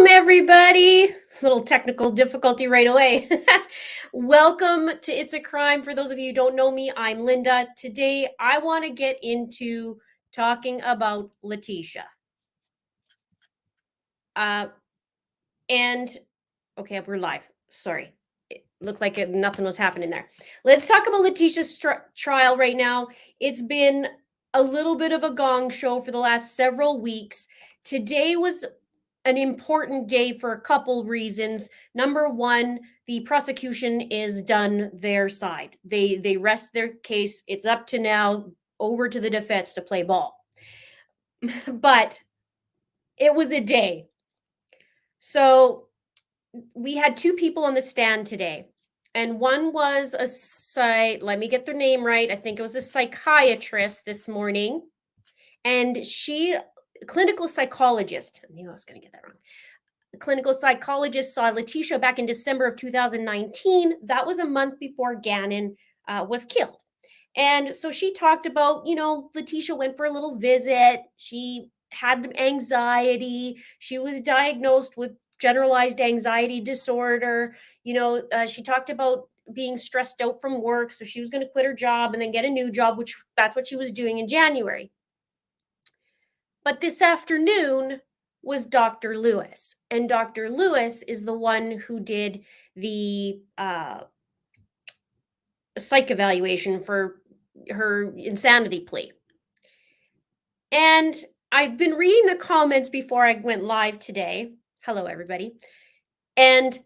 Welcome, everybody. Little technical difficulty right away. Welcome to It's a Crime. For those of you who don't know me, I'm Linda. Today, I want to get into talking about Leticia. And okay, we're live. Sorry. It looked like nothing was happening there. Let's talk about Leticia's trial right now. It's been a little bit of a gong show for the last several weeks. Today was an important day for a couple reasons. Number one, the prosecution is done their side. They rest their case. It's up to now over to the defense to play ball. But it was a day. So we had two people on the stand today. And one was let me get their name right. I think it was a psychiatrist this morning. And clinical psychologist. I knew I was going to get that wrong. Clinical psychologist saw Leticia back in December of 2019. That was a month before Gannon was killed. And so she talked about, Leticia went for a little visit. She had anxiety. She was diagnosed with generalized anxiety disorder. She talked about being stressed out from work. So she was going to quit her job and then get a new job, which that's what she was doing in January. But this afternoon was Dr. Lewis. And Dr. Lewis is the one who did the psych evaluation for her insanity plea. And I've been reading the comments before I went live today. Hello, everybody. And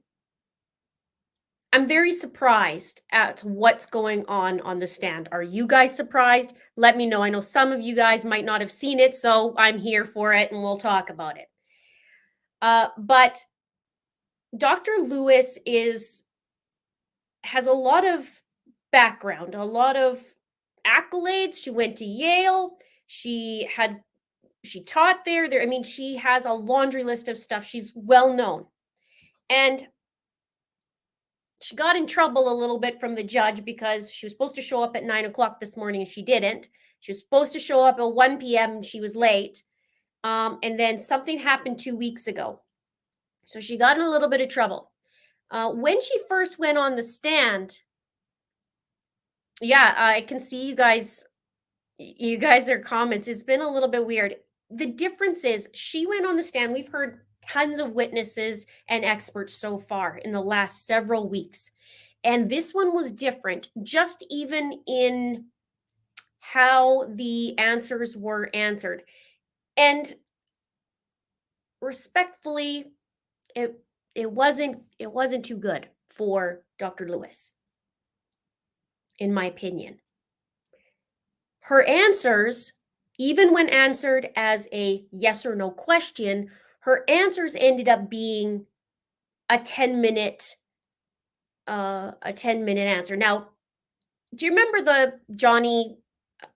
I'm very surprised at what's going on the stand. Are you guys surprised? Let me know. I know some of you guys might not have seen it, so I'm here for it and we'll talk about it. But Dr. Lewis has a lot of background, a lot of accolades. She went to Yale. She taught there. I mean, she has a laundry list of stuff. She's well known. And she got in trouble a little bit from the judge because she was supposed to show up at 9 o'clock this morning and she didn't. She was supposed to show up at 1 p.m. and she was late. And then something happened 2 weeks ago. So she got in a little bit of trouble. When she first went on the stand, yeah, I can see you guys are comments. It's been a little bit weird. The difference is she went on the stand. We've heard tons of witnesses and experts so far in the last several weeks. And this one was different, just even in how the answers were answered. And respectfully, it wasn't too good for Dr. Lewis, in my opinion. Her answers, even when answered as a yes or no question, her answers ended up being a 10-minute answer. Now, do you remember the Johnny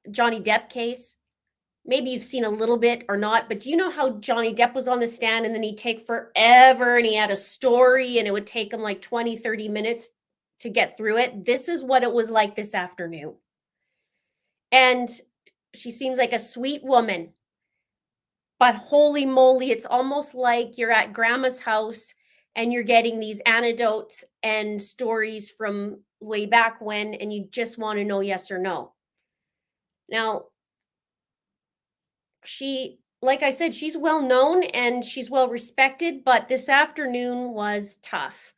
Depp case? Maybe you've seen a little bit or not, but do you know how Johnny Depp was on the stand and then he'd take forever and he had a story and it would take him like 20, 30 minutes to get through it? This is what it was like this afternoon. And she seems like a sweet woman, but holy moly, it's almost like you're at grandma's house and you're getting these anecdotes and stories from way back when, and you just want to know yes or no. Now, like I said, she's well known and she's well respected, but this afternoon was tough.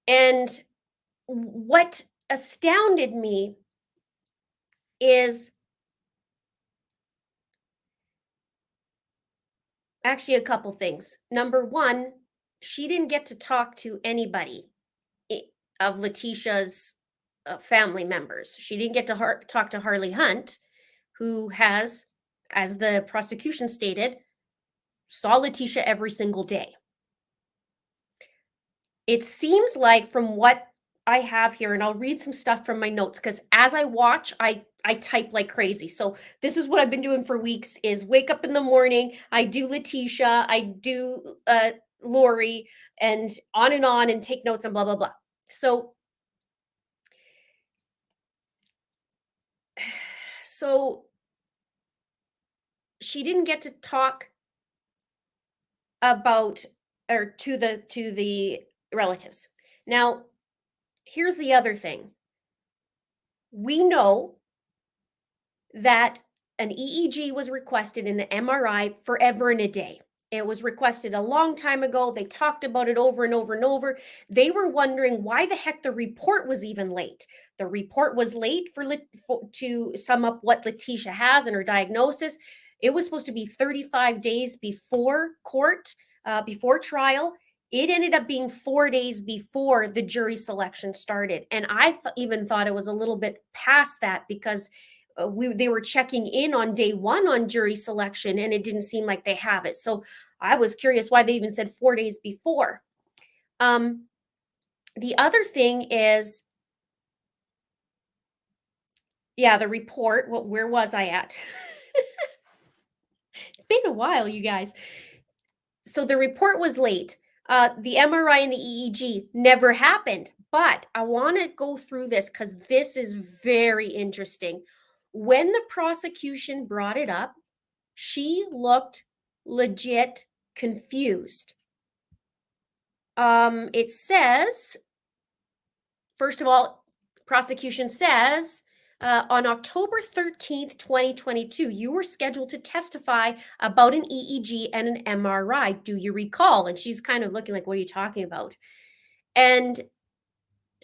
And what astounded me is actually a couple things. Number one, she didn't get to talk to anybody of Leticia's family members. She didn't get to talk to Harley Hunt, who has, as the prosecution stated, saw Leticia every single day. It seems like, from what I have here, and I'll read some stuff from my notes, because as I watch, I type like crazy. So this is what I've been doing for weeks, is wake up in the morning, I do Leticia, I do Lori, and on, and take notes and blah, blah, blah. So she didn't get to talk about or to the relatives. Now, here's the other thing. We know that an EEG was requested in the MRI forever and a day. It was requested a long time ago. They talked about it over and over and over. They were wondering why the heck the report was even late. The report was late to sum up what Leticia has and her diagnosis. It was supposed to be 35 days before court, before trial. It ended up being 4 days before the jury selection started. And I even thought it was a little bit past that because they were checking in on day one on jury selection and it didn't seem like they have it. So I was curious why they even said 4 days before. The other thing is, yeah, the report. Where was I at? It's been a while, you guys. So the report was late. The MRI and the EEG never happened. But I want to go through this because this is very interesting. When the prosecution brought it up, she looked legit confused. It says, first of all, prosecution says, on October 13th, 2022, you were scheduled to testify about an EEG and an MRI. Do you recall? And she's kind of looking like, what are you talking about? And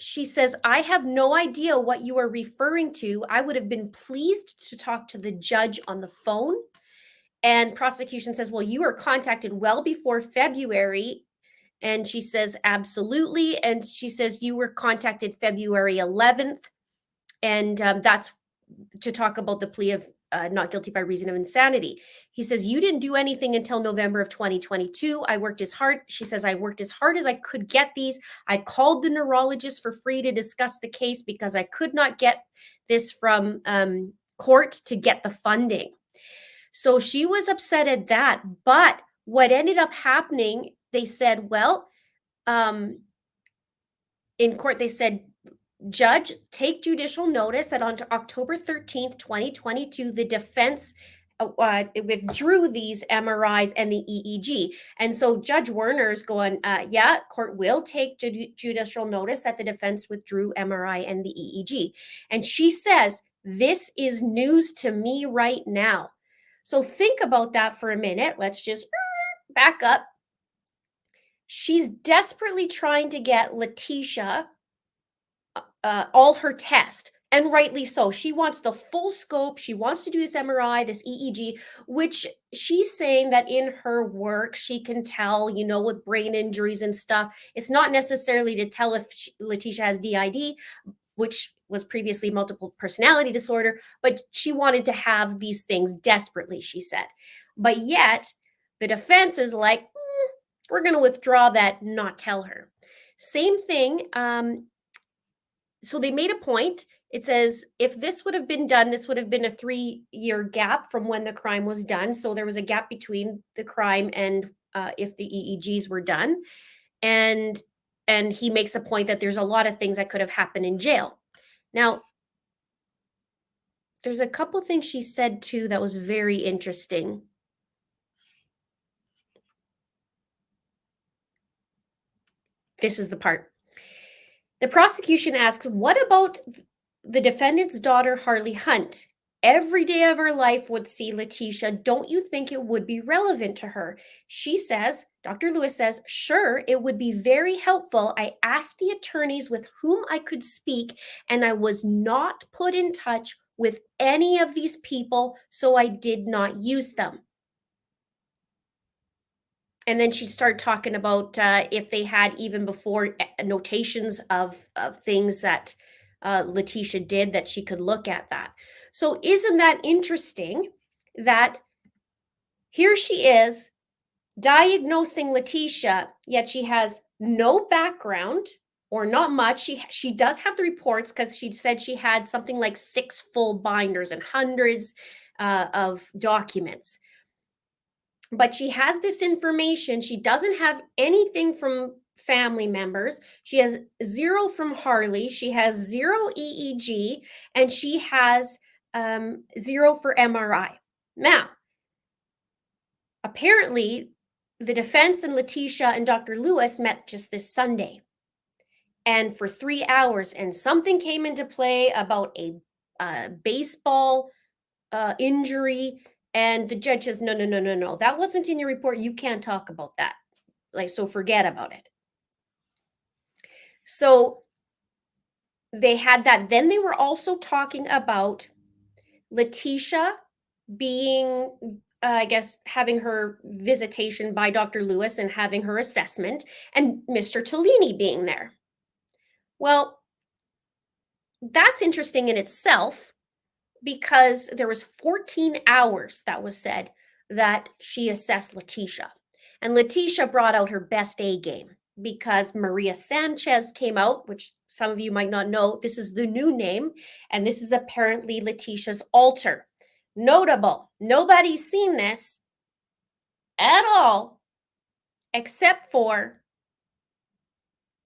she says, I have no idea what you are referring to. I would have been pleased to talk to the judge on the phone. And prosecution says, well, you were contacted well before February. And she says, absolutely. And she says, you were contacted February 11th. And that's to talk about the plea of not guilty by reason of insanity. He says, you didn't do anything until November of 2022. I worked as hard. She says, I worked as hard as I could get these. I called the neurologist for free to discuss the case because I could not get this from court to get the funding. So she was upset at that. But what ended up happening, they said, well, in court, they said, Judge, take judicial notice that on October 13th, 2022, the defense withdrew these MRIs and the EEG. And so Judge Werner's going, yeah, court will take judicial notice that the defense withdrew MRI and the EEG. And she says, this is news to me right now. So think about that for a minute. Let's just back up. She's desperately trying to get Leticia all her test, and rightly so. She wants the full scope. She wants to do this MRI, this EEG, which she's saying that in her work, she can tell, with brain injuries and stuff. It's not necessarily to tell if Leticia has DID, which was previously multiple personality disorder, but she wanted to have these things desperately, she said. But yet, the defense is like, we're going to withdraw that, not tell her. Same thing. So they made a point. It says, if this would have been done, this would have been a 3-year gap from when the crime was done. So there was a gap between the crime and if the EEGs were done. And he makes a point that there's a lot of things that could have happened in jail. Now, there's a couple things she said too that was very interesting. This is the part. The prosecution asks, what about the defendant's daughter, Harley Hunt? Every day of her life would see Leticia. Don't you think it would be relevant to her? She says, Dr. Lewis says, sure, it would be very helpful. I asked the attorneys with whom I could speak, and I was not put in touch with any of these people, so I did not use them. And then she started talking about if they had even before notations of things that Leticia did that she could look at that. So isn't that interesting that here she is diagnosing Leticia, yet she has no background or not much. She does have the reports because she said she had something like 6 full binders and hundreds of documents. But she has this information. She doesn't have anything from family members. She has 0 from Harley. She has 0 EEG, and she has 0 for MRI. Now, apparently, the defense and Leticia and Dr. Lewis met just this Sunday. And for 3 hours, and something came into play about a baseball injury. And the judge says, no, no, no, no, no. That wasn't in your report. You can't talk about that. Like, so forget about it. So they had that. Then they were also talking about Leticia being, I guess, having her visitation by Dr. Lewis and having her assessment, and Mr. Tellini being there. Well, that's interesting in itself because there was 14 hours that was said that she assessed Leticia. And Leticia brought out her best A game because Maria Sanchez came out, which some of you might not know. This is the new name, and this is apparently Leticia's alter. Notable, nobody's seen this at all except for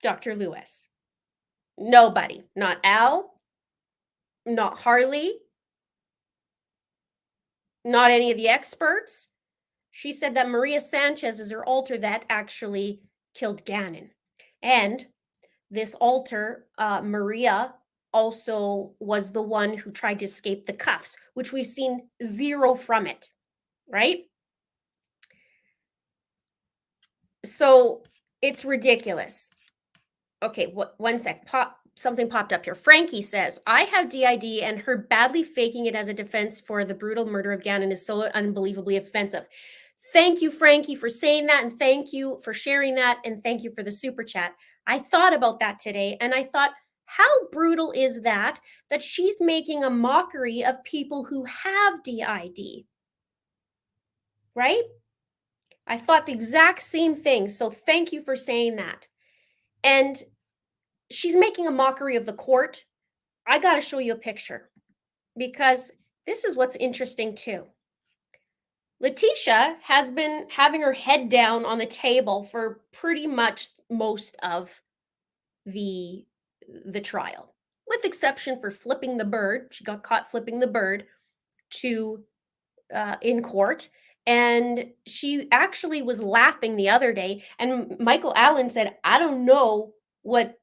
Dr. Lewis. Nobody, not Al, not Harley, not any of the experts. She said that Maria Sanchez is her alter that actually killed Gannon. And this alter, Maria, also was the one who tried to escape the cuffs, which we've seen zero from it, right? So it's ridiculous. Okay, one sec. Something popped up here. Frankie says, I have DID and her badly faking it as a defense for the brutal murder of Gannon is so unbelievably offensive. Thank you, Frankie, for saying that, and thank you for sharing that, and thank you for the super chat. I thought about that today, and I thought, how brutal is that she's making a mockery of people who have DID, right? I thought the exact same thing, so thank you for saying that. And she's making a mockery of the court. I got to show you a picture because this is what's interesting too. Leticia has been having her head down on the table for pretty much most of the trial, with exception for flipping the bird. She got caught flipping the bird to in court, and she actually was laughing the other day. And Michael Allen said, "I don't know what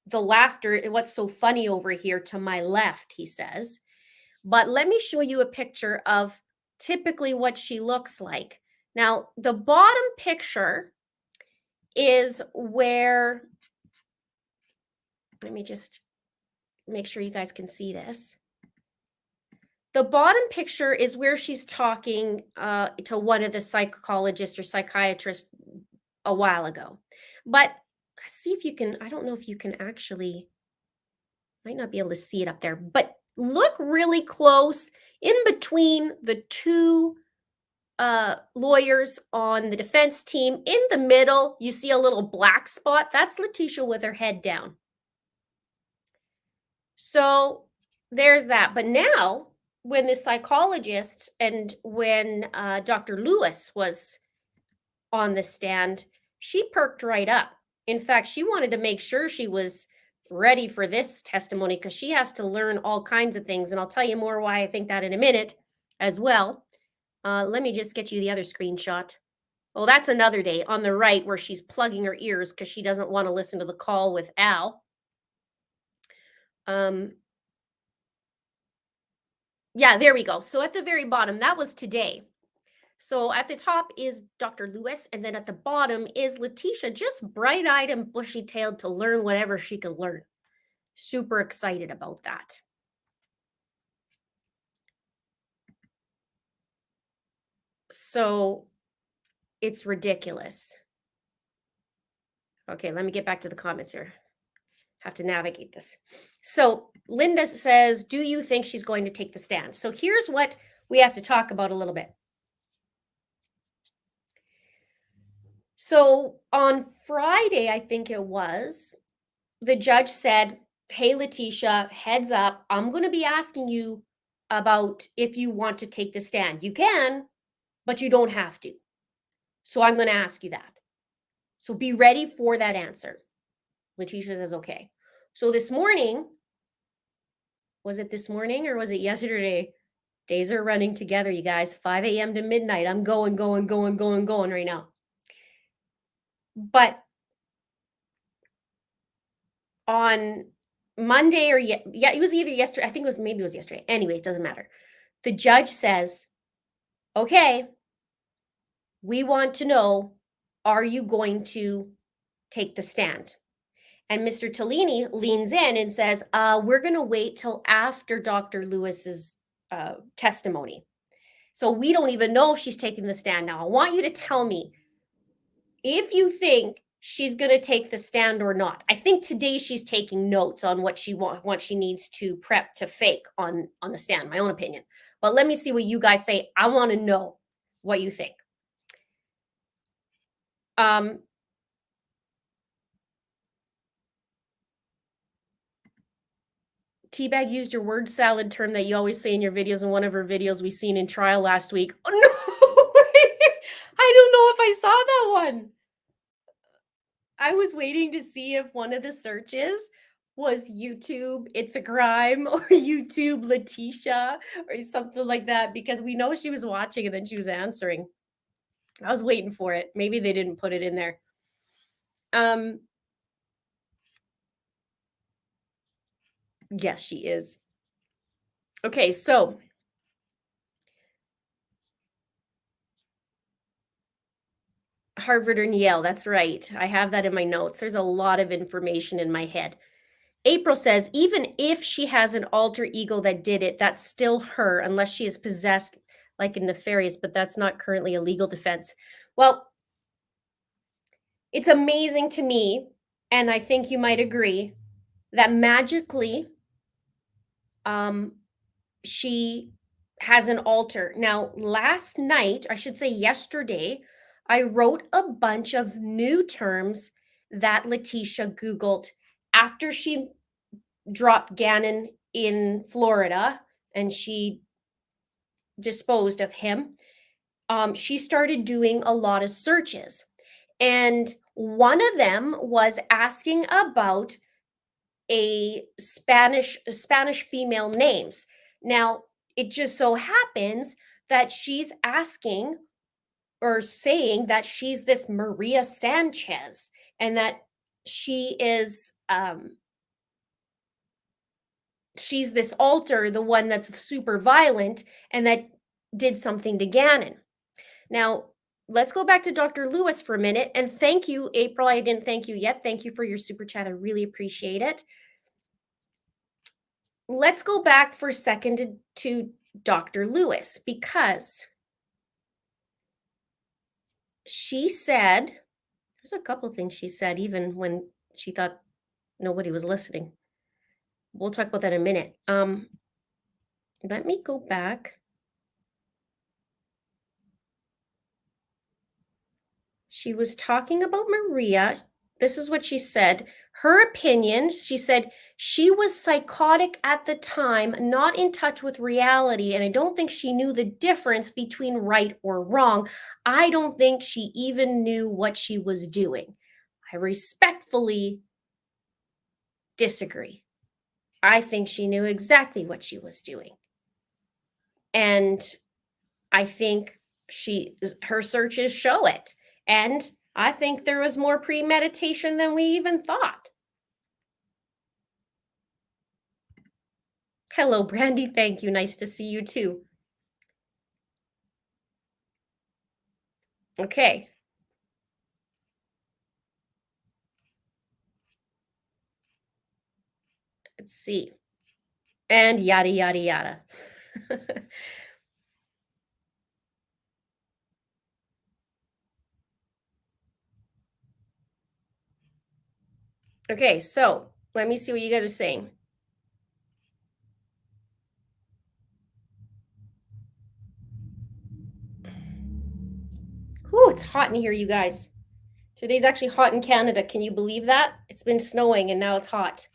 the laughter, what's so funny over here to my left," he says. But let me show you a picture of typically what she looks like. Now, the bottom picture is where, let me just make sure you guys can see this. The bottom picture is where she's talking to one of the psychologists or psychiatrists a while ago. But see if you can, I don't know if you can actually, might not be able to see it up there, but look really close in between the two lawyers on the defense team. In the middle, you see a little black spot. That's Leticia with her head down. So there's that. But now, when the psychologist and when Dr. Lewis was on the stand, she perked right up. In fact, she wanted to make sure she was ready for this testimony because she has to learn all kinds of things. And I'll tell you more why I think that in a minute as well. Let me just get you the other screenshot. Oh, that's another day on the right where she's plugging her ears because she doesn't want to listen to the call with Al. Yeah, there we go. So at the very bottom, that was today. So at the top is Dr. Lewis, and then at the bottom is Leticia, just bright-eyed and bushy-tailed to learn whatever she could learn. Super excited about that. So it's ridiculous. Okay, let me get back to the comments here. Have to navigate this. So Linda says, do you think she's going to take the stand? So here's what we have to talk about a little bit. So on Friday, I think it was, the judge said, hey, Leticia, heads up, I'm going to be asking you about if you want to take the stand. You can, but you don't have to. So I'm going to ask you that. So be ready for that answer. Leticia says, okay. So this morning, was it this morning or was it yesterday? Days are running together, you guys. 5 a.m. to midnight. I'm going right now. But on Monday or yeah, it was either yesterday. I think it was maybe it was yesterday. Anyways, doesn't matter. The judge says, "Okay, we want to know, are you going to take the stand?" And Mr. Tellini leans in and says, we're going to wait till after Dr. Lewis's testimony. So we don't even know if she's taking the stand now. I want you to tell me if you think she's going to take the stand or not. I think today she's taking notes on what she needs to prep to fake on the stand, my own opinion. But let me see what you guys say. I want to know what you think. Um, Teabag used your word salad term that you always say in your videos. In one of her videos we seen in trial last week. Oh no! I don't know if I saw that one. I was waiting to see if one of the searches was YouTube, it's a crime, or YouTube Leticia, or something like that, because we know she was watching and then she was answering. I was waiting for it. Maybe they didn't put it in there. Yes, she is. Okay, so Harvard or Yale, that's right. I have that in my notes. There's a lot of information in my head. April says, even if she has an alter ego that did it, that's still her, unless she is possessed like a nefarious, but that's not currently a legal defense. Well, it's amazing to me, and I think you might agree, that magically she has an alter. Now, last night, I should say yesterday, I wrote a bunch of new terms that Leticia Googled after she dropped Gannon in Florida and she disposed of him. She started doing a lot of searches. And one of them was asking about Spanish female names. Now, it just so happens that she's asking or saying that she's this Maria Sanchez and that she is she's this alter, the one that's super violent and that did something to Gannon. Now, let's go back to Dr. Lewis for a minute. And thank you, April. I didn't thank you yet. Thank you for your super chat. I really appreciate it. Let's go back for a second to Dr. Lewis, because she said, there's a couple of things she said, even when she thought nobody was listening. We'll talk about that in a minute. Let me go back. She was talking about Maria. This is what she said. Her opinion, she said, she was psychotic at the time, not in touch with reality, and I don't think she knew the difference between right or wrong. I don't think she even knew what she was doing. I respectfully disagree. I think she knew exactly what she was doing. And I think her searches show it. And I think there was more premeditation than we even thought. Hello, Brandy. Thank you. Nice to see you too. Okay. Let's see. And yada, yada, yada. Okay, so let me see what you guys are saying. Ooh, it's hot in here, you guys. Today's actually hot in Canada. Can you believe that? It's been snowing and now it's hot.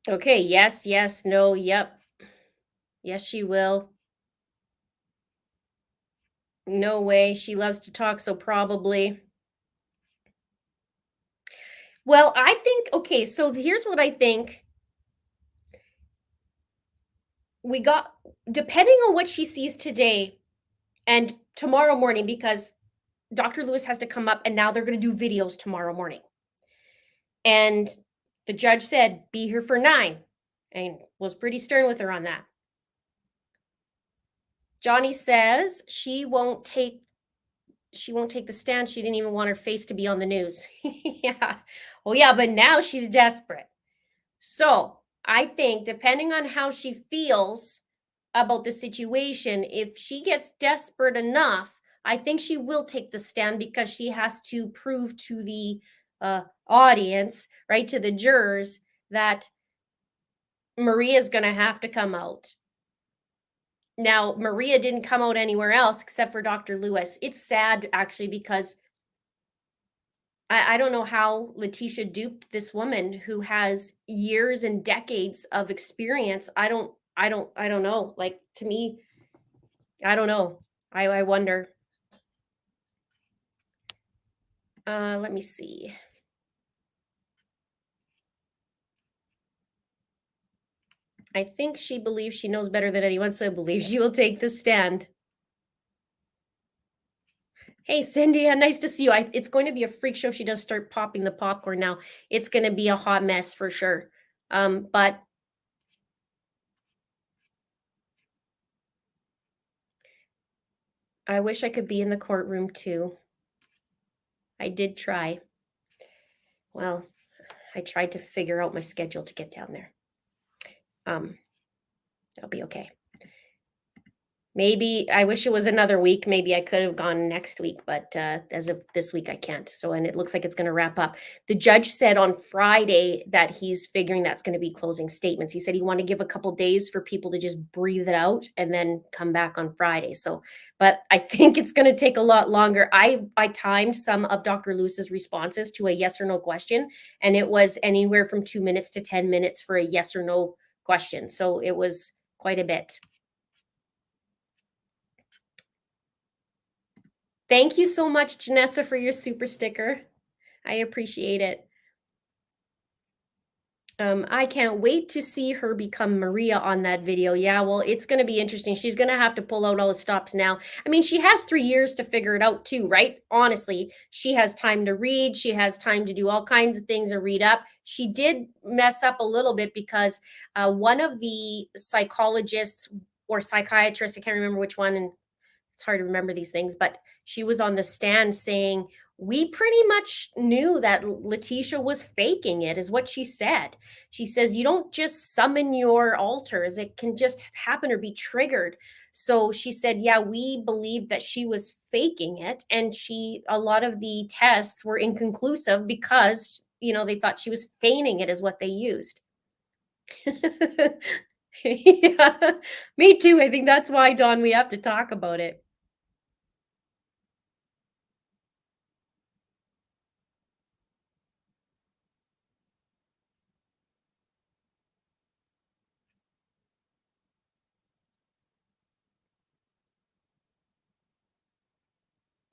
Okay, yes, yes, no, yep. Yes, she will. No way. She loves to talk, so probably. Well, I think, okay, so here's what I think. we got, depending on what she sees today and tomorrow morning, because Dr. Lewis has to come up and now they're going to do videos tomorrow morning. And the judge said, be here for 9 and was pretty stern with her on that. Johnny says she won't take the stand. She didn't even want her face to be on the news. Yeah. Well, yeah, but now she's desperate. So I think depending on how she feels about the situation, if she gets desperate enough, I think she will take the stand because she has to prove to the audience, right, to the jurors, that Maria's going to have to come out. Now, Maria didn't come out anywhere else except for Dr. Lewis. It's sad, actually, because I don't know how Leticia duped this woman who has years and decades of experience. I don't know. Like, to me, I don't know. I wonder. Let me see. I think she believes she knows better than anyone, so I believe she will take the stand. Hey, Cindy, nice to see you. It's going to be a freak show if she does start popping the popcorn now. It's going to be a hot mess for sure. But I wish I could be in the courtroom too. I did try. Well, I tried to figure out my schedule to get down there. That'll be okay. Maybe I wish it was another week. Maybe I could have gone next week, but as of this week, I can't. So, and it looks like it's going to wrap up. The judge said on Friday that he's figuring that's going to be closing statements. He said he wanted to give a couple days for people to just breathe it out and then come back on Friday. So, but I think it's going to take a lot longer. I timed some of Dr. Lewis's responses to a yes or no question, and it was anywhere from 2 minutes to 10 minutes for a yes or no question. So it was quite a bit. Thank you so much, Janessa, for your super sticker. I appreciate it. I can't wait to see her become Maria on that video. Yeah, well, it's going to be interesting. She's going to have to pull out all the stops now. I mean, she has 3 years to figure it out too, right? Honestly, she has time to read. She has time to do all kinds of things and read up. She did mess up a little bit because one of the psychologists or psychiatrists, I can't remember which one, and it's hard to remember these things, but she was on the stand saying, we pretty much knew that Leticia was faking it, is what she said. She says, you don't just summon your alters, it can just happen or be triggered. So she said, yeah, we believed that she was faking it. And a lot of the tests were inconclusive because, they thought she was feigning it, is what they used. Yeah, me too. I think that's why, Dawn, we have to talk about it.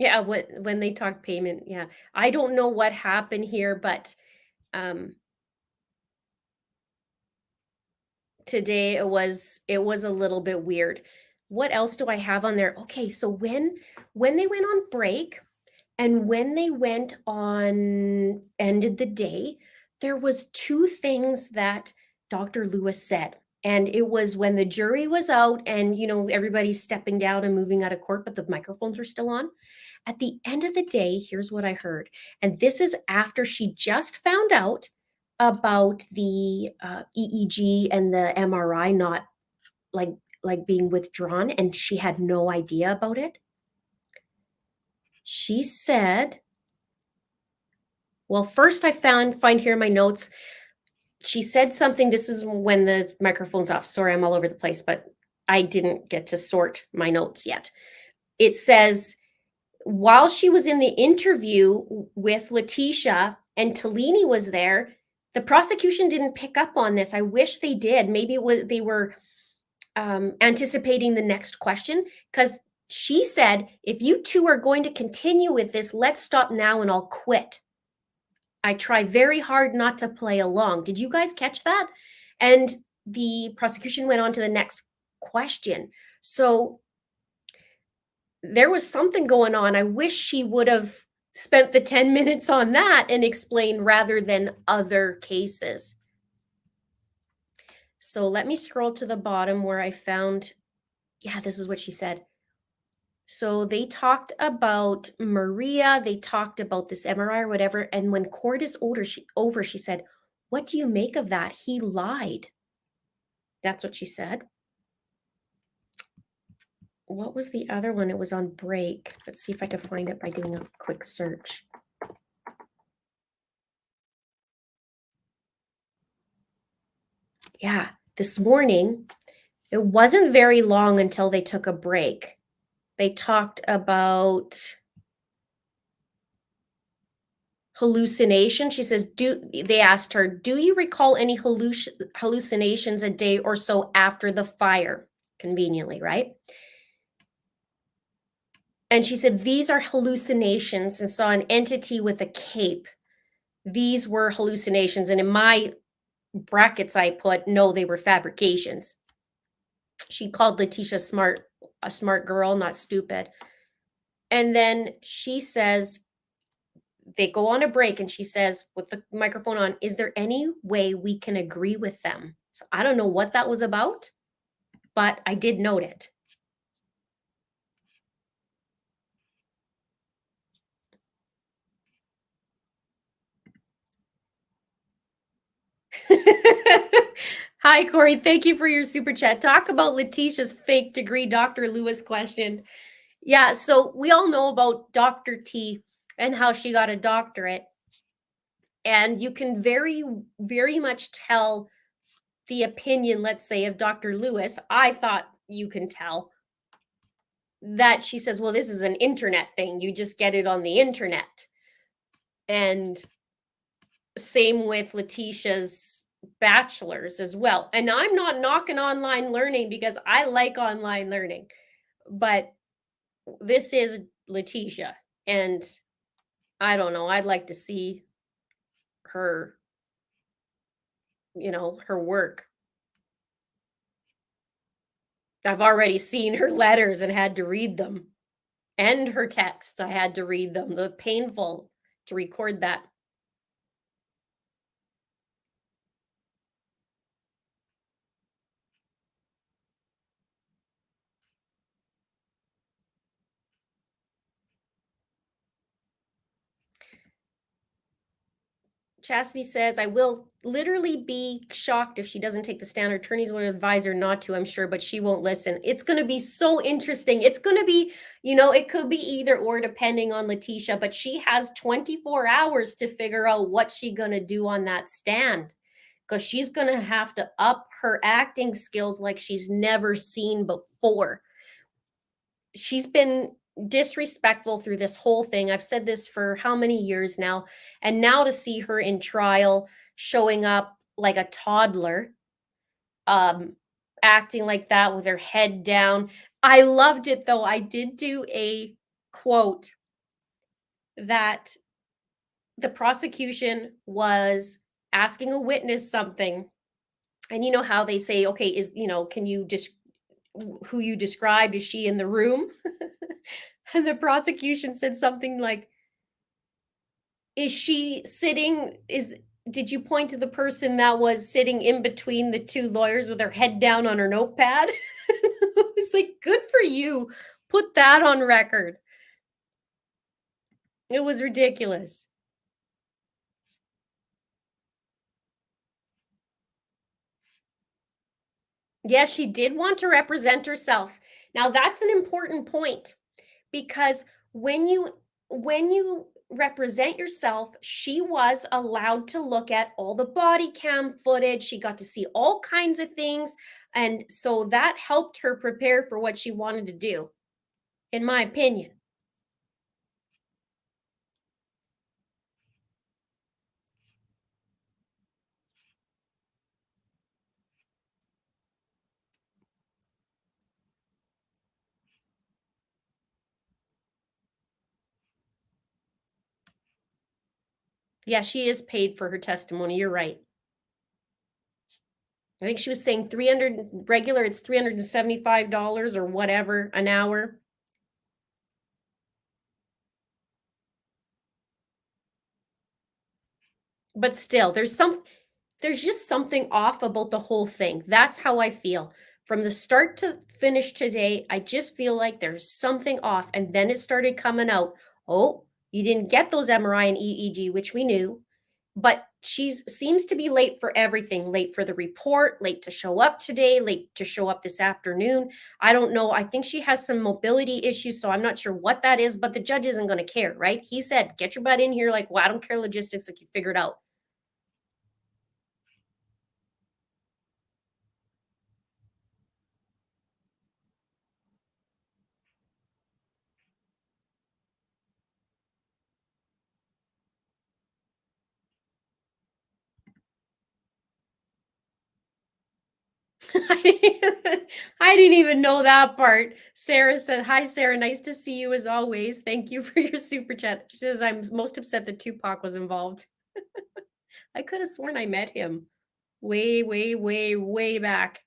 Yeah, when they talk payment, yeah. I don't know what happened here, but um today it was a little bit weird. What else do I have on there? Okay, so when they went on break and when they went on ended the day, there was two things that Dr. Lewis said. And it was when the jury was out and everybody's stepping down and moving out of court, but the microphones were still on. At the end of the day, here's what I heard. And this is after she just found out about the EEG and the MRI not like being withdrawn, and she had no idea about it. She said, well, first I find here in my notes, she said something. This is when the microphone's off. Sorry, I'm all over the place, but I didn't get to sort my notes yet. It says, while she was in the interview with Leticia and Tellini was there, the prosecution didn't pick up on this. I wish they did. Maybe they were anticipating the next question, because she said, if you two are going to continue with this, let's stop now and I'll quit. I try very hard not to play along. Did you guys catch that? And the prosecution went on to the next question. So there was something going on. I wish she would have spent the 10 minutes on that and explained rather than other cases. So let me scroll to the bottom where I found, yeah, this is what she said. So they talked about Maria, they talked about this MRI or whatever, and when court is over, she said, "What do you make of that? He lied." That's what she said. What was the other one? It was on break. Let's see if I can find it by doing a quick search. Yeah, this morning, it wasn't very long until they took a break. They talked about hallucination. She says, they asked her, "Do you recall any hallucinations a day or so after the fire?" Conveniently, right? And she said, "These are hallucinations," and saw an entity with a cape. These were hallucinations. And in my brackets, I put, no, they were fabrications. She called Leticia smart, a smart girl, not stupid. And then she says, they go on a break, and she says, with the microphone on, "Is there any way we can agree with them?" So I don't know what that was about, but I did note it. Hi, Corey. Thank you for your super chat. Talk about Leticia's fake degree, Dr. Lewis questioned. Yeah, so we all know about Dr. T and how she got a doctorate. And you can very much tell the opinion, let's say, of Dr. Lewis. I thought you can tell that she says, well, this is an internet thing. You just get it on the internet. And same with Leticia's bachelor's as well. And I'm not knocking online learning because I like online learning, but this is Leticia. And I don't know, I'd like to see her, her work. I've already seen her letters and had to read them, and her texts. I had to read them. The painful to record that. Chastity says, "I will literally be shocked if she doesn't take the stand. Her attorneys would advise her not to, I'm sure, but she won't listen." It's going to be so interesting. It's going to be, it could be either or depending on Leticia, but she has 24 hours to figure out what she's going to do on that stand, because she's going to have to up her acting skills like she's never seen before. She's been disrespectful through this whole thing. I've said this for how many years now? And now to see her in trial showing up like a toddler, um, acting like that with her head down. I loved it though. I did do a quote that the prosecution was asking a witness something. And you know how they say, okay, can you just who you described, is she in the room? And the prosecution said something like, is she sitting, is did you point to the person that was sitting in between the two lawyers with her head down on her notepad? It's like, good for you. Put that on record. It was ridiculous. Yes, she did want to represent herself. Now that's an important point, because when you represent yourself, she was allowed to look at all the body cam footage. She got to see all kinds of things, and so that helped her prepare for what she wanted to do, in my opinion. Yeah, she is paid for her testimony, you're right. I think she was saying 300 regular, it's $375 or whatever an hour. But still, there's just something off about the whole thing. That's how I feel. From the start to finish today, I just feel like there's something off. And then it started coming out. Oh, you didn't get those MRI and EEG, which we knew. But she's seems to be late for everything, late for the report, late to show up today, late to show up this afternoon. I don't know. I think she has some mobility issues, so I'm not sure what that is, but the judge isn't going to care, right? He said, get your butt in here. Like, well, I don't care logistics, like you figure it out. I didn't even know that part. Sarah said, "Hi, Sarah. Nice to see you as always. Thank you for your super chat." She says, "I'm most upset that Tupac was involved." I could have sworn I met him way, way, way, way back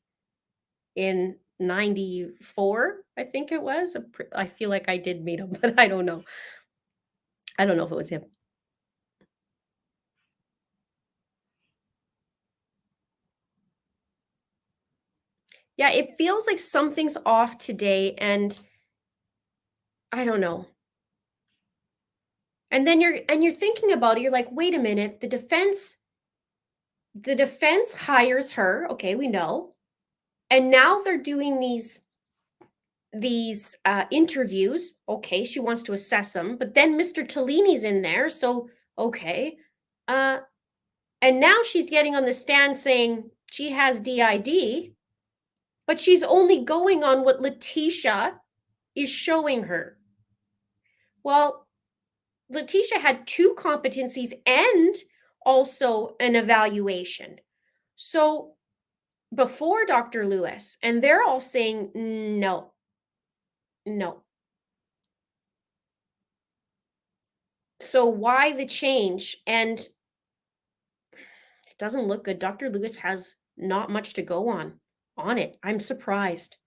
in 94, I think it was. I feel like I did meet him, but I don't know. I don't know if it was him. Yeah, it feels like something's off today, and I don't know. And then you're thinking about it, you're like, "Wait a minute, the defense hires her, okay, we know, and now they're doing these interviews. Okay, she wants to assess them, but then Mr. Tellini's in there, so okay, uh, and now she's getting on the stand saying she has DID, but she's only going on what Leticia is showing her. Well, Leticia had two competencies and also an evaluation. So before Dr. Lewis, and they're all saying no, no. So why the change? And it doesn't look good. Dr. Lewis has not much to go on it. I'm surprised.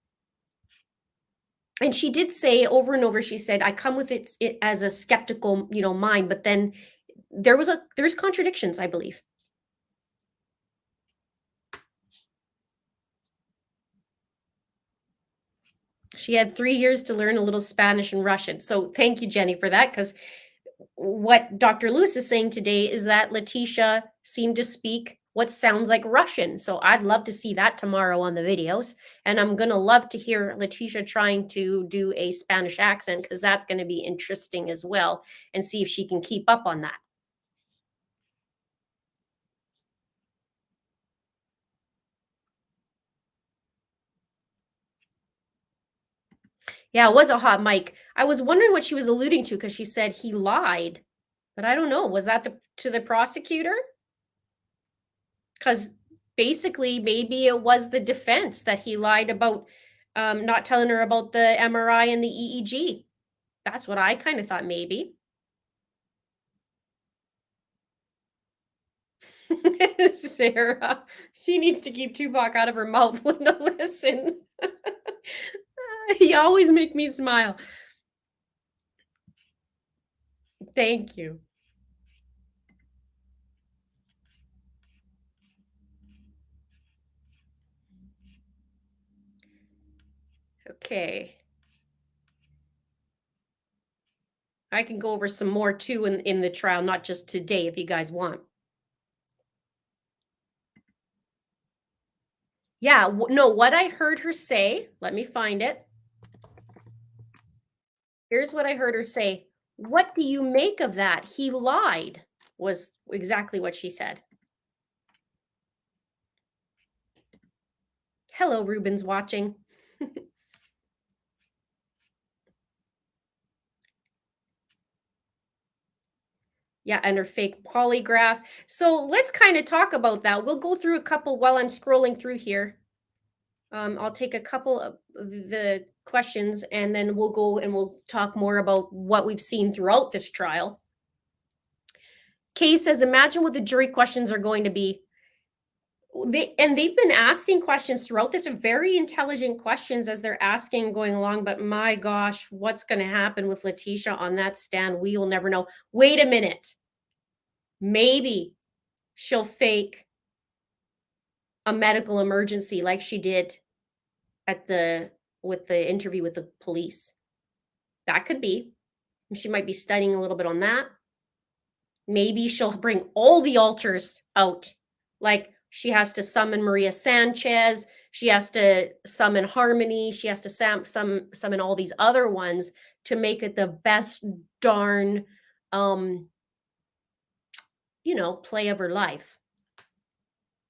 And she did say over and over, she said, I come with it as a skeptical, mind, but then there's contradictions, I believe. She had 3 years to learn a little Spanish and Russian. So thank you, Jenny, for that, because what Dr. Lewis is saying today is that Leticia seemed to speak what sounds like Russian. So I'd love to see that tomorrow on the videos. And I'm going to love to hear Leticia trying to do a Spanish accent, because that's going to be interesting as well, and see if she can keep up on that. Yeah, it was a hot mic. I was wondering what she was alluding to, because she said he lied, but I don't know. Was that to the prosecutor? Because basically, maybe it was the defense that he lied about, not telling her about the MRI and the EEG. That's what I kind of thought, maybe. Sarah, she needs to keep Tupac out of her mouth. Linda, listen. You always make me smile. Thank you. Okay. I can go over some more too in the trial, not just today, if you guys want. Yeah, no, what I heard her say, let me find it. Here's what I heard her say. What do you make of that? He lied, was exactly what she said. Hello, Ruben's watching. Yeah, and her fake polygraph. So let's kind of talk about that. We'll go through a couple while I'm scrolling through here. I'll take a couple of the questions, and then we'll go and we'll talk more about what we've seen throughout this trial. Kay says, imagine what the jury questions are going to be. They've been asking questions throughout this, are very intelligent questions as they're asking going along, but my gosh, what's gonna happen with Leticia on that stand? We will never know. Wait a minute. Maybe she'll fake a medical emergency like she did at the with the interview with the police. That could be. She might be studying a little bit on that. Maybe she'll bring all the altars out. Like she has to summon Maria Sanchez, she has to summon Harmony, she has to summon all these other ones to make it the best darn um play of her life.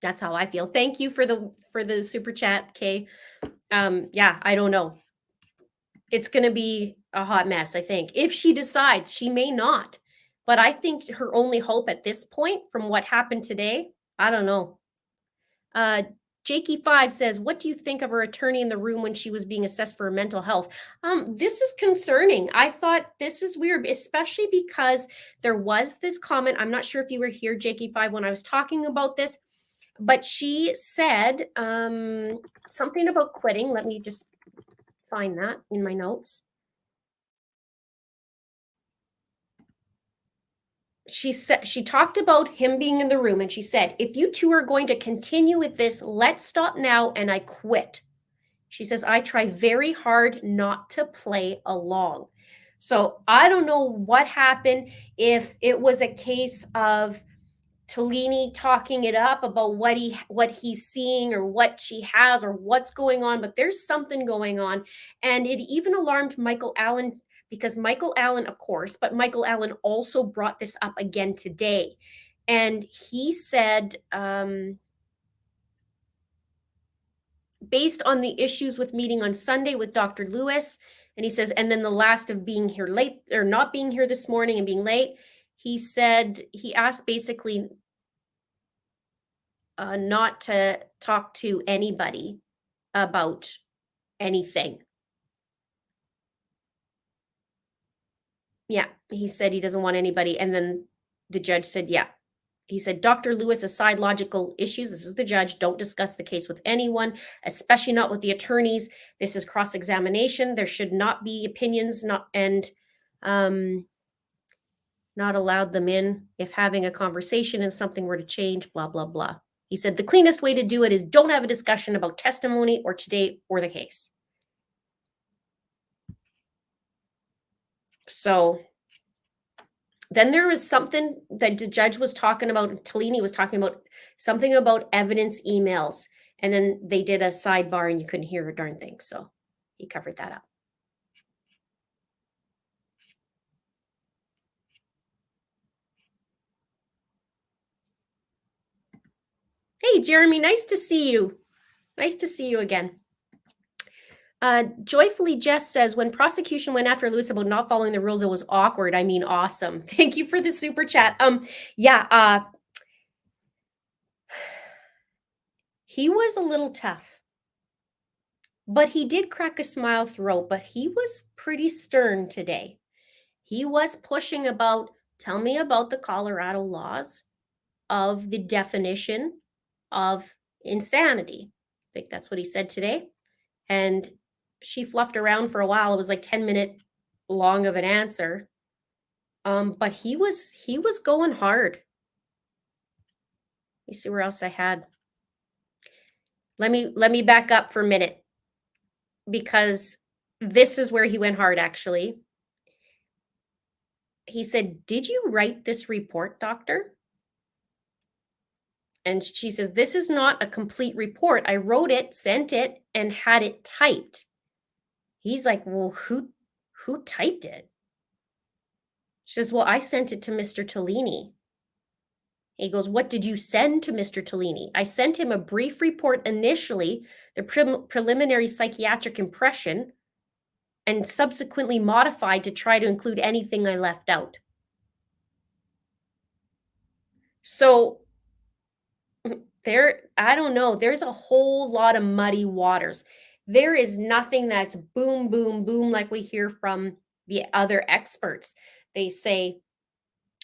That's how I feel. Thank you for the super chat, Kay. Yeah, I don't know. It's going to be a hot mess, I think. If she decides, she may not. But I think her only hope at this point, from what happened today, I don't know. Jakey5 says, what do you think of her attorney in the room when she was being assessed for her mental health? This is concerning. I thought this is weird, especially because there was this comment. I'm not sure if you were here, Jakey5, when I was talking about this, but she said something about quitting. Let me just find that in my notes. She talked about him being in the room, and she said, if you two are going to continue with this, let's stop now and I quit. She says, I try very hard not to play along. So I don't know what happened, if it was a case of Tellini talking it up about what he's seeing or what she has or what's going on, but there's something going on. And it even alarmed Michael Allen, because Michael Allen, of course, but Michael Allen also brought this up again today. And he said, based on the issues with meeting on Sunday with Dr. Lewis, and he says, and then the last of being here late or not being here this morning and being late, he said, he asked basically not to talk to anybody about anything. Yeah, he said he doesn't want anybody. And then the judge said, yeah. He said, Dr. Lewis, aside logical issues, this is the judge, don't discuss the case with anyone, especially not with the attorneys. This is cross-examination. There should not be opinions, not allowed them in if having a conversation and something were to change, blah, blah, blah. He said, the cleanest way to do it is don't have a discussion about testimony or today or the case. So then there was something that the judge was talking about, Tellini was talking about something about evidence emails. And then they did a sidebar and you couldn't hear a darn thing. So he covered that up. Hey, Jeremy, nice to see you. Nice to see you again. Joyfully Jess says, when prosecution went after Lewis about not following the rules, it was awkward. I mean, awesome. Thank you for the super chat. Yeah, he was a little tough, but he did crack a smile throughout, but he was pretty stern today. He was pushing about, tell me about the Colorado laws of the definition of insanity. I think that's what he said today. And she fluffed around for a while. It was like 10-minute long of an answer. But he was going hard. Let me see where else I had. Let me back up for a minute, because this is where he went hard, actually. He said, did you write this report, doctor? And she says, this is not a complete report. I wrote it, sent it, and had it typed. He's like, well, who typed it? She says, well, I sent it to Mr. Tellini. He goes, what did you send to Mr. Tellini? I sent him a brief report initially, the preliminary psychiatric impression, and subsequently modified to try to include anything I left out. So I don't know, there's a whole lot of muddy waters. There is nothing that's boom, boom, boom like we hear from the other experts. They say,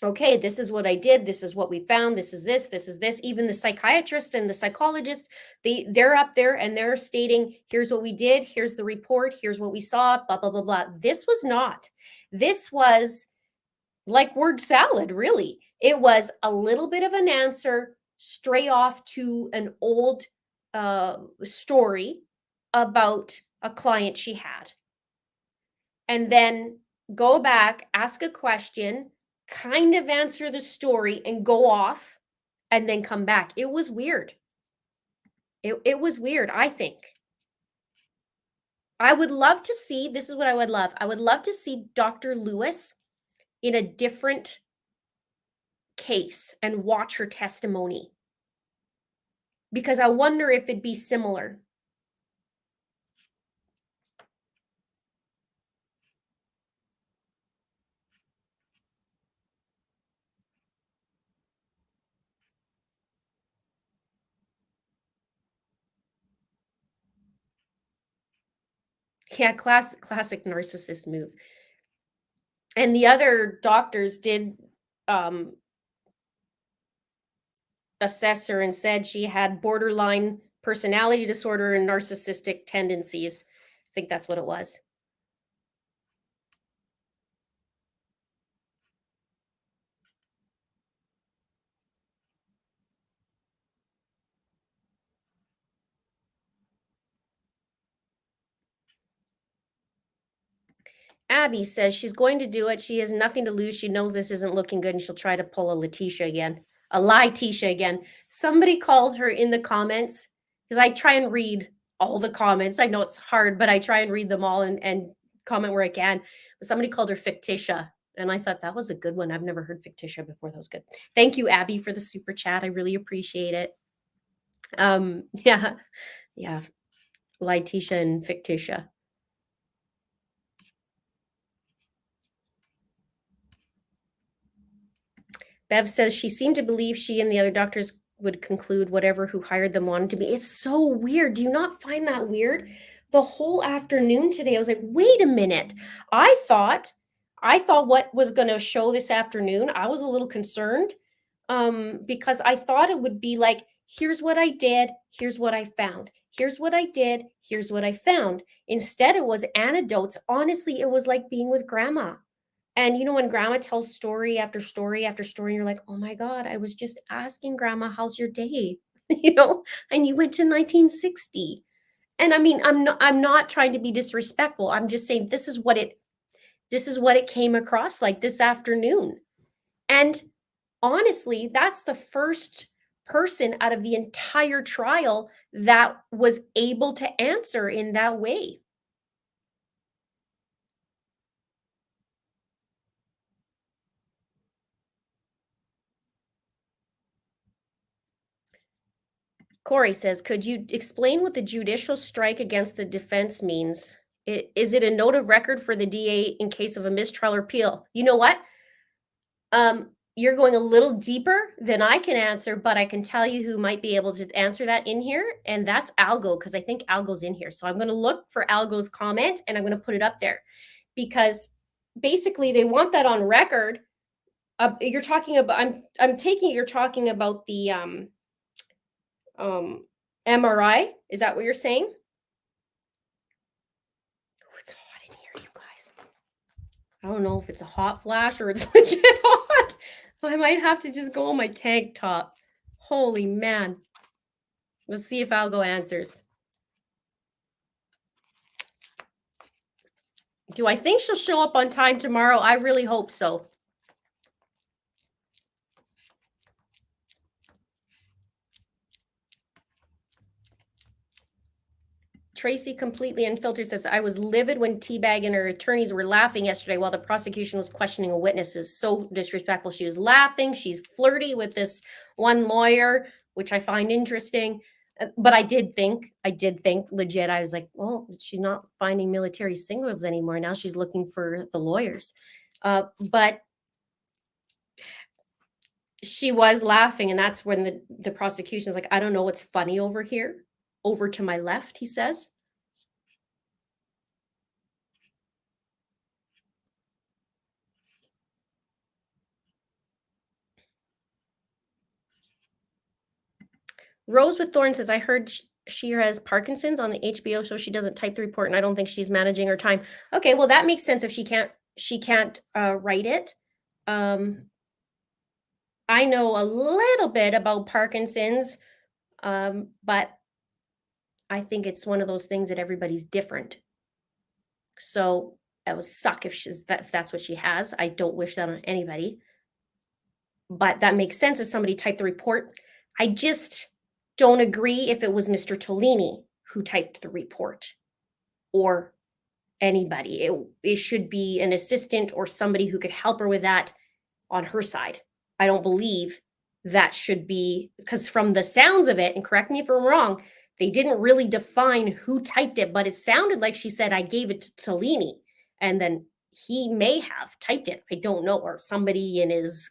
Okay, this is what I did. This is what we found. This is this. This is this. Even the psychiatrist and the psychologist, they're up there and they're stating, here's what we did. Here's the report. Here's what we saw. Blah blah blah blah. This was not. This was like word salad. Really, it was a little bit of an answer, stray off to an old story about a client she had, and then go back, ask a question, kind of answer the story, and go off, and then come back. It was weird. It was weird, I think. I would love to see, this is what I would love. I would love to see Dr. Lewis in a different case and watch her testimony, because I wonder if it'd be similar. Yeah, classic narcissist move. And the other doctors did assess her and said she had borderline personality disorder and narcissistic tendencies. I think that's what it was. Abby says she's going to do it. She has nothing to lose. She knows this isn't looking good and she'll try to pull a Leticia again. A Leticia again. Somebody called her in the comments, because I try and read all the comments. I know it's hard, but I try and read them all and comment where I can. But somebody called her Ficticia, and I thought that was a good one. I've never heard Ficticia before. That was good. Thank you, Abby, for the super chat. I really appreciate it. Yeah. Yeah. Leticia and Ficticia. Bev says she seemed to believe she and the other doctors would conclude whatever who hired them wanted to be. It's so weird. Do you not find that weird? The whole afternoon today, I was like, wait a minute. I thought what was going to show this afternoon, I was a little concerned, because I thought it would be like, here's what I did, here's what I found. Here's what I did, here's what I found. Instead, it was anecdotes. Honestly, it was like being with grandma. And you know, when grandma tells story after story after story, you're like, oh my God, I was just asking grandma, how's your day? You know, and you went to 1960. And I mean, I'm not trying to be disrespectful. I'm just saying this is what it came across like this afternoon. And honestly, that's the first person out of the entire trial that was able to answer in that way. Corey says, could you explain what the judicial strike against the defense means? Is it a note of record for the DA in case of a mistrial or appeal? You know what? You're going a little deeper than I can answer, but I can tell you who might be able to answer that in here, and that's Algo, because I think Algo's in here. So I'm going to look for Algo's comment and I'm going to put it up there, because basically they want that on record. You're talking about, I'm taking it you're talking about the MRI. Is that what you're saying? Oh, it's hot in here, you guys. I don't know if it's a hot flash or it's legit hot. I might have to just go on my tank top. Holy man. Let's see if Algo answers. Do I think she'll show up on time tomorrow? I really hope so. Tracy Completely Unfiltered says, I was livid when Teabag and her attorneys were laughing yesterday while the prosecution was questioning a witness. Is so disrespectful. She was laughing. She's flirty with this one lawyer, which I find interesting. But I did think legit. I was like, oh, she's not finding military singles anymore. Now she's looking for the lawyers. But she was laughing. And that's when the prosecution is like, I don't know what's funny over here. Over to my left, he says. Rose with Thorn says, I heard she has Parkinson's on the HBO, so she doesn't type the report, and I don't think she's managing her time. Okay, well that makes sense if she can't write it. Um, I know a little bit about Parkinson's, but I think it's one of those things that everybody's different. So that would suck if that's what she has. I don't wish that on anybody, but that makes sense if somebody typed the report. I just don't agree if it was Mr. Tolini who typed the report or anybody. It should be an assistant or somebody who could help her with that on her side. I don't believe that should be, because from the sounds of it, and correct me if I'm wrong, they didn't really define who typed it, but it sounded like she said, I gave it to Tolini. And then he may have typed it. I don't know, or somebody in his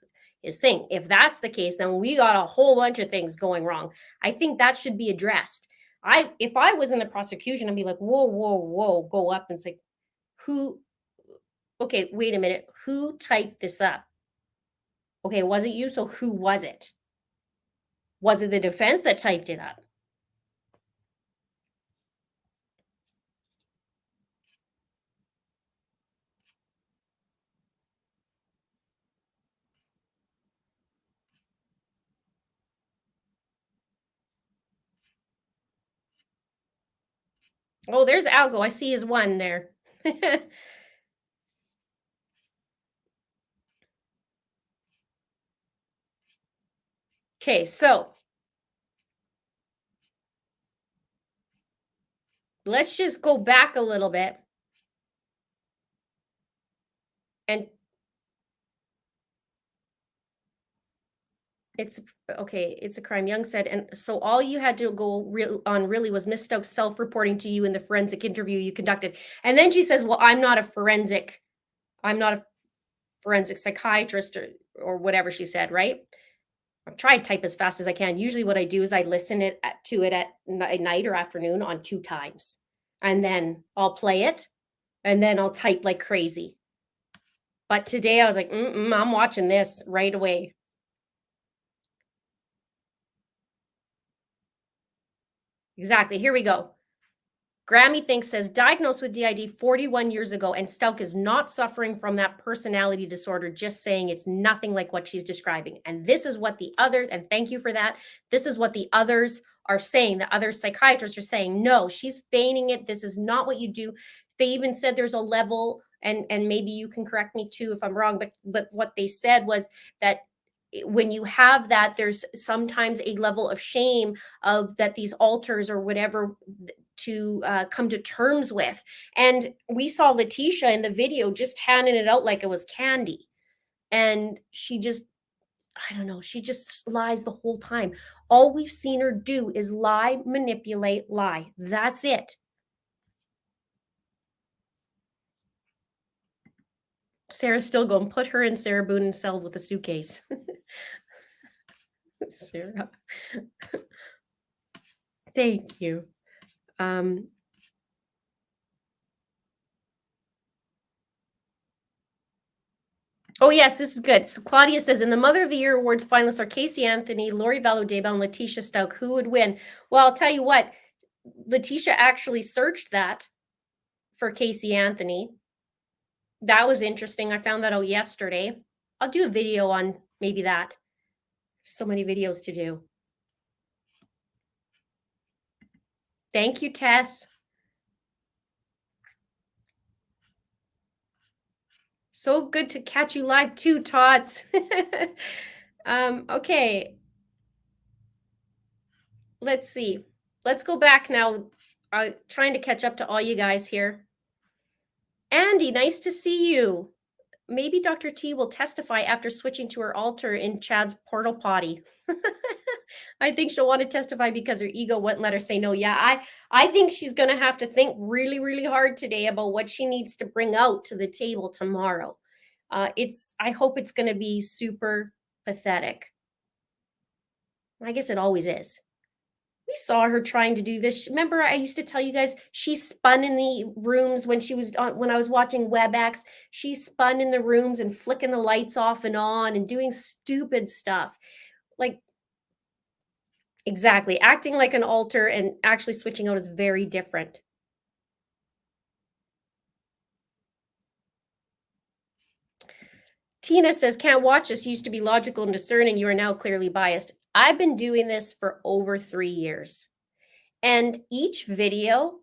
thing. If that's the case, then we got a whole bunch of things going wrong. I think that should be addressed. If I was in the prosecution, I'd be like, whoa, whoa, whoa, go up and say, who, okay, wait a minute, who typed this up? Okay, it wasn't you, so who was it? Was it the defense that typed it up? Oh, there's Algo. I see his one there. Okay, so let's just go back a little bit and it's okay. It's a crime. Young said, and so all you had to go on really was Miss Stokes self-reporting to you in the forensic interview you conducted, and then she says, "Well, I'm not a forensic psychiatrist or whatever she said." Right? I'm trying to type as fast as I can. Usually, what I do is I listen to it at night or afternoon on 2 times, and then I'll play it, and then I'll type like crazy. But today I was like, I'm watching this right away. Exactly. Here we go. Grammy thinks says diagnosed with DID 41 years ago, and Stauch is not suffering from that personality disorder, just saying it's nothing like what she's describing. And this is what the other, and thank you for that. This is what the others are saying. The other psychiatrists are saying, no, she's feigning it. This is not what you do. They even said there's a level, and maybe you can correct me too if I'm wrong, but what they said was that when you have that, there's sometimes a level of shame of that these alters or whatever to come to terms with. And we saw Leticia in the video just handing it out like it was candy. And she just, I don't know, she just lies the whole time. All we've seen her do is lie, manipulate, lie. That's it. Sarah's still going, put her in Sarah Boonen's cell with a suitcase. Sarah. Thank you. Oh, yes, this is good. So Claudia says, in the Mother of the Year Awards finalists are Casey Anthony, Lori Vallow-Daybell, and Letecia Stauch. Who would win? Well, I'll tell you what, Leticia actually searched that for Casey Anthony. That was interesting. I found that out yesterday. I'll do a video on maybe that. So many videos to do. Thank you, Tess. So good to catch you live too, Tots. Okay. Let's see. Let's go back now. Trying to catch up to all you guys here. Andy, nice to see you. Maybe Dr. T will testify after switching to her altar in Chad's portal potty. I think she'll want to testify because her ego wouldn't let her say no. Yeah, I think she's going to have to think really, really hard today about what she needs to bring out to the table tomorrow. I hope it's going to be super pathetic. I guess it always is. We saw her trying to do this. Remember, I used to tell you guys she spun in the rooms when she was on, when I was watching WebEx. She spun in the rooms and flicking the lights off and on and doing stupid stuff. Like, Exactly. Acting like an altar and actually switching out is very different. Tina says, can't watch this. Used to be logical and discerning. You are now clearly biased. I've been doing this for over 3 years. And each video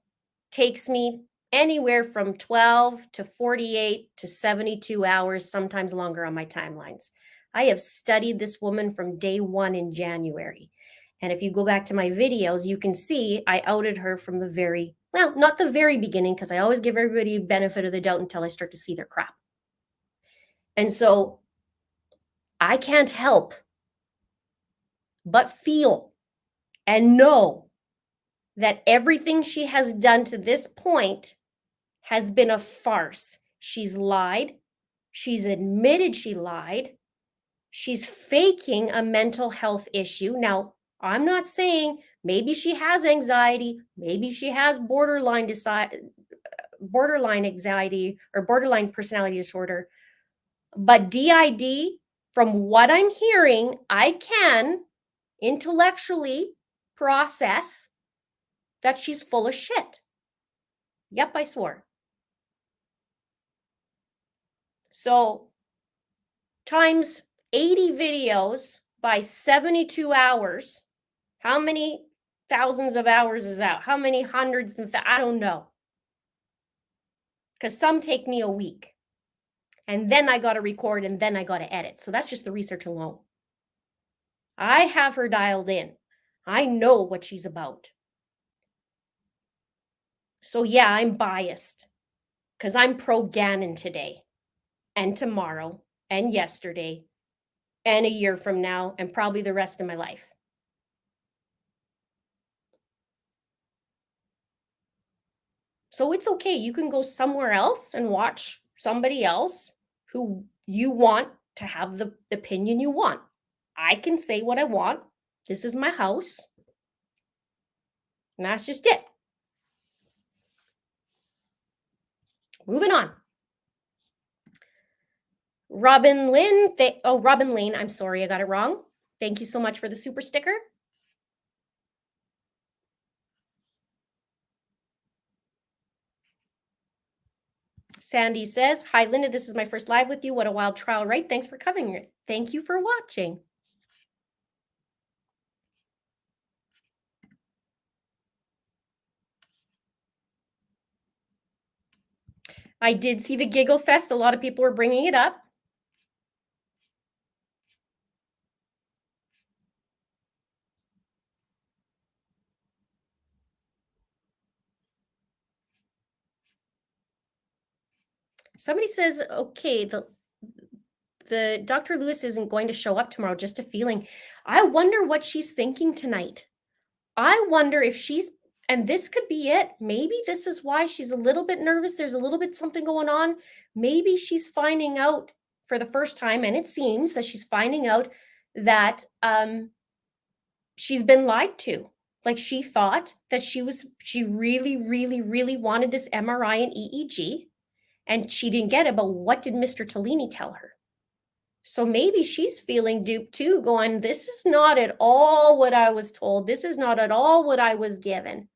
takes me anywhere from 12 to 48 to 72 hours, sometimes longer on my timelines. I have studied this woman from day one in January. And if you go back to my videos, you can see I outed her from the very, well, not the very beginning, because I always give everybody benefit of the doubt until I start to see their crap. And so I can't help but feel and know that everything she has done to this point has been a farce. She's lied. She's admitted she lied. She's faking a mental health issue. Now, I'm not saying maybe she has anxiety, maybe she has borderline anxiety or borderline personality disorder, but DID, from what I'm hearing, I can intellectually process that she's full of shit. Yep, I swore. So times 80 videos by 72 hours. How many thousands of hours is that? How many hundreds and I don't know. Because some take me a week. And then I got to record and then I got to edit. So that's just the research alone. I have her dialed in. I know what she's about. So yeah, I'm biased because I'm pro Gannon today and tomorrow and yesterday and a year from now and probably the rest of my life. So it's okay. You can go somewhere else and watch somebody else who you want to have the opinion you want. I can say what I want. This is my house. And that's just it. Moving on. Robin Lynn. Robin Lane. I'm sorry, I got it wrong. Thank you so much for the super sticker. Sandy says, hi, Linda. This is my first live with you. What a wild trial, right? Thanks for covering it. Thank you for watching. I did see the Giggle Fest. A lot of people were bringing it up. Somebody says, okay, the Dr. Lewis isn't going to show up tomorrow, just a feeling. I wonder what she's thinking tonight. I wonder if she's, and this could be it. Maybe this is why she's a little bit nervous. There's a little bit something going on. Maybe she's finding out for the first time, and it seems that she's finding out that she's been lied to. Like she thought that she really, really, really wanted this MRI and EEG, and she didn't get it. But what did Mr. Tellini tell her? So maybe she's feeling duped too, going, this is not at all what I was told. This is not at all what I was given.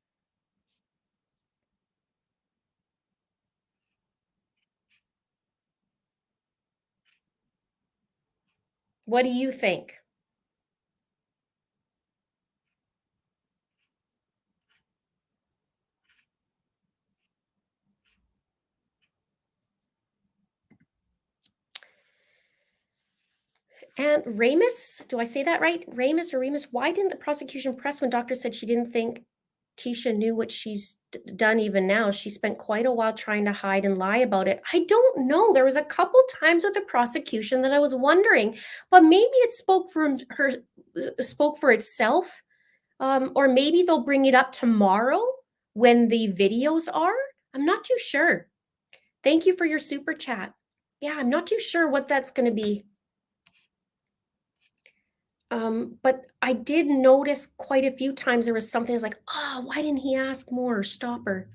What do you think? And Ramus, do I say that right? Ramus or Remus, why didn't the prosecution press when doctor said she didn't think Tisha knew what she's done even now? She spent quite a while trying to hide and lie about it. I don't know. There was a couple times with the prosecution that I was wondering, but maybe it spoke for itself. Or maybe they'll bring it up tomorrow when the videos are. I'm not too sure. Thank you for your super chat. Yeah, I'm not too sure what that's going to be. But I did notice quite a few times there was something I was like, oh, why didn't he ask more or stop her?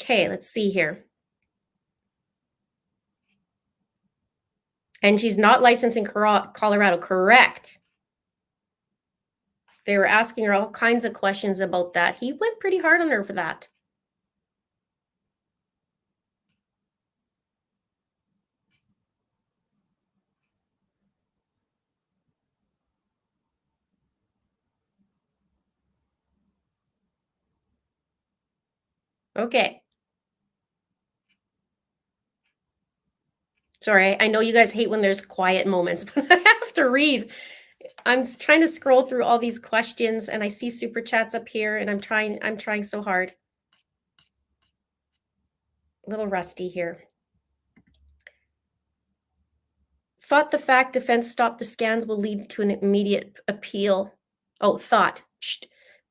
Okay, let's see here. And she's not licensed in Colorado, correct. They were asking her all kinds of questions about that. He went pretty hard on her for that. Okay. Sorry, I know you guys hate when there's quiet moments, but I have to read. I'm trying to scroll through all these questions and I see super chats up here and I'm trying so hard. A little rusty here. Thought the fact defense stopped the scans will lead to an immediate appeal. Oh, thought.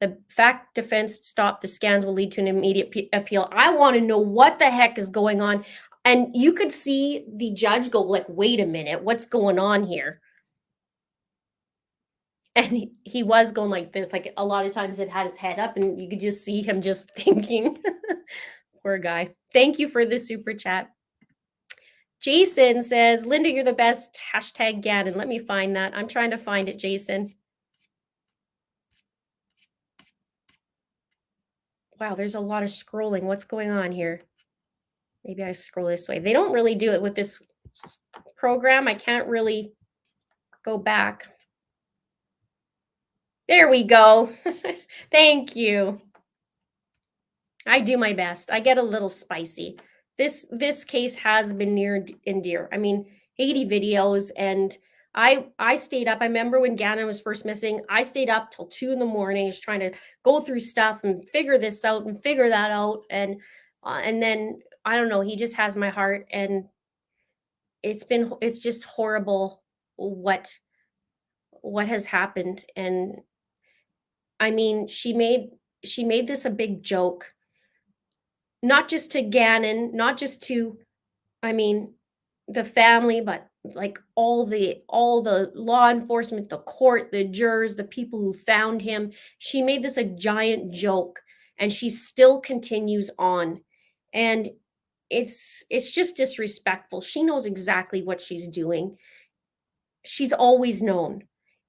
The fact defense stopped the scans will lead to an immediate appeal. I want to know what the heck is going on. And you could see the judge go like, wait a minute, what's going on here? And he was going like this, like a lot of times it had his head up and you could just see him just thinking. Poor guy. Thank you for the super chat. Jason says, Linda, you're the best. Hashtag Gannon. Let me find that. I'm trying to find it, Jason. Wow, there's a lot of scrolling. What's going on here? Maybe I scroll this way. They don't really do it with this program. I can't really go back. There we go. Thank you. I do my best. I get a little spicy. This case has been near and dear. I mean, 80 videos and I stayed up. I remember when Gannon was first missing, I stayed up till 2 in the morning just trying to go through stuff and figure this out and figure that out. And then I don't know, he just has my heart and it's just horrible what has happened. And I mean, she made this a big joke, not just to Gannon, not just to, I mean, the family, but like all the law enforcement, the court, the jurors, the people who found him. She made this a giant joke and she still continues on. And it's just disrespectful. She knows exactly what she's doing. She's always known.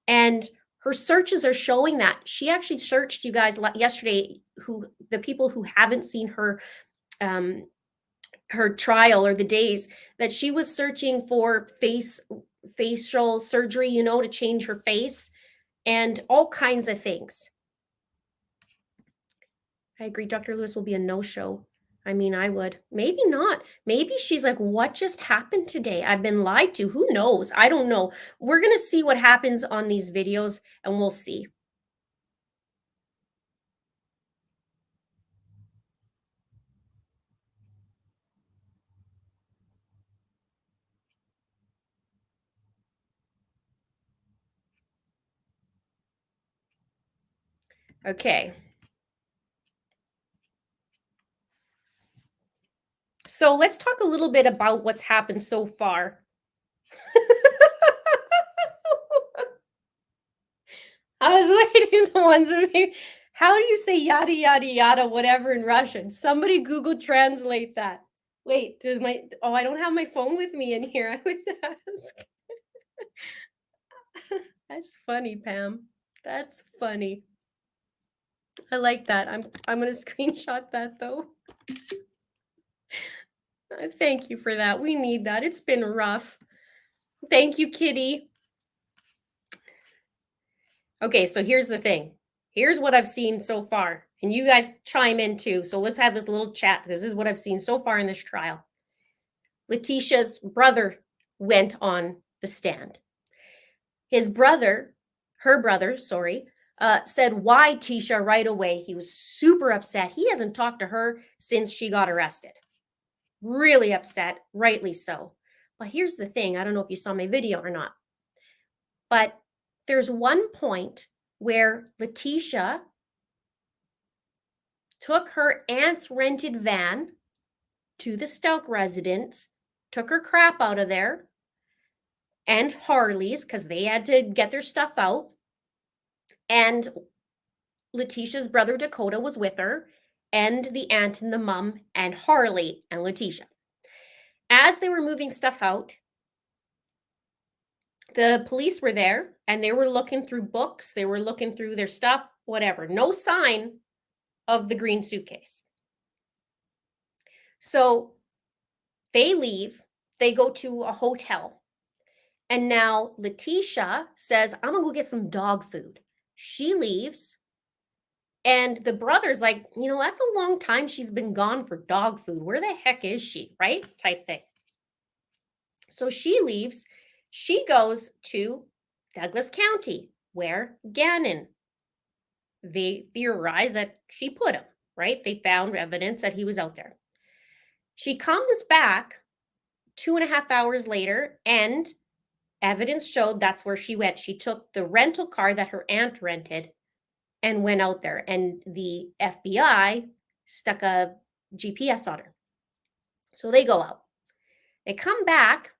And her searches are showing that. She actually searched, you guys, yesterday, who the people who haven't seen her her trial or the days, that she was searching for facial surgery, you know, to change her face and all kinds of things. I agree. Dr. Lewis will be a no-show. I mean, I would. Maybe not. Maybe she's like, what just happened today? I've been lied to. Who knows? I don't know. We're going to see what happens on these videos and we'll see. Okay. So let's talk a little bit about what's happened so far. I was waiting the ones that maybe, how do you say yada yada yada whatever in Russian? Somebody Google translate that. Wait, I don't have my phone with me in here. I would ask. That's funny, Pam. That's funny. I like that. I'm gonna screenshot that though. Thank you for that. We need that. It's been rough. Thank you, Kitty. Okay, so here's the thing. Here's what I've seen so far. And you guys chime in too. So let's have this little chat because this is what I've seen so far in this trial. Leticia's brother went on the stand. His brother, her brother, sorry, said, why Tisha right away? He was super upset. He hasn't talked to her since she got arrested. Really upset, rightly so. But here's the thing. I don't know if you saw my video or not, but there's one point where Leticia took her aunt's rented van to the Stauch residence, took her crap out of there, and Harley's, because they had to get their stuff out. And Leticia's brother Dakota was with her, and the aunt and the mom and Harley and Letecia. As they were moving stuff out, the police were there and they were looking through books, they were looking through their stuff, whatever. No sign of the green suitcase. So they leave, they go to a hotel. And now Leticia says, I'm gonna go get some dog food. She leaves. And the brother's like, that's a long time she's been gone for dog food. Where the heck is she? Right? Type thing. So she leaves. She goes to Douglas County, where Gannon, they theorize that she put him, right? They found evidence that he was out there. She comes back 2.5 hours later, and evidence showed that's where she went. She took the rental car that her aunt rented and went out there, and the FBI stuck a GPS on her. So they go out. They come back,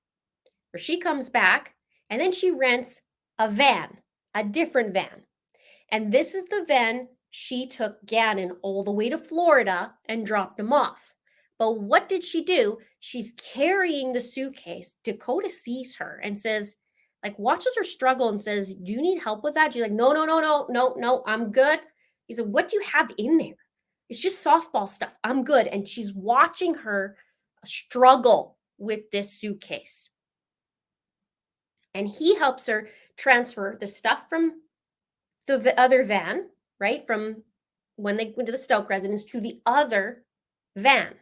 or she comes back, and then she rents a van, a different van. And this is the van she took Gannon all the way to Florida and dropped him off. But what did she do? She's carrying the suitcase. Dakota sees her and says, watches her struggle and says, do you need help with that? She's like, no, I'm good. He said, what do you have in there? It's just softball stuff. I'm good. And she's watching her struggle with this suitcase. And he helps her transfer the stuff from the other van, right? From when they went to the Stauch residence to the other van.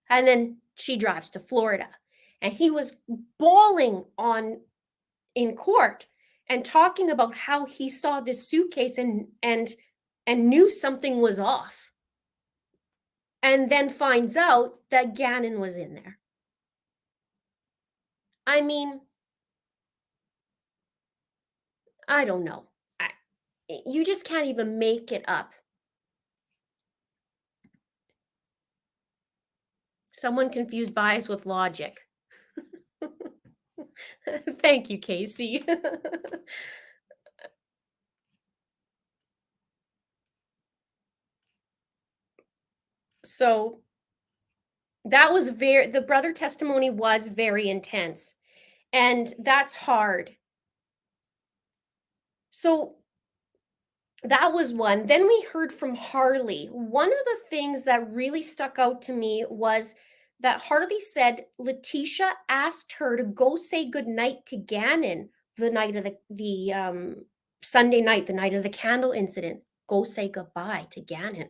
And then she drives to Florida. And he was bawling in court and talking about how he saw this suitcase and knew something was off. And then finds out that Gannon was in there. I mean, I don't know. You just can't even make it up. Someone confused bias with logic. Thank you, Casey. So that was the brother testimony was very intense, and that's hard. So that was one. Then we heard from Harley. One of the things that really stuck out to me was that Harley said Leticia asked her to go say goodnight to Gannon the night of the Sunday night, the night of the candle incident. Go say goodbye to Gannon.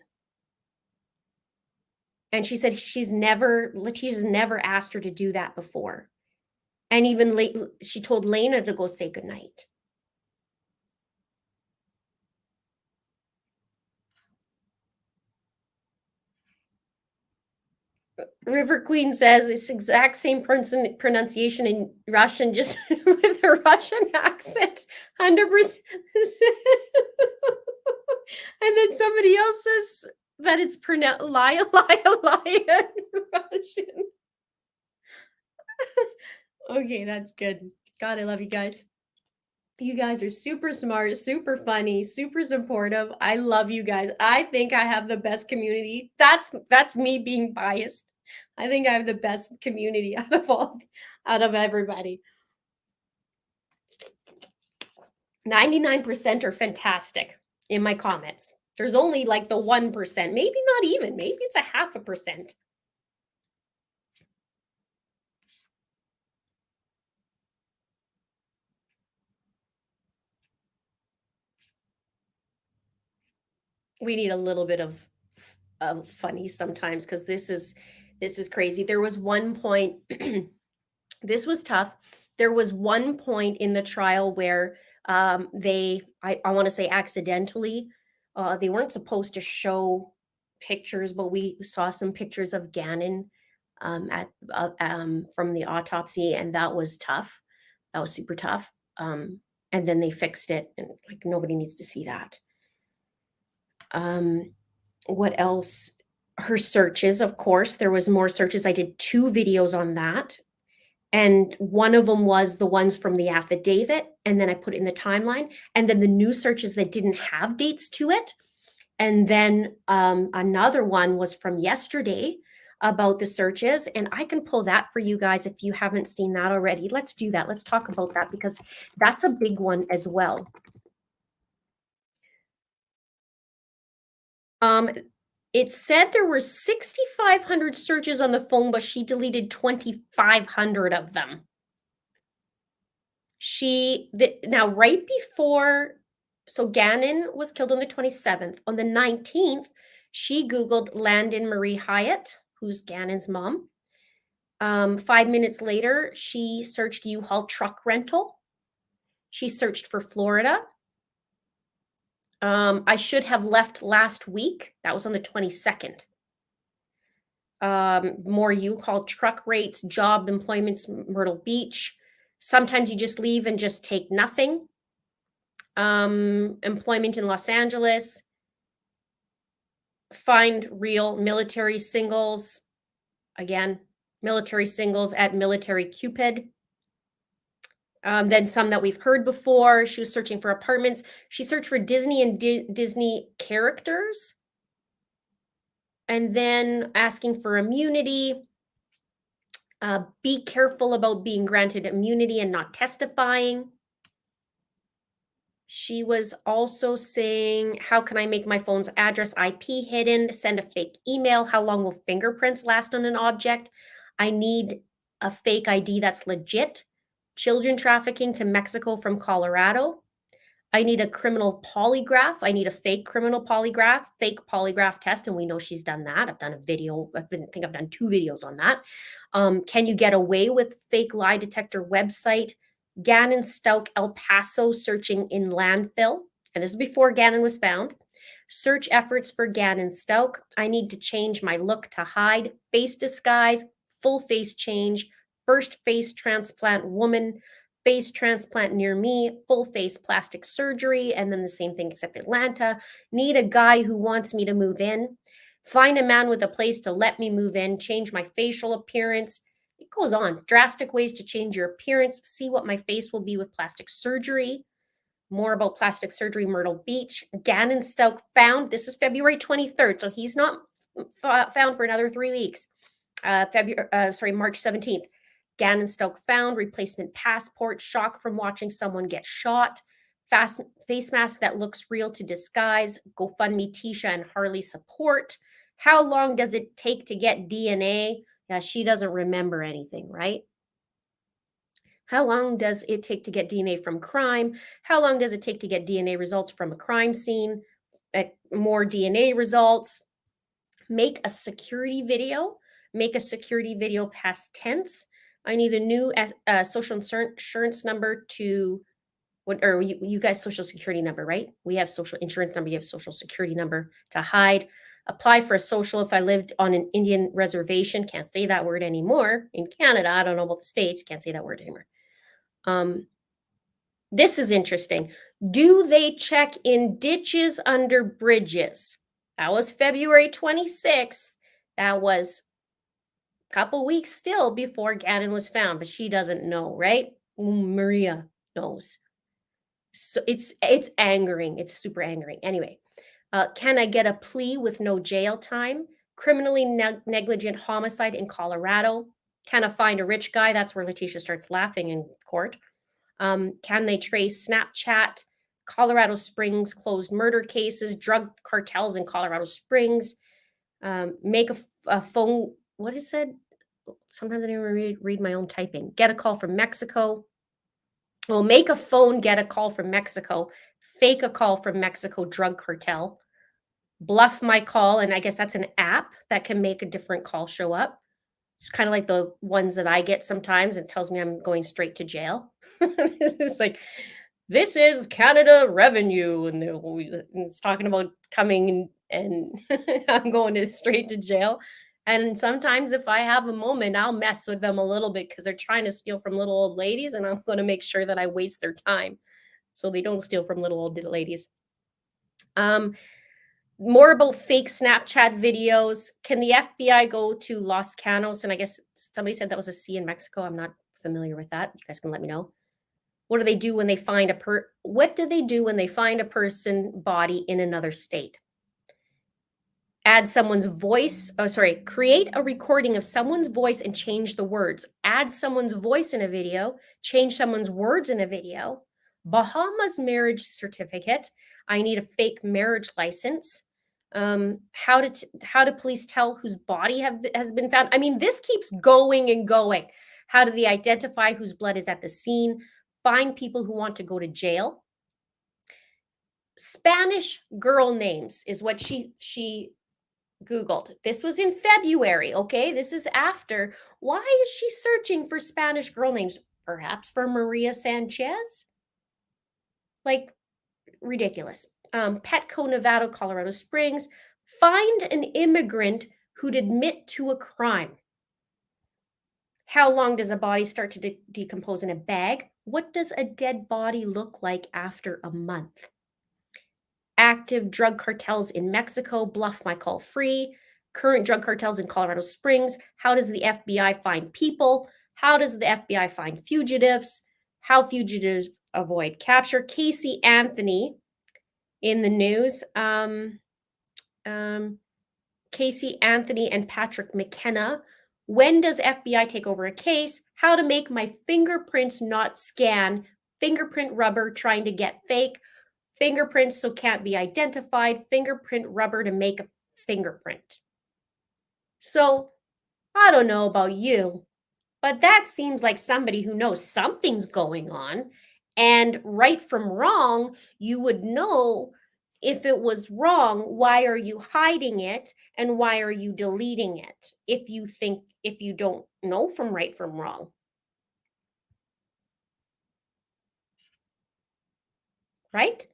And she said Leticia's never asked her to do that before. And even she told Lena to go say goodnight. River Queen says it's exact same pronunciation in Russian, just with a Russian accent, 100%. And then somebody else says that it's pronounced lie in Russian. Okay, that's good. God, I love you guys. You guys are super smart, super funny, super supportive. I love you guys. I think I have the best community. That's me being biased. I think I have the best community out of everybody. 99% are fantastic in my comments. There's only like the 1%, maybe not even, maybe it's a 0.5%. We need a little bit of funny sometimes, because this is crazy. There was one point, this was tough. There was one point in the trial where I want to say accidentally, they weren't supposed to show pictures, but we saw some pictures of Gannon from the autopsy, and that was tough. That was super tough. And then they fixed it, and like nobody needs to see that. What else? Her searches, of course, there was more searches. I did 2 videos on that. And one of them was the ones from the affidavit, and then I put it in the timeline. And then the new searches that didn't have dates to it, And then another one was from yesterday about the searches, and I can pull that for you guys if you haven't seen that already. Let's do that. Let's talk about that because that's a big one as well. Um, it said there were 6,500 searches on the phone, but she deleted 2,500 of them. Now right before, so Gannon was killed on the 27th. On the 19th, she Googled Landon Marie Hyatt, who's Gannon's mom. 5 minutes later, she searched U-Haul truck rental. She searched for Florida. I should have left last week. That was on the 22nd. More U-Haul truck rates, job employments, Myrtle Beach. Sometimes you just leave and just take nothing. Employment in Los Angeles. Find real military singles. Again, military singles at Military Cupid. Then some that we've heard before. She was searching for apartments. She searched for Disney and Disney characters. And then asking for immunity. Be careful about being granted immunity and not testifying. She was also saying, how can I make my phone's address IP hidden? Send a fake email. How long will fingerprints last on an object? I need a fake ID that's legit. Children trafficking to Mexico from Colorado. I need a criminal polygraph. I need a fake criminal polygraph, fake polygraph test. And we know she's done that. I've done a video. I think I've done 2 videos on that. Can you get away with fake lie detector website? Gannon Stauch, El Paso, searching in landfill. And this is before Gannon was found. Search efforts for Gannon Stauch. I need to change my look to hide. Face disguise, full face change. First face transplant woman. Face transplant near me, full face plastic surgery, and then the same thing except Atlanta. Need a guy who wants me to move in. Find a man with a place to let me move in. Change my facial appearance. It goes on. Drastic ways to change your appearance. See what my face will be with plastic surgery. More about plastic surgery, Myrtle Beach. Gannon Stauch found. This is February 23rd, so he's not found for another 3 weeks. March 17th. Gannon Stauch found. Replacement passport. Shock from watching someone get shot. Face mask that looks real to disguise. GoFundMe Tisha and Harley support. How long does it take to get DNA? Yeah, she doesn't remember anything, right? How long does it take to get DNA from crime? How long does it take to get DNA results from a crime scene? More DNA results. Make a security video. Make a security video past tense. I need a new social insurance number to what, or you guys social security number, right? We have social insurance number. You have social security number to hide. Apply for a social if I lived on an Indian reservation. Can't say that word anymore. In Canada, I don't know about the States. Can't say that word anymore. This is interesting. Do they check in ditches under bridges? That was February 26th. That was a couple weeks still before Gannon was found, but she doesn't know, right? Maria knows. So it's angering. It's super angering. Anyway, can I get a plea with no jail time? Criminally negligent homicide in Colorado. Can I find a rich guy? That's where Leticia starts laughing in court. Can they trace Snapchat? Colorado Springs closed murder cases, drug cartels in Colorado Springs. Make a phone. What is it? Sometimes I don't even read my own typing. Get a call from Mexico. Well, make a phone, get a call from Mexico. Fake a call from Mexico drug cartel. Bluff my call, and I guess that's an app that can make a different call show up. It's kind of like the ones that I get sometimes. It tells me I'm going straight to jail. This is like, this is Canada Revenue, and it's talking about coming and I'm going straight to jail. And sometimes if I have a moment, I'll mess with them a little bit because they're trying to steal from little old ladies, and I'm going to make sure that I waste their time so they don't steal from little old ladies. More about fake Snapchat videos. Can the FBI go to Los Canos? And I guess somebody said that was a sea in Mexico. I'm not familiar with that. You guys can let me know. What do they do when they find what do they do when they find a person body in another state? Add someone's voice. Oh, sorry. Create a recording of someone's voice and change the words. Add someone's voice in a video. Change someone's words in a video. Bahamas marriage certificate. I need a fake marriage license. How to police tell whose body has been found? I mean, this keeps going and going. How do they identify whose blood is at the scene? Find people who want to go to jail. Spanish girl names is what she Googled. This was in February, okay? This is after. Why is she searching for Spanish girl names? Perhaps for Maria Sanchez? Like, ridiculous. Petco, Nevada, Colorado Springs. Find an immigrant who'd admit to a crime. How long does a body start to decompose in a bag? What does a dead body look like after a month? Active drug cartels in Mexico, bluff my call free. Current drug cartels in Colorado Springs. How does the FBI find people? How does the FBI find fugitives? How fugitives avoid capture? Casey Anthony in the news. Casey Anthony and Patrick McKenna. When does FBI take over a case? How to make my fingerprints not scan. Fingerprint rubber trying to get fake. Fingerprints so can't be identified. Fingerprint rubber to make a fingerprint. So I don't know about you, but that seems like somebody who knows something's going on. And right from wrong, you would know if it was wrong, why are you hiding it? And why are you deleting it? If you don't know from right from wrong. Right?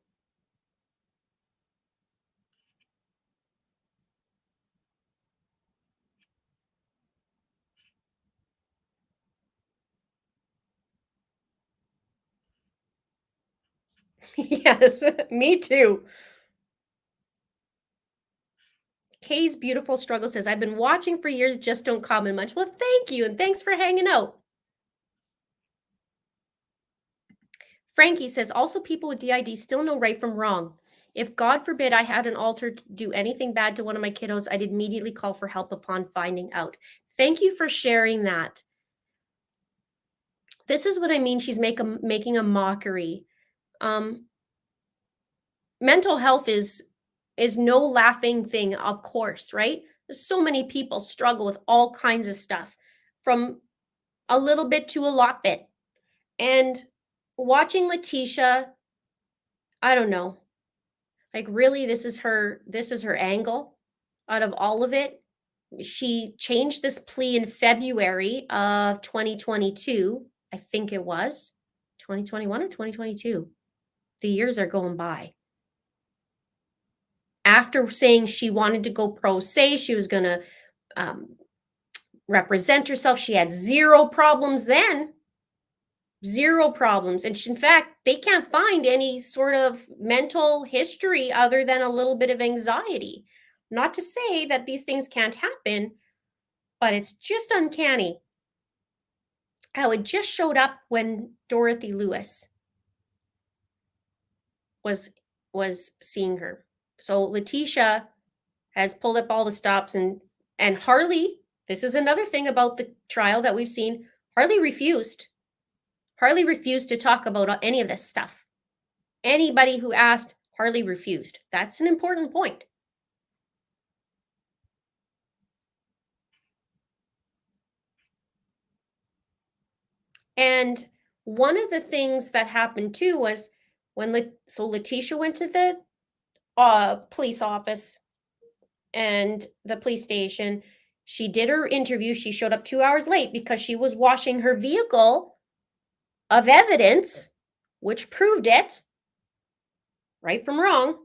Yes, me too. Kay's Beautiful Struggle says, I've been watching for years, just don't comment much. Well, thank you, and thanks for hanging out. Frankie says, also people with DID still know right from wrong. If God forbid I had an altar to do anything bad to one of my kiddos, I'd immediately call for help upon finding out. Thank you for sharing that. This is what I mean. She's making a mockery. Mental health is no laughing thing, of course, right? So many people struggle with all kinds of stuff, from a little bit to a lot bit. And watching Leticia, I don't know. Like, really, this is her angle out of all of it. She changed this plea in February of 2022. I think it was 2021 or 2022. The years are going by. After saying she wanted to go pro se, she was going to represent herself. She had zero problems then. Zero problems. And in fact, they can't find any sort of mental history other than a little bit of anxiety. Not to say that these things can't happen, but it's just uncanny how it just showed up when Dorothy Lewis was seeing her. So Leticia has pulled up all the stops, and Harley, this is another thing about the trial that we've seen, Harley refused to talk about any of this stuff. Anybody who asked, Harley refused. That's an important point. And one of the things that happened too was when Leticia went to the police office and the police station. She did her interview. She showed up 2 hours late because she was washing her vehicle of evidence, which proved it, right from wrong.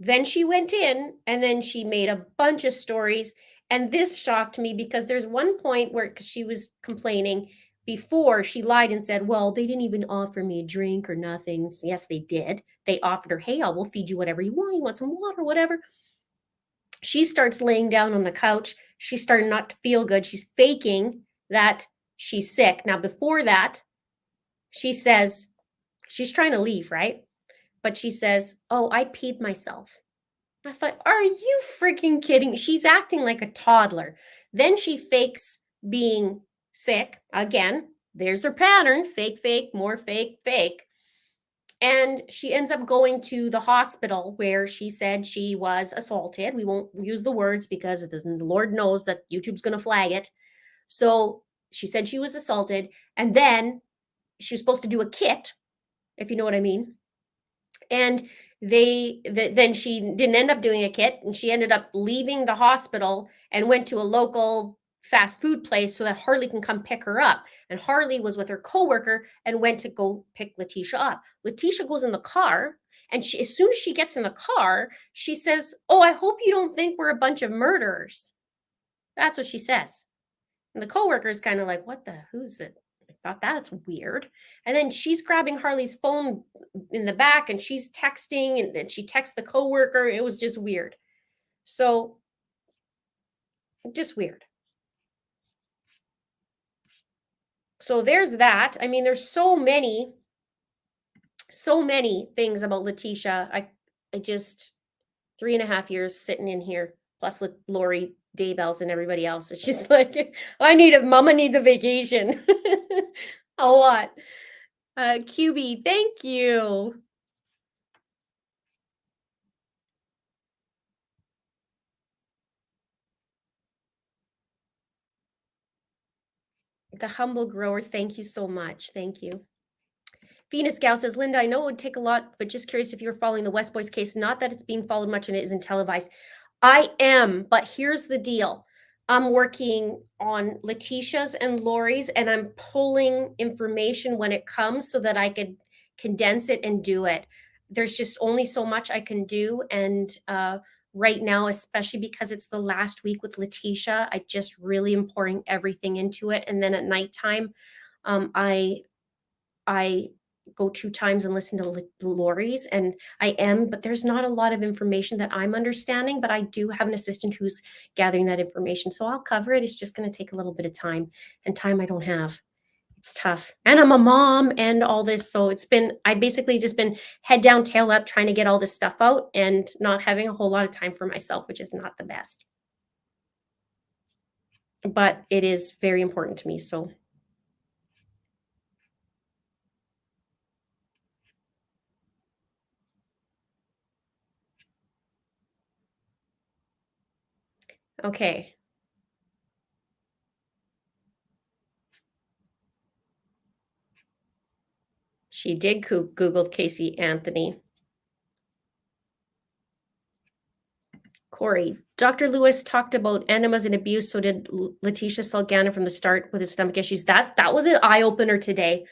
Then she went in and then she made a bunch of stories. And this shocked me because there's one point where, because she was complaining before, she lied and said, well, they didn't even offer me a drink or nothing. So yes, they did. They offered her, hey, we'll feed you whatever you want. You want some water, whatever. She starts laying down on the couch. She's starting not to feel good. She's faking that she's sick. Now, before that, she says, she's trying to leave, right? But she says, oh, I peed myself. I thought, are you freaking kidding me? She's acting like a toddler. Then she fakes being sick again. There's her pattern: fake, fake, more fake, fake. And she ends up going to the hospital where she said she was assaulted. We won't use the words because the Lord knows that YouTube's going to flag it. So she said she was assaulted. And then she was supposed to do a kit, if you know what I mean. And then she didn't end up doing a kit, and she ended up leaving the hospital and went to a local fast food place so that Harley can come pick her up. And Harley was with her coworker and went to go pick Leticia up. Leticia goes in the car, and as soon as she gets in the car, she says, "Oh, I hope you don't think we're a bunch of murderers." That's what she says. And the coworker is kind of like, "What the? Who's it?" I thought that's weird. And then she's grabbing Harley's phone in the back, and she's texting, and then she texts the coworker. It was just weird. So just weird. So there's that. I mean, there's so many things about Leticia. I just 3.5 years sitting in here, plus Lori Daybells and everybody else. It's just like Mama needs a vacation. A lot. QB, thank you. The humble grower, thank you so much. Thank you. Venus Gal says, Linda, I know it would take a lot, but just curious if you're following the West Boys case. Not that it's being followed much and it isn't televised. I am, but here's the deal. I'm working on Leticia's and Lori's, and I'm pulling information when it comes so that I could condense it and do it. There's just only so much I can do. And right now, especially because it's the last week with Leticia, I just really am pouring everything into it. And then at nighttime, I go 2 times and listen to Lori's, and but there's not a lot of information that I'm understanding, but I do have an assistant who's gathering that information. So I'll cover it. It's just going to take a little bit of time, and time I don't have. It's tough. And I'm a mom and all this. So I basically just been head down, tail up, trying to get all this stuff out and not having a whole lot of time for myself, which is not the best. But it is very important to me. So okay. She did Google Casey Anthony. Corey, Dr. Lewis talked about enemas and abuse. So did Leticia Salgana from the start with his stomach issues. That was an eye opener today.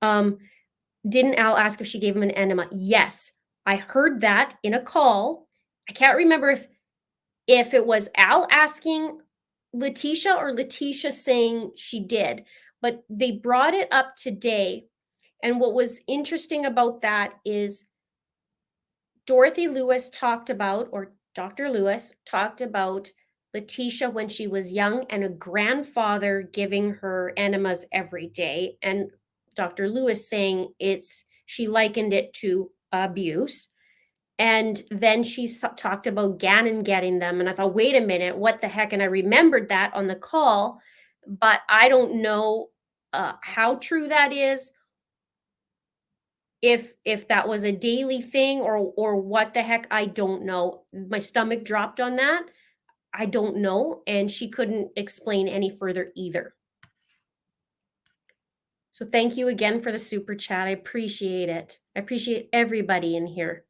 Didn't Al ask if she gave him an enema? Yes, I heard that in a call. I can't remember if it was Al asking Leticia or Leticia saying she did, but they brought it up today. And what was interesting about that is Dorothy Lewis talked about, or Dr. Lewis talked about Leticia when she was young and a grandfather giving her enemas every day. And Dr. Lewis saying she likened it to abuse. And then she talked about Gannon getting them. And I thought, wait a minute, what the heck? And I remembered that on the call, but I don't know how true that is, if that was a daily thing or what the heck. I don't know. My stomach dropped on that. I don't know. And she couldn't explain any further either. So thank you again for the super chat. I appreciate it. I appreciate everybody in here.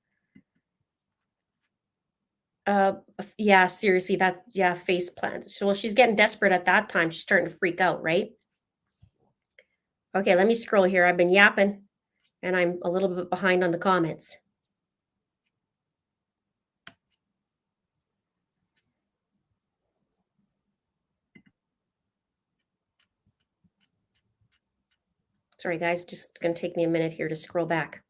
Yeah, seriously, face plant. So she's getting desperate at that time. She's starting to freak out, right? Okay, let me scroll here. I've been yapping and I'm a little bit behind on the comments. Sorry, guys, just going to take me a minute here to scroll back.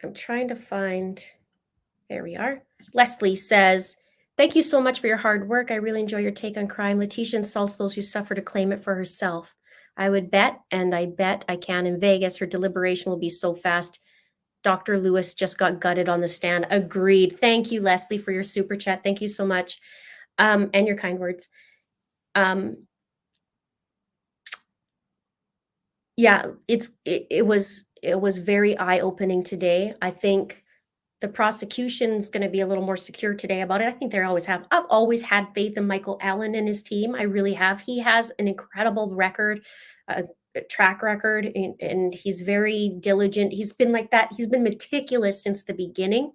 I'm trying to find, there we are. Leslie says, thank you so much for your hard work. I really enjoy your take on crime. Leticia insults those who suffer to claim it for herself. I would bet, and I bet I can in Vegas, her deliberation will be so fast. Dr. Lewis just got gutted on the stand. Agreed. Thank you, Leslie, for your super chat. Thank you so much. And your kind words. Yeah, it was very eye-opening today. I think the prosecution's gonna be a little more secure today about it. I think they always have. I've always had faith in Michael Allen and his team. I really have. He has an incredible record, a track record, and he's very diligent. He's been like that. He's been meticulous since the beginning.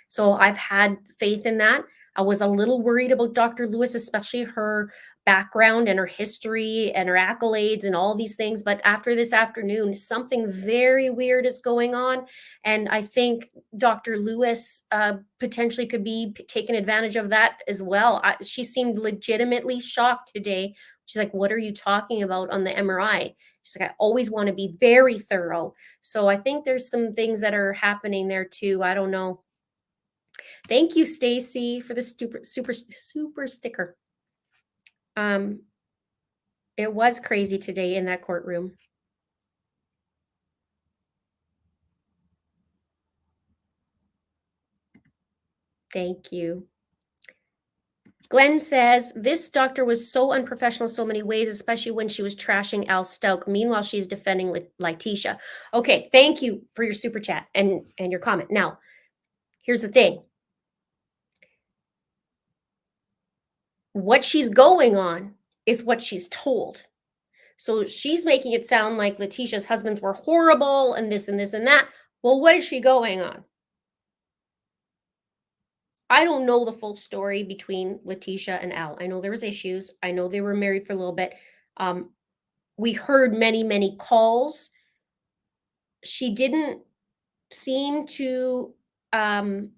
So I've had faith in that. I was a little worried about Dr. Lewis, especially her background and her history and her accolades and all these things. But after this afternoon, something very weird is going on. And I think Dr. Lewis potentially could be taking advantage of that as well. She seemed legitimately shocked today. She's like, "What are you talking about on the MRI?" She's like, "I always want to be very thorough." So I think there's some things that are happening there too. I don't know. Thank you, Stacy, for the super sticker. Um, it was crazy today in that courtroom. Thank you. Glenn says, this doctor was so unprofessional so many ways, especially when she was trashing Al Stauch. Meanwhile, she's defending Leticia. Okay, thank you for your super chat and your comment. Now, here's the thing. What she's going on is what she's told. So she's making it sound like Leticia's husbands were horrible and this and this and that. Well, what is she going on? I don't know the full story between Leticia and Al. I know there was issues. I know they were married for a little bit. Um, we heard many, many calls. She didn't seem to um,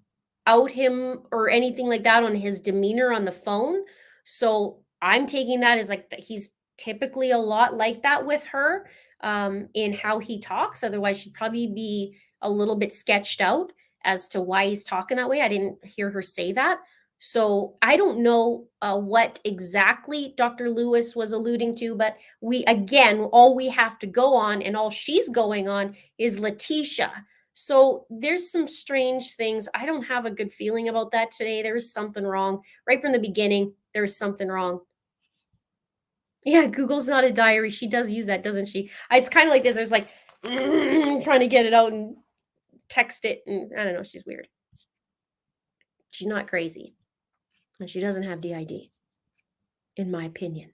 out him or anything like that on his demeanor on the phone. So I'm taking that as like that he's typically a lot like that with her in how he talks. Otherwise, she'd probably be a little bit sketched out as to why he's talking that way. I didn't hear her say that. So I don't know what exactly Dr. Lewis was alluding to, but we again, all we have to go on and all she's going on is Leticia. So there's some strange things. I don't have a good feeling about that today. There was something wrong right from the beginning. There was something wrong. Yeah, Google's not a diary. She does use that, doesn't she? It's kind of like this. There's like trying to get it out and text it, and I don't know. She's weird. She's not crazy, and she doesn't have DID, in my opinion.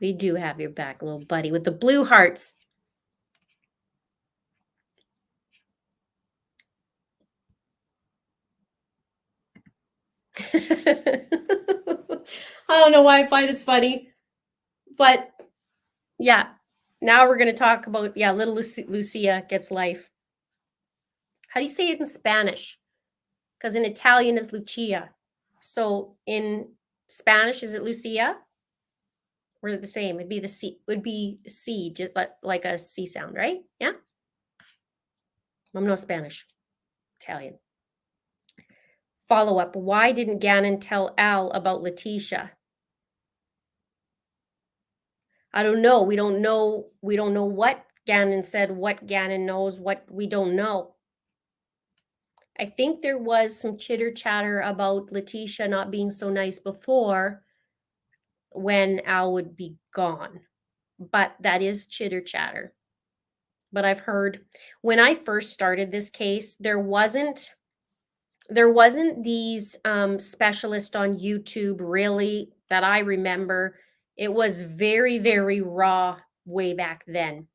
We do have your back, little buddy, with the blue hearts. I don't know why I find this funny, but yeah. Now we're going to talk about, yeah, little Lucia gets life. How do you say it in Spanish? Because in Italian is Lucia. So in Spanish, is it Lucia? Or is it the same? It'd be the C, would be C, just like a C sound, right? Yeah. I'm no Spanish, Italian. Follow up. Why didn't Gannon tell Al about Leticia? I don't know. We don't know. We don't know what Gannon said, what Gannon knows, what we don't know. I think there was some chitter chatter about Leticia not being so nice before when Al would be gone. But that is chitter chatter. But I've heard when I first started this case, there wasn't these specialists on YouTube really that I remember. It was very, very raw way back then.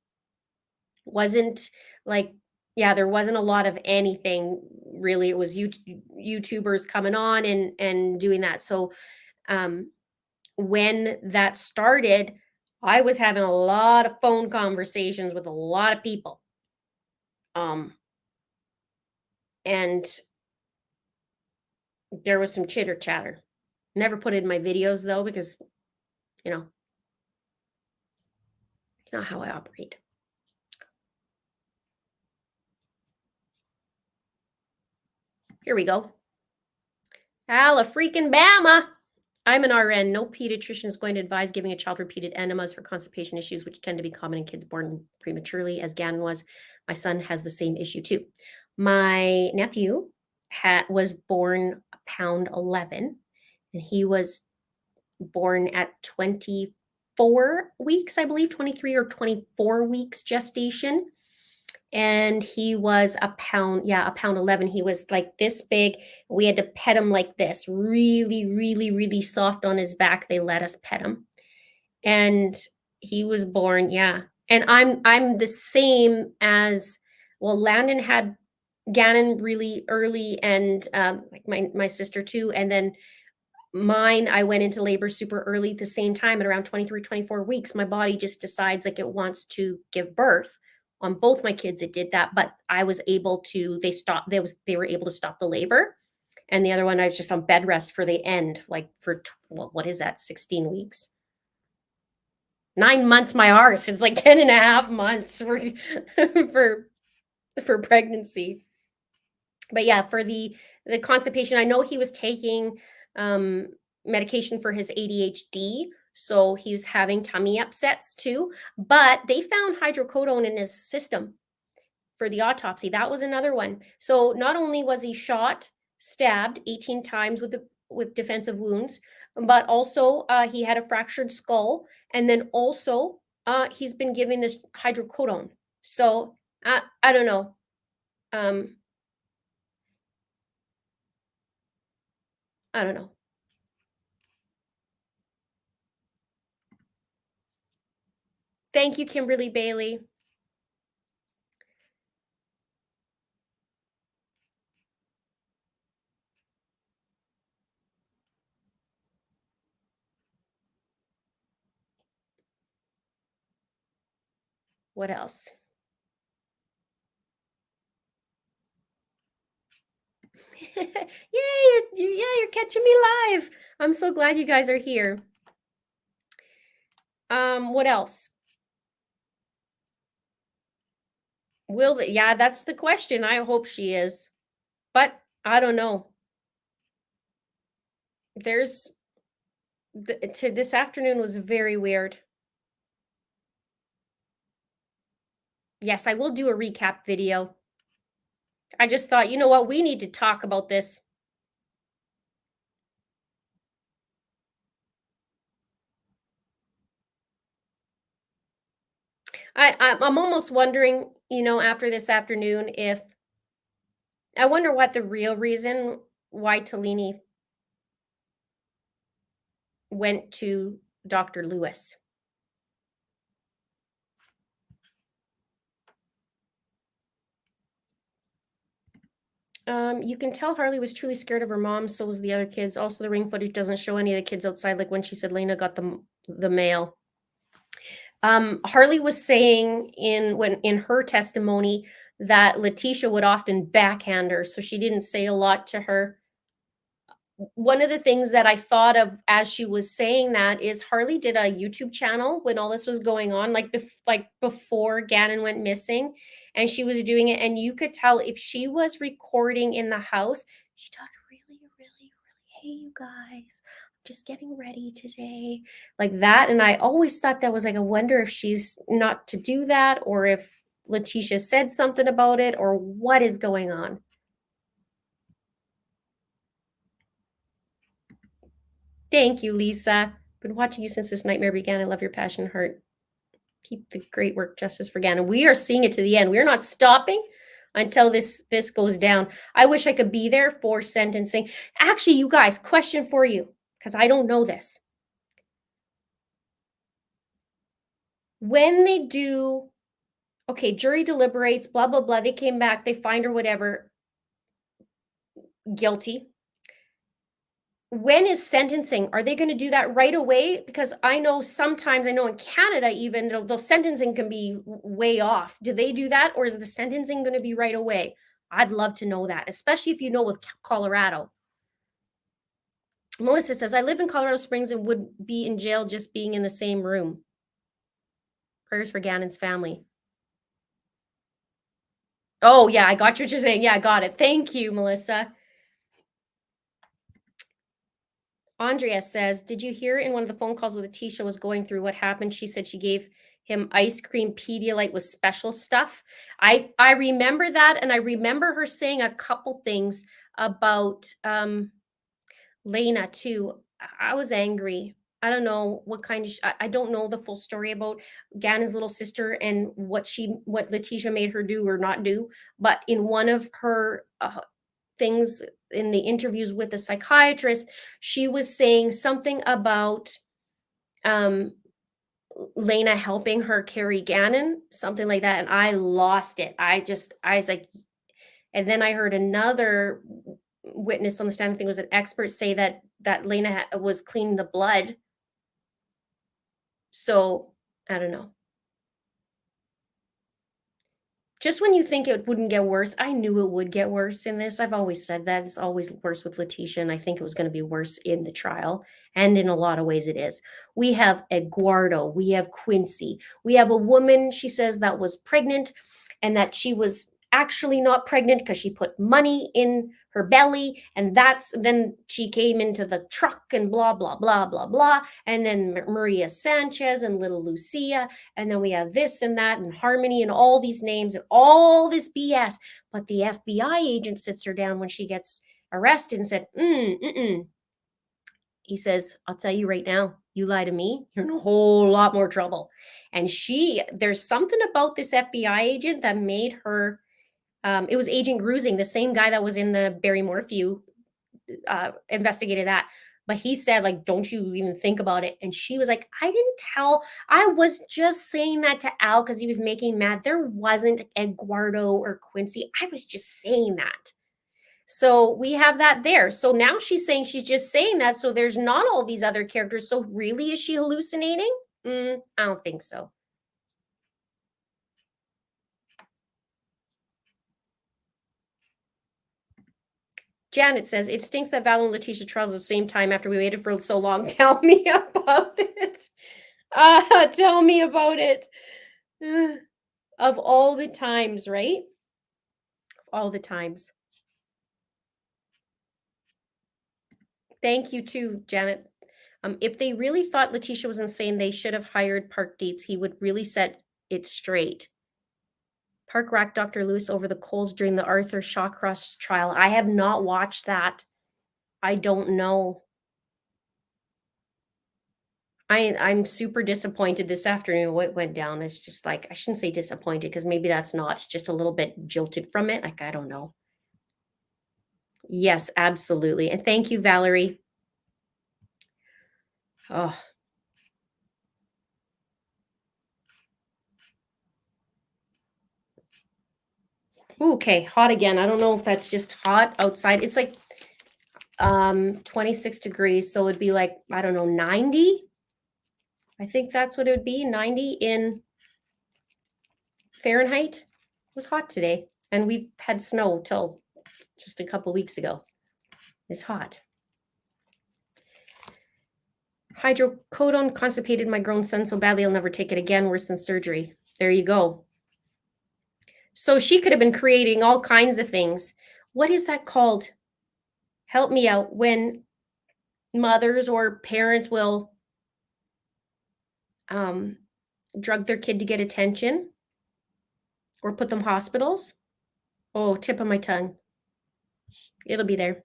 Wasn't like, yeah, there wasn't a lot of anything really. It was YouTubers coming on and doing that. So when that started, I was having a lot of phone conversations with a lot of people. And there was some chitter chatter. Never put it in my videos though, because you know, it's not how I operate. Here we go. Alla freaking Bama. I'm an RN. No pediatrician is going to advise giving a child repeated enemas for constipation issues, which tend to be common in kids born prematurely, as Gannon was. My son has the same issue too. My nephew was born pound 11, and he was born at 24 weeks, I believe, 23 or 24 weeks gestation. And he was a pound 11. He was like this big. We had to pet him like this, really, really, really soft on his back. They let us pet him. And he was born, yeah. And I'm the same as, well, Landon had Gannon really early, and like my sister too. And then mine, I went into labor super early at the same time at around 23, 24 weeks. My body just decides like it wants to give birth. On both my kids, it did that, but I was able to, they were able to stop the labor. And the other one, I was just on bed rest for the end, like for, well, what is that, 16 weeks? 9 months, my arse. It's like 10 and a half months for, for pregnancy. But yeah, for the constipation, I know he was taking medication for his ADHD, so he was having tummy upsets too. But they found hydrocodone in his system for the autopsy. That was another one. So not only was he shot, stabbed 18 times with defensive wounds, but also he had a fractured skull, and then also he's been given this hydrocodone. So I don't know. I don't know. Thank you, Kimberly Bailey. What else? Yay, you're catching me live. I'm so glad you guys are here. What else? Yeah, that's the question. I hope she is. But I don't know. There's this afternoon was very weird. Yes, I will do a recap video. I just thought, you know what, we need to talk about this. I'm almost wondering, after this afternoon, if I wonder what the real reason why Tellini went to Dr. Lewis. You can tell Harley was truly scared of her mom, so was the other kids. Also, the ring footage doesn't show any of the kids outside, like when she said Lena got the mail. Harley was saying in her testimony that Leticia would often backhand her, so she didn't say a lot to her. One of the things that I thought of as she was saying that is Harley did a YouTube channel when all this was going on, like before Gannon went missing, and she was doing it, and you could tell if she was recording in the house, she talked really, really, really, hey, you guys, I'm just getting ready today, like that. And I always thought that was like, I wonder if she's not to do that, or if Leticia said something about it, or what is going on. Thank you, Lisa. Been watching you since this nightmare began. I love your passion and heart. Keep the great work, Justice for Gannon. We are seeing it to the end. We are not stopping until this goes down. I wish I could be there for sentencing. Actually, you guys, question for you, because I don't know this. When they do, okay, jury deliberates, blah, blah, blah, they came back, they find her whatever, guilty. When is sentencing? Are they going to do that right away? Because I know sometimes, I know in Canada even, the sentencing can be way off. Do they do that, or is the sentencing going to be right away? I'd love to know that, especially if you know with Colorado. Melissa says, I live in Colorado Springs and would be in jail just being in the same room. Prayers for Gannon's family. Oh, yeah, I got what you're saying. Yeah, I got it. Thank you, Melissa. Andrea says, did you hear in one of the phone calls with Leticia was going through what happened? She said she gave him ice cream Pedialyte with special stuff. I remember that, and I remember her saying a couple things about Lena too. I was angry. I don't know what kind of I don't know the full story about Gannon's little sister and what Leticia made her do or not do, but in one of her things in the interviews with the psychiatrist, she was saying something about um Lena helping her carry Gannon, something like that, and I lost it. I was like, and then I heard another witness on the stand, I think it was an expert, say that Lena was cleaning the blood. So I don't know. Just when you think it wouldn't get worse, I knew it would get worse in this. I've always said that it's always worse with Leticia, and I think it was going to be worse in the trial. And in a lot of ways, it is. We have Eduardo, we have Quincy, we have a woman, she says, that was pregnant and that she was actually not pregnant because she put money in her belly. And then she came into the truck and blah, blah, blah, blah, blah. And then Maria Sanchez and little Lucia, and then we have this and that and Harmony and all these names and all this BS. But the FBI agent sits her down when she gets arrested and said, he says, I'll tell you right now, you lie to me, you're in a whole lot more trouble. And there's something about this FBI agent that made her, it was Agent Grusing, the same guy that was in the Barry Morphew, investigated that. But he said, like, don't you even think about it. And she was like, I didn't tell. I was just saying that to Al because he was making mad. There wasn't Eduardo or Quincy. I was just saying that. So we have that there. So now she's saying she's just saying that. So there's not all these other characters. So really, is she hallucinating? I don't think so. Janet says, it stinks that Val and Leticia trials at the same time after we waited for so long. Tell me about it. Tell me about it. Of all the times, right? All the times. Thank you too, Janet. If they really thought Leticia was insane, they should have hired Park Dietz. He would really set it straight. Park racked Dr. Lewis over the coals during the Arthur Shawcross trial. I have not watched that. I don't know. I'm super disappointed this afternoon what went down. It's just like, I shouldn't say disappointed because maybe that's not. It's just a little bit jolted from it. Like, I don't know. Yes, absolutely. And thank you, Valerie. Oh. Okay, hot again. I don't know if that's just hot outside. It's like 26 degrees, so it'd be like, I don't know, 90. I think that's what it would be, 90 in Fahrenheit. It was hot today, and we've had snow till just a couple weeks ago. It's hot. Hydrocodone constipated my grown son so badly I'll never take it again, worse than surgery. There you go. So she could have been creating all kinds of things. What is that called? Help me out. When mothers or parents will drug their kid to get attention or put them hospitals. Oh, tip of my tongue. It'll be there.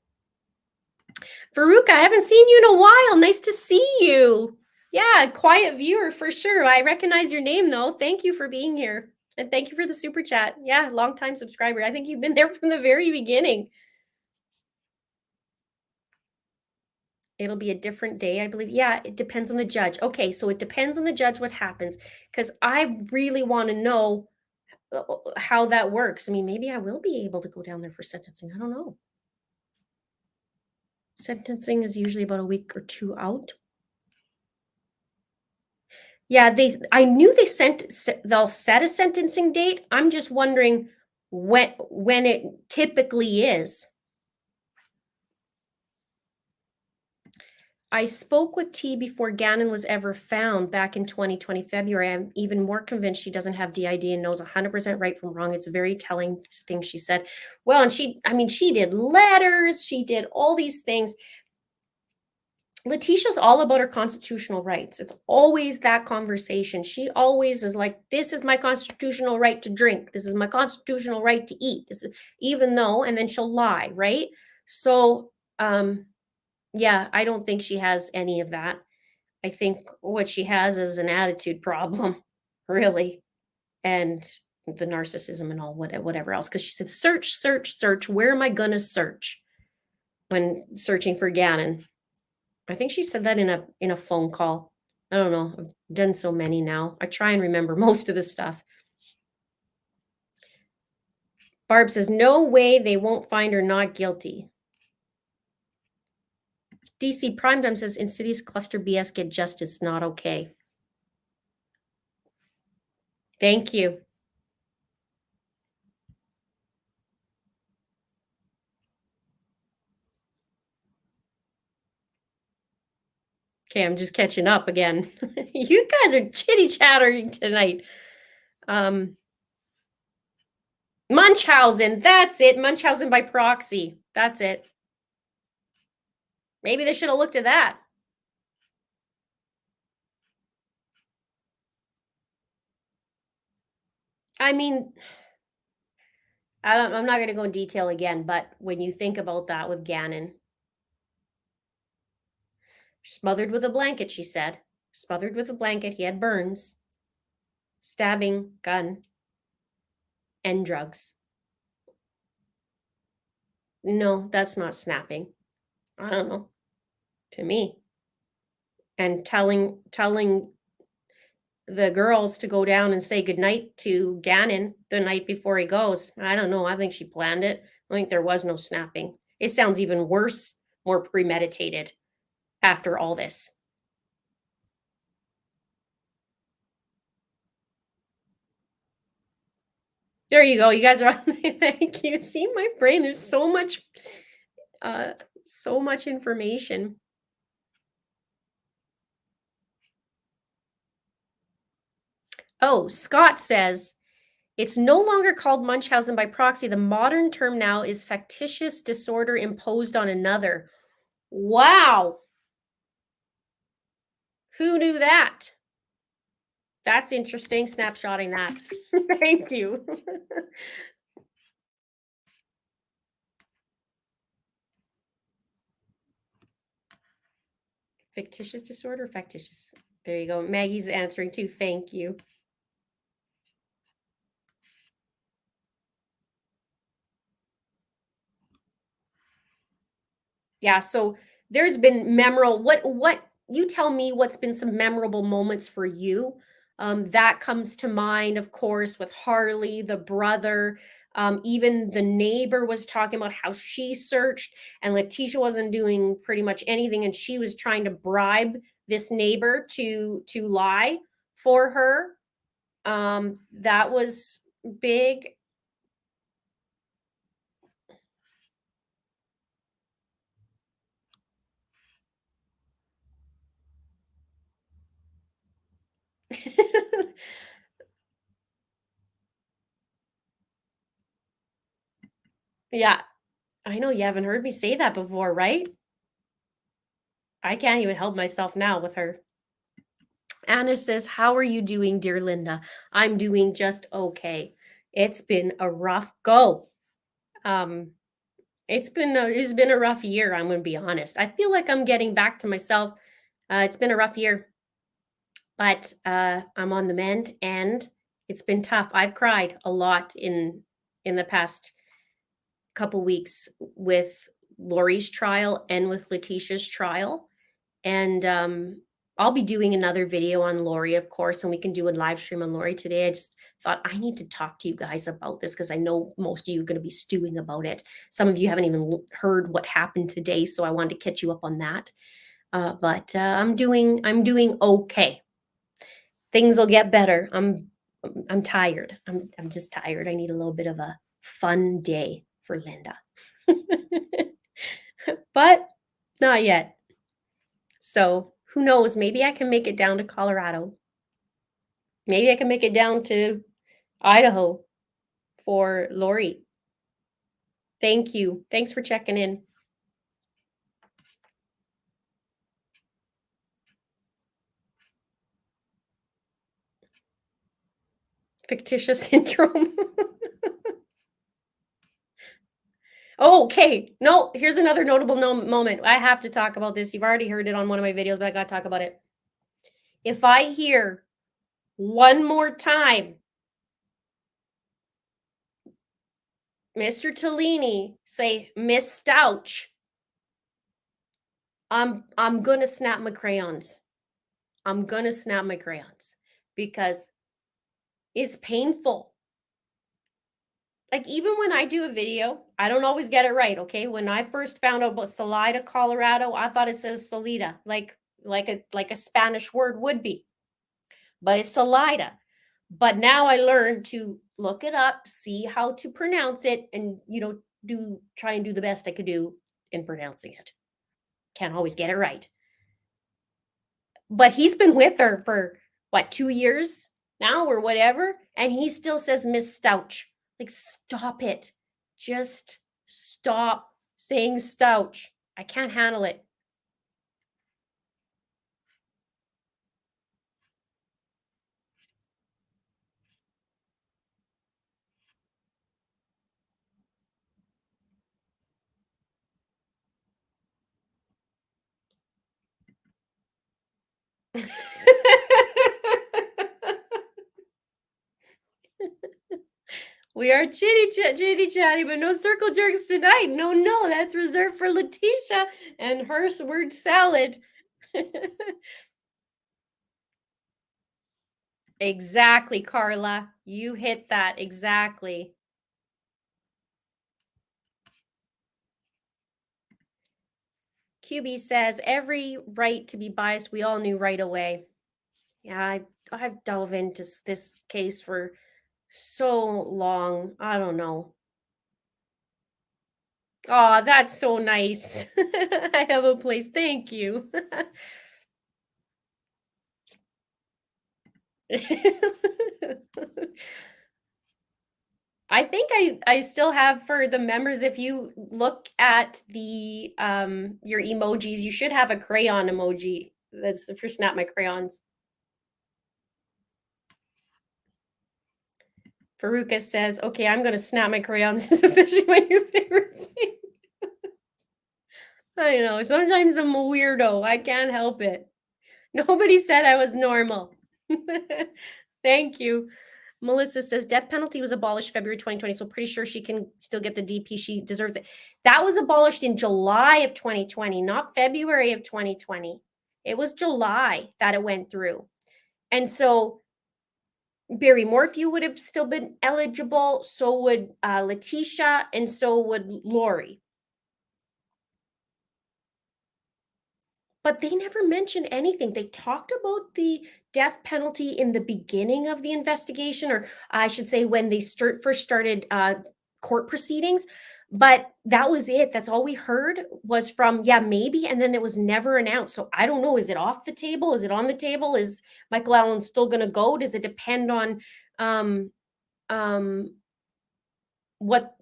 Veruca, I haven't seen you in a while. Nice to see you. Yeah, quiet viewer for sure. I recognize your name though. Thank you for being here. And thank you for the super chat. Yeah, long-time subscriber. I think you've been there from the very beginning. It'll be a different day, I believe. Yeah, it depends on the judge. Okay, so it depends on the judge what happens, because I really want to know how that works. I mean, maybe I will be able to go down there for sentencing. I don't know. Sentencing is usually about a week or two out. Yeah, I knew they'll set a sentencing date. I'm just wondering when it typically is. I spoke with T before Gannon was ever found back in 2020 February. I'm even more convinced she doesn't have DID and knows 100% right from wrong. It's a very telling thing she said. Well, and she did letters. She did all these things. Letitia's all about her constitutional rights. It's always that conversation. She always is like, "This is my constitutional right to drink. This is my constitutional right to eat." This is, even though, and then she'll lie, right? So, yeah, I don't think she has any of that. I think what she has is an attitude problem, really, and the narcissism and all whatever else. Because she said, "Search, search, search. Where am I gonna search?" When searching for Gannon. I think she said that in a phone call. I don't know. I've done so many now. I try and remember most of the stuff. Barb says, "No way they won't find her not guilty." DC Primetime says, "Insidious cluster BS get justice, not okay." Thank you. Okay, I'm just catching up again. You guys are chitty chattering tonight. Munchausen, that's it. Munchausen by proxy. That's it. Maybe they should have looked at that. I mean, I'm not going to go in detail again, but when you think about that with Gannon, smothered with a blanket, she said. Smothered with a blanket. He had burns, stabbing, gun, and drugs. No, that's not snapping. I don't know. To me. And telling the girls to go down and say goodnight to Gannon the night before he goes. I don't know. I think she planned it. I think there was no snapping. It sounds even worse, more premeditated after all this. There you go. You guys are thank you. See my brain. There's so much information. Oh, Scott says it's no longer called Munchausen by proxy. The modern term now is factitious disorder imposed on another. Wow. Who knew that? That's interesting. Snapshotting that. Thank you. Fictitious disorder, factitious. There you go. Maggie's answering too. Thank you. Yeah, so there's been memorable what you tell me what's been some memorable moments for you. That comes to mind, of course, with Harley, the brother. Even the neighbor was talking about how she searched, and Leticia wasn't doing pretty much anything, and she was trying to bribe this neighbor to lie for her. That was big. Yeah, I know you haven't heard me say that before, right? I can't even help myself now with her. Anna says, "How are you doing, dear Linda? I'm doing just okay. It's been a rough go. Um, it's been a rough year. I'm going to be honest. I feel like I'm getting back to myself. It's been a rough year, but I'm on the mend, and it's been tough. I've cried a lot in the past couple weeks with Lori's trial and with Letitia's trial. And I'll be doing another video on Lori, of course, and we can do a live stream on Lori today. I just thought I need to talk to you guys about this because I know most of you are going to be stewing about it. Some of you haven't even heard what happened today, so I wanted to catch you up on that. But I'm doing okay. Things will get better. I'm tired. I'm just tired. I need a little bit of a fun day for Linda. But not yet. So who knows? Maybe I can make it down to Colorado. Maybe I can make it down to Idaho for Lori. Thank you. Thanks for checking in. fictitious syndrome. Oh, okay. No, here's another notable moment. I have to talk about this. You've already heard it on one of my videos, but I got to talk about it. If I hear one more time Mr. Tellini say Miss Stauch, I'm gonna snap my crayons. I'm gonna snap my crayons because it's painful. Like, even when I do a video, I don't always get it right, okay? When I first found out about Salida, Colorado, I thought it says Salida, like a Spanish word would be, but it's Salida. But now I learned to look it up, see how to pronounce it, and do try and do the best I could do in pronouncing it. Can't always get it right. But he's been with her for what, 2 years now or whatever, and he still says Miss Stouch. Like, stop it. Just stop saying Stouch. I can't handle it. We are chitty chatty, but no circle jerks tonight. No, no, that's reserved for Leticia and her word salad. Exactly, Carla. You hit that exactly. QB says every right to be biased. We all knew right away. Yeah, I've delved into this case for so long. I don't know. Oh, that's so nice. I have a place. Thank you. I think I still have for the members, if you look at the your emojis, you should have a crayon emoji. That's for snap my crayons. Faruka says, okay, I'm gonna snap my crayons. Is officially my new favorite thing. I know. Sometimes I'm a weirdo. I can't help it. Nobody said I was normal. Thank you. Melissa says death penalty was abolished February 2020, so pretty sure she can still get the DP. She deserves it. That was abolished in July of 2020, not February of 2020. It was July that it went through. And so Barry Morphew would have still been eligible, so would Leticia, and so would Lori. But they never mentioned anything. They talked about the death penalty in the beginning of the investigation, or I should say when they first started court proceedings. But that was it. That's all we heard was from, yeah, maybe. And then it was never announced. So I don't know. Is it off the table? Is it on the table? Is Michael Allen still going to go? Does it depend on um, um, what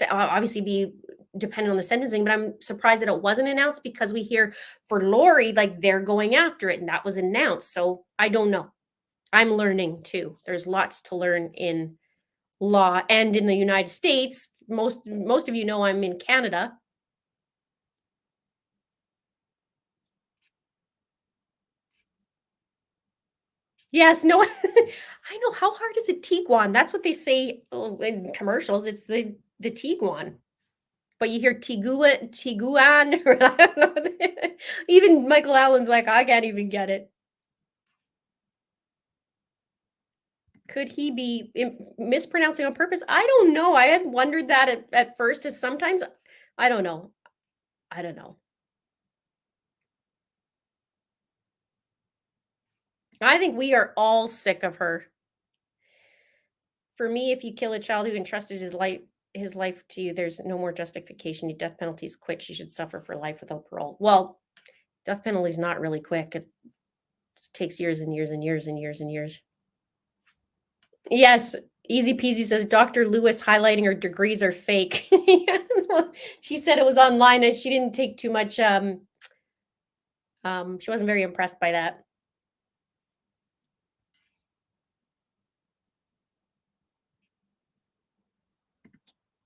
obviously be dependent on the sentencing, but I'm surprised that it wasn't announced because we hear for Lori, like they're going after it and that was announced. So I don't know. I'm learning too. There's lots to learn in law and in the United States. Most of you know I'm in Canada. Yes, no, I know. How hard is a Tiguan? That's what they say in commercials. It's the Tiguan. But you hear Tiguan, or I don't know. Even Michael Allen's like, I can't even get it. Could he be mispronouncing on purpose? I don't know. I had wondered that at first. Is sometimes I don't know. I don't know. I think we are all sick of her. For me, if you kill a child who entrusted his life to you, there's no more justification. The death penalty is quick. She should suffer for life without parole. Well, death penalty is not really quick. It takes years and years and years and years and years. Yes, Easy Peasy says Dr. Lewis highlighting her degrees are fake. She said it was online and she didn't take too much. She wasn't very impressed by that.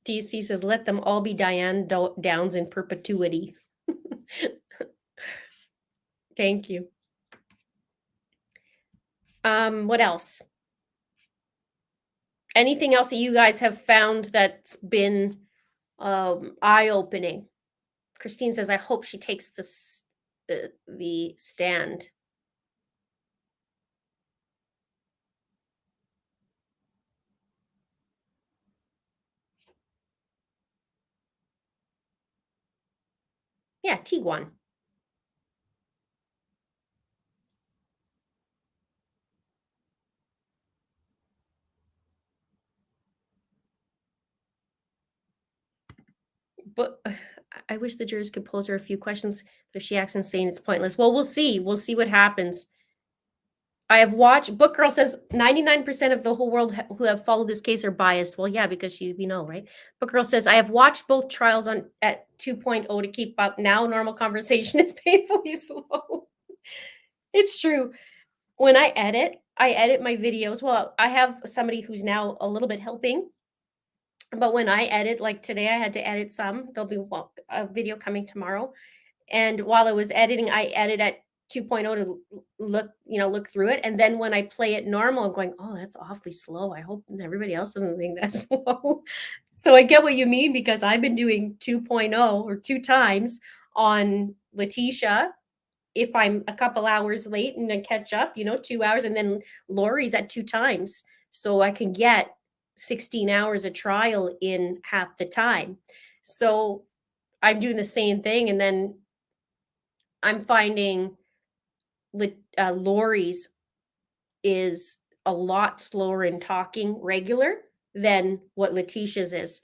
DC says, let them all be Diane Downs in perpetuity. Thank you. What else? Anything else that you guys have found that's been eye-opening? Christine says, I hope she takes the stand. Yeah, Tiguan. But I wish the jurors could pose her a few questions, but if she acts insane, it's pointless. Well, we'll see. We'll see what happens. I have watched. Book Girl says 99% of the whole world who have followed this case are biased. Well, yeah, because we know, right? Book Girl says I have watched both trials on at 2.0 to keep up. Now, normal conversation is painfully slow. It's true. When I edit my videos. Well, I have somebody who's now a little bit helping. But when I edit, like today, I had to edit some. There'll be a video coming tomorrow. And while I was editing, I edit at 2.0 to look through it. And then when I play it normal, I'm going, oh, that's awfully slow. I hope everybody else doesn't think that's slow. So I get what you mean because I've been doing 2.0 or two times on Leticia. If I'm a couple hours late and then catch up, 2 hours, and then Lori's at two times. So I can get 16 hours of trial in half the time. So I'm doing the same thing. And then I'm finding Lori's is a lot slower in talking regular than what Leticia's is.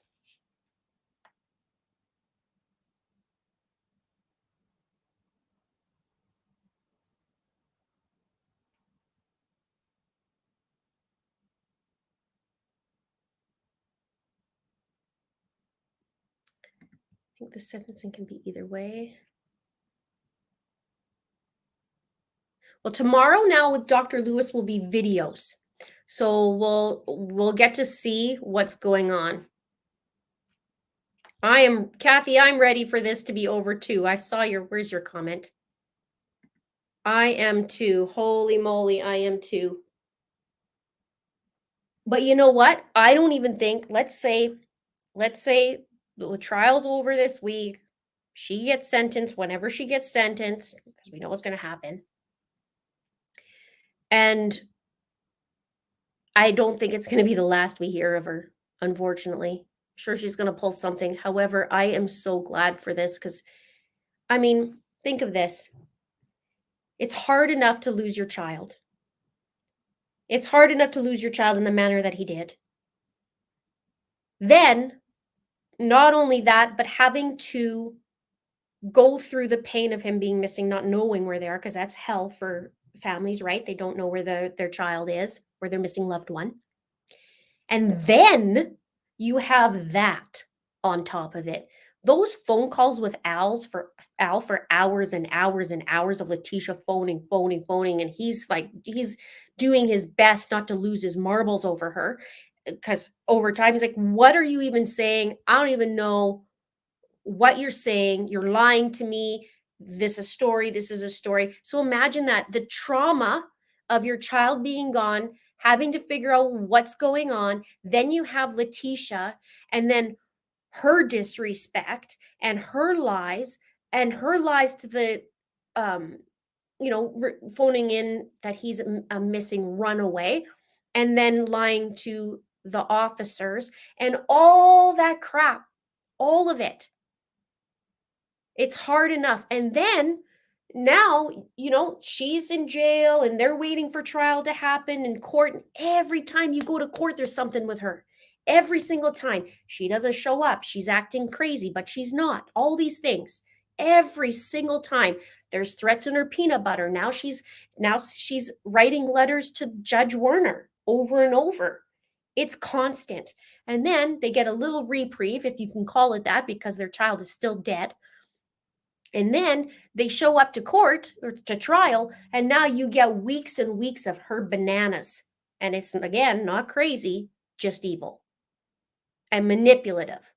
I think the sentencing can be either way. Well, tomorrow now with Dr. Lewis will be videos. So we'll get to see what's going on. Kathy, I'm ready for this to be over too. I saw where's your comment? I am too. Holy moly, I am too. But you know what? I don't even think, let's say the trial's over this week. She gets sentenced whenever she gets sentenced, because we know what's going to happen. And I don't think it's going to be the last we hear of her, unfortunately. I'm sure she's going to pull something. However, I am so glad for this because, think of this. It's hard enough to lose your child. It's hard enough to lose your child in the manner that he did. Then, not only that, but having to go through the pain of him being missing, not knowing where they are, because that's hell for families, right? They don't know where their child is, where their missing loved one. And then you have that on top of it. Those phone calls with Al for hours and hours and hours of Leticia phoning, and he's doing his best not to lose his marbles over her, because over time he's like, what are you even saying? I don't even know what you're saying. You're lying to me. This is a story. So imagine that, the trauma of your child being gone, having to figure out what's going on. Then you have Leticia, and then her disrespect and her lies to the phoning in that he's a missing runaway, and then lying to the officers and all that crap, all of it. It's hard enough. And then now, she's in jail and they're waiting for trial to happen in court. And every time you go to court, there's something with her. Every single time. She doesn't show up. She's acting crazy, but she's not. All these things. Every single time. There's threats in her peanut butter. Now she's writing letters to Judge Werner over and over. It's constant. And then they get a little reprieve, if you can call it that, because their child is still dead. And then they show up to court or to trial, and now you get weeks and weeks of her bananas. And it's, again, not crazy, just evil. and manipulative.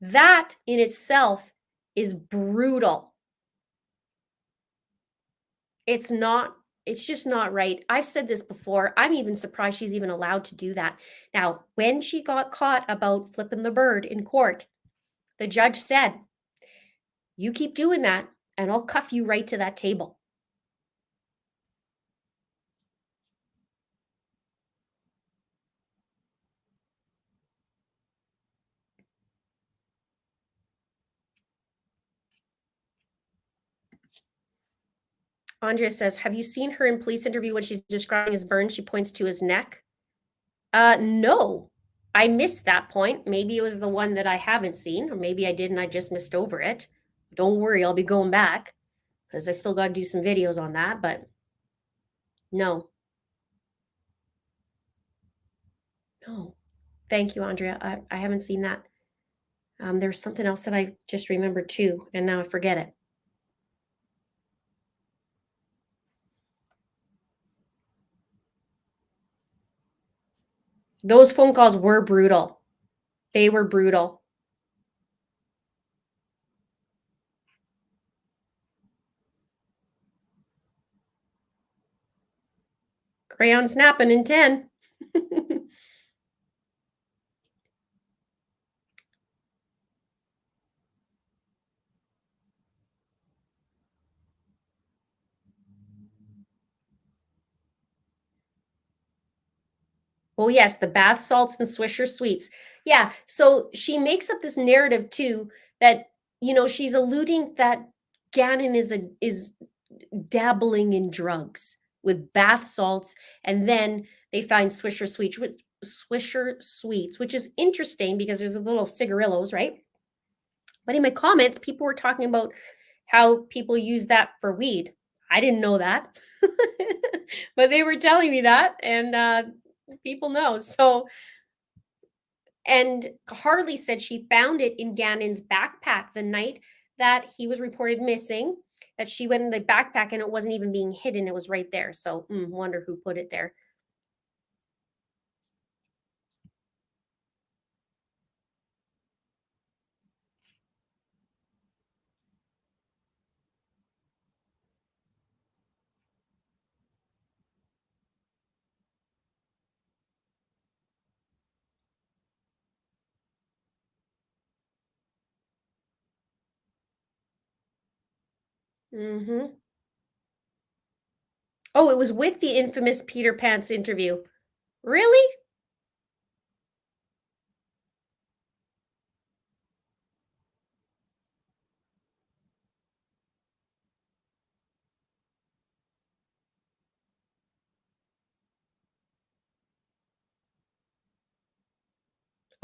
That in itself is brutal. It's not, it's just not right. I've said this before. I'm even surprised she's even allowed to do that. Now, when she got caught about flipping the bird in court, the judge said, "You keep doing that, and I'll cuff you right to that table." Andrea says, "Have you seen her in police interview when she's describing his burn? She points to his neck." No. I missed that point. Maybe it was the one that I haven't seen, or maybe I did and I just missed over it. Don't worry, I'll be going back because I still got to do some videos on that, but no. No. Thank you, Andrea. I haven't seen that. There's something else that I just remembered too, and now I forget it. Those phone calls were brutal. They were brutal. Crayon snapping in 10. Oh, yes, the bath salts and Swisher sweets. Yeah, so she makes up this narrative too that, she's alluding that Gannon is dabbling in drugs with bath salts, and then they find Swisher sweets, which is interesting because there's a little cigarillos, right? But in my comments, people were talking about how people use that for weed. I didn't know that, but they were telling me that, and people know. So, and Harley said she found it in Gannon's backpack the night that he was reported missing. That she went in the backpack and it wasn't even being hidden; it was right there. So, wonder who put it there. Hmm. Oh, it was with the infamous Peter Pants interview. Really?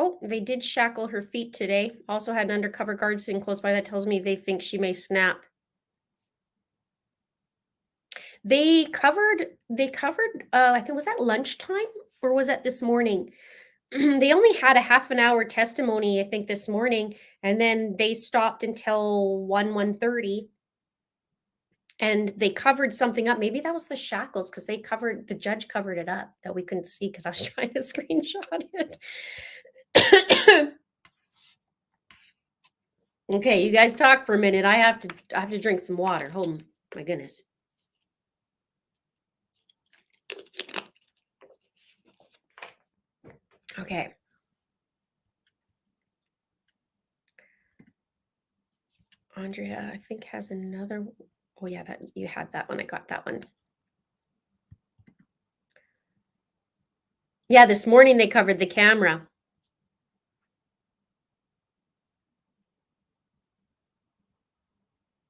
Oh, they did shackle her feet today. Also had an undercover guard sitting close by that tells me they think she may snap. They covered I think was that lunchtime or was that this morning? They only had a half an hour testimony, I think, this morning, and then they stopped until 1:30, and they covered something up. Maybe that was the shackles because the judge covered it up that we couldn't see because I was trying to screenshot it. Okay, you guys talk for a minute. I have to drink some water. Oh my goodness. Okay. Andrea, I think has another. Oh yeah, that you had that one. I got that one. Yeah, this morning they covered the camera.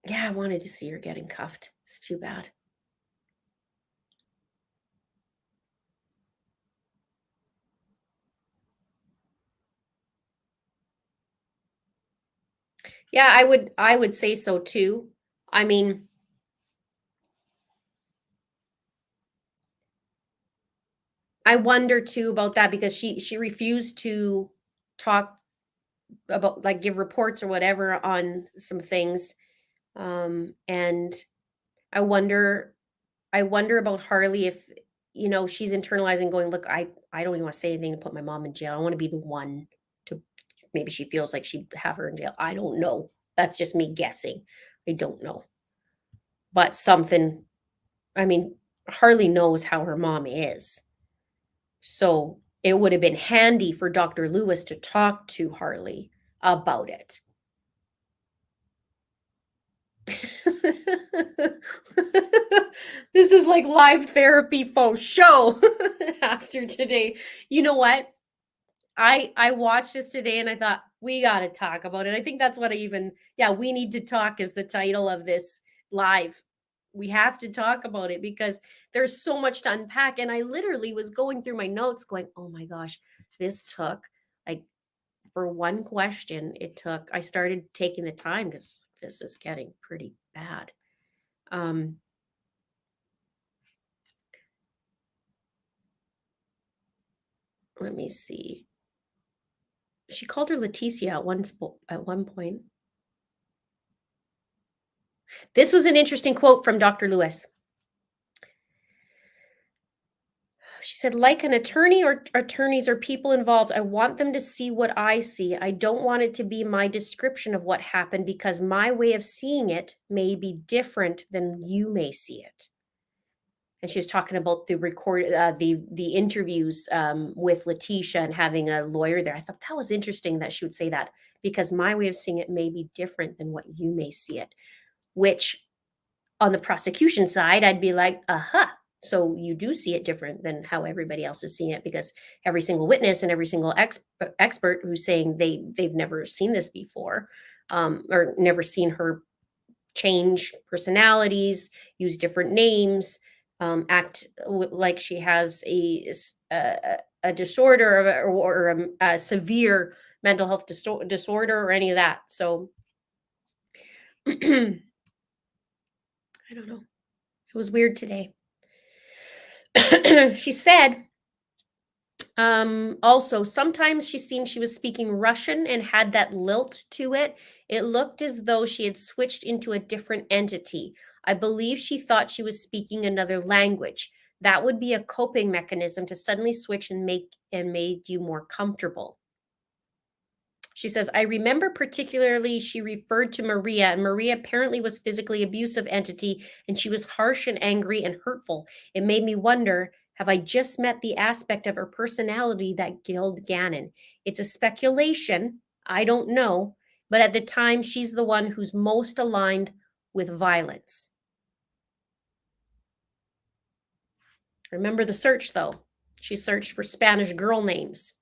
Yeah, I wanted to see her getting cuffed. It's too bad. Yeah, I would say so too. I mean, I wonder too about that because she refused to talk about, like, give reports or whatever on some things. And I wonder I wonder about Harley if, she's internalizing going, look, I don't even want to say anything to put my mom in jail. I want to be the one to, maybe she feels like she'd have her in jail. I don't know. That's just me guessing. I don't know. But something, I mean, Harley knows how her mom is. So it would have been handy for Dr. Lewis to talk to Harley about it. This is like live therapy faux show after today. You know what? I watched this today and I thought we got to talk about it. I think that's what we need to talk is the title of this live. We have to talk about it because there's so much to unpack. And I literally was going through my notes going, oh my gosh, this took like for one question, I started taking the time because this is getting pretty bad. Let me see. She called her Leticia at one point. This was an interesting quote from Dr. Lewis. She said, like an attorney or attorneys or people involved, I want them to see what I see. I don't want it to be my description of what happened because my way of seeing it may be different than you may see it. And she was talking about the interviews with Leticia and having a lawyer there. I thought that was interesting that she would say that because my way of seeing it may be different than what you may see it, which on the prosecution side, I'd be like, aha. So you do see it different than how everybody else is seeing it because every single witness and every single expert who's saying they've never seen this before or never seen her change personalities, use different names, act like she has a disorder or a severe mental health disorder or any of that. So I don't know. It was weird today. She said, also, sometimes she was speaking Russian and had that lilt to it. It looked as though she had switched into a different entity. I believe she thought she was speaking another language. That would be a coping mechanism to suddenly switch and made you more comfortable. She says, I remember particularly she referred to Maria, and Maria apparently was physically abusive entity, and she was harsh and angry and hurtful. It made me wonder, have I just met the aspect of her personality that killed Gannon? It's a speculation. I don't know. But at the time, she's the one who's most aligned with violence. Remember the search, though. She searched for Spanish girl names.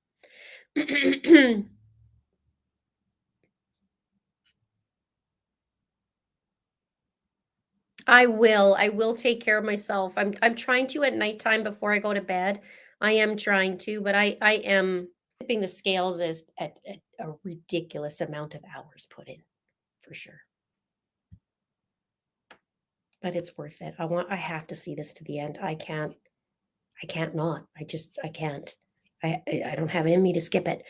I will. I will take care of myself. I'm trying to at nighttime before I go to bed. I am trying to, but I am tipping the scales is at a ridiculous amount of hours put in for sure. But it's worth it. I have to see this to the end. I can't not. I can't. I don't have it in me to skip it.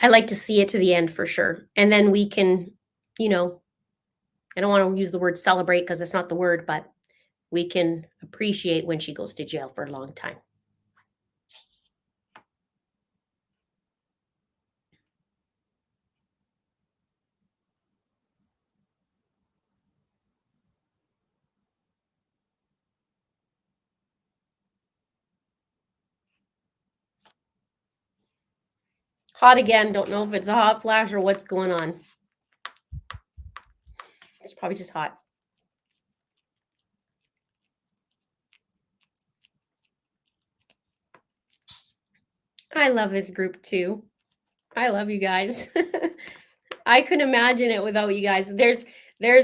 I like to see it to the end for sure. And then we can, I don't want to use the word celebrate because it's not the word, but we can appreciate when she goes to jail for a long time. Hot again. Don't know if it's a hot flash or what's going on. It's probably just hot. I love this group too. I love you guys. I couldn't imagine it without you guys. There's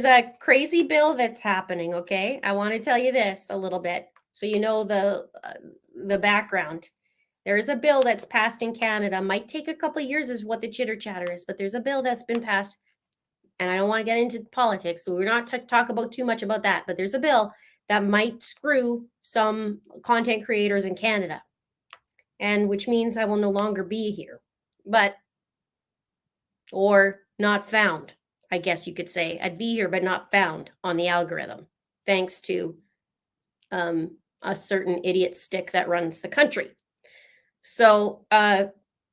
a crazy bill that's happening, okay? I want to tell you this a little bit so you know the background. There is a bill that's passed in Canada. Might take a couple of years is what the chitter chatter is, but there's a bill that's been passed, and I don't want to get into politics, so we're not talk about too much about that, but there's a bill that might screw some content creators in Canada, and which means I will no longer be here, or not found, I guess you could say. I'd be here, but not found on the algorithm, thanks to a certain idiot stick that runs the country. So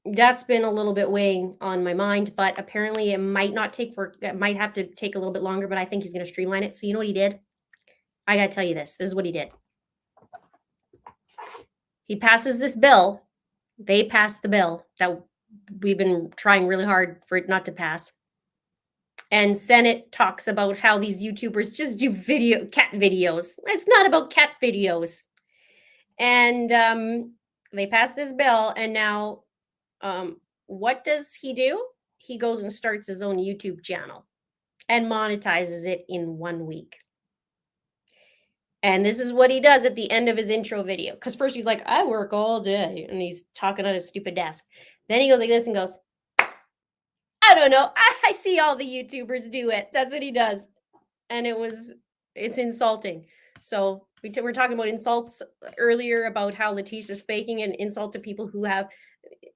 that's been a little bit weighing on my mind, but apparently it might have to take a little bit longer, but I think he's going to streamline it. So you know what he did? I got to tell you this. This is what he did. He passes this bill. They passed the bill that we've been trying really hard for it not to pass. And Senate talks about how these YouTubers just do cat videos. It's not about cat videos. And they passed this bill, and now what does he do? He goes and starts his own YouTube channel and monetizes it in 1 week. And this is what he does at the end of his intro video. Because first he's like, I work all day. And he's talking on his stupid desk. Then he goes like this and goes, I don't know. I see all the YouTubers do it. That's what he does. And it's insulting. So we're talking about insults earlier about how Leticia's faking an insult to people who have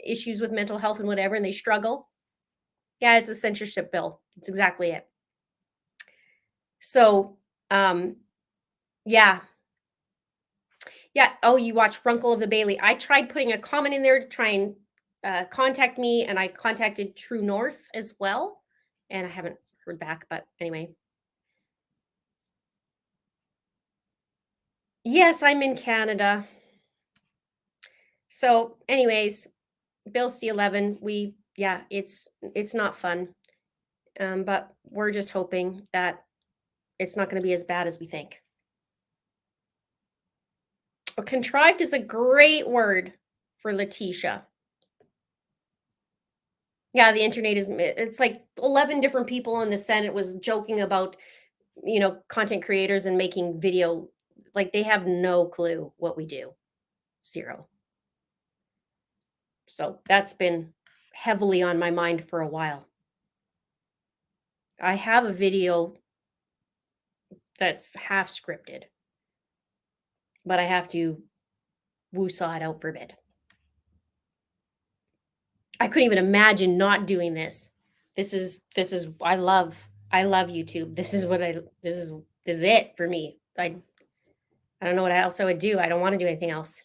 issues with mental health and whatever, and they struggle. Yeah, it's a censorship bill. It's exactly it. So, yeah. Oh, you watch Runkle of the Bailey. I tried putting a comment in there to try and contact me, and I contacted True North as well, and I haven't heard back, but anyway. Yes, I'm in Canada. So anyways, Bill C-11, it's not fun. But we're just hoping that it's not going to be as bad as we think. Contrived is a great word for Leticia. Yeah, the internet it's like 11 different people in the Senate was joking about, content creators and making video. Like, they have no clue what we do. Zero. So that's been heavily on my mind for a while. I have a video that's half scripted, but I have to woo-saw it out for a bit. I couldn't even imagine not doing this. This is I love YouTube. This is it for me. I don't know what else I would do. I don't want to do anything else.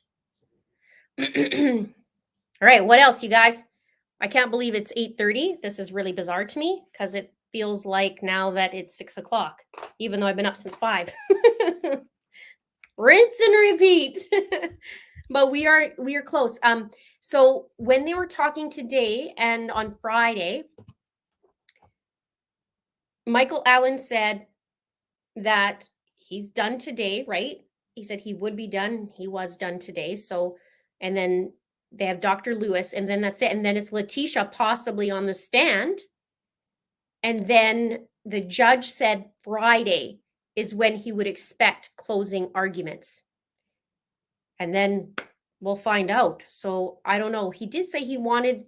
All right, what else, you guys? I can't believe it's 8:30. This is really bizarre to me because it feels like now that it's 6 o'clock, even though I've been up since 5. Rinse and repeat. But we are close. So when they were talking today and on Friday, Michael Allen said that he's done today, right? He said he would be done. He was done today. So, and then they have Dr. Lewis, and then that's it. And then it's Leticia possibly on the stand. And then the judge said Friday is when he would expect closing arguments. And then we'll find out. So I don't know. He did say he wanted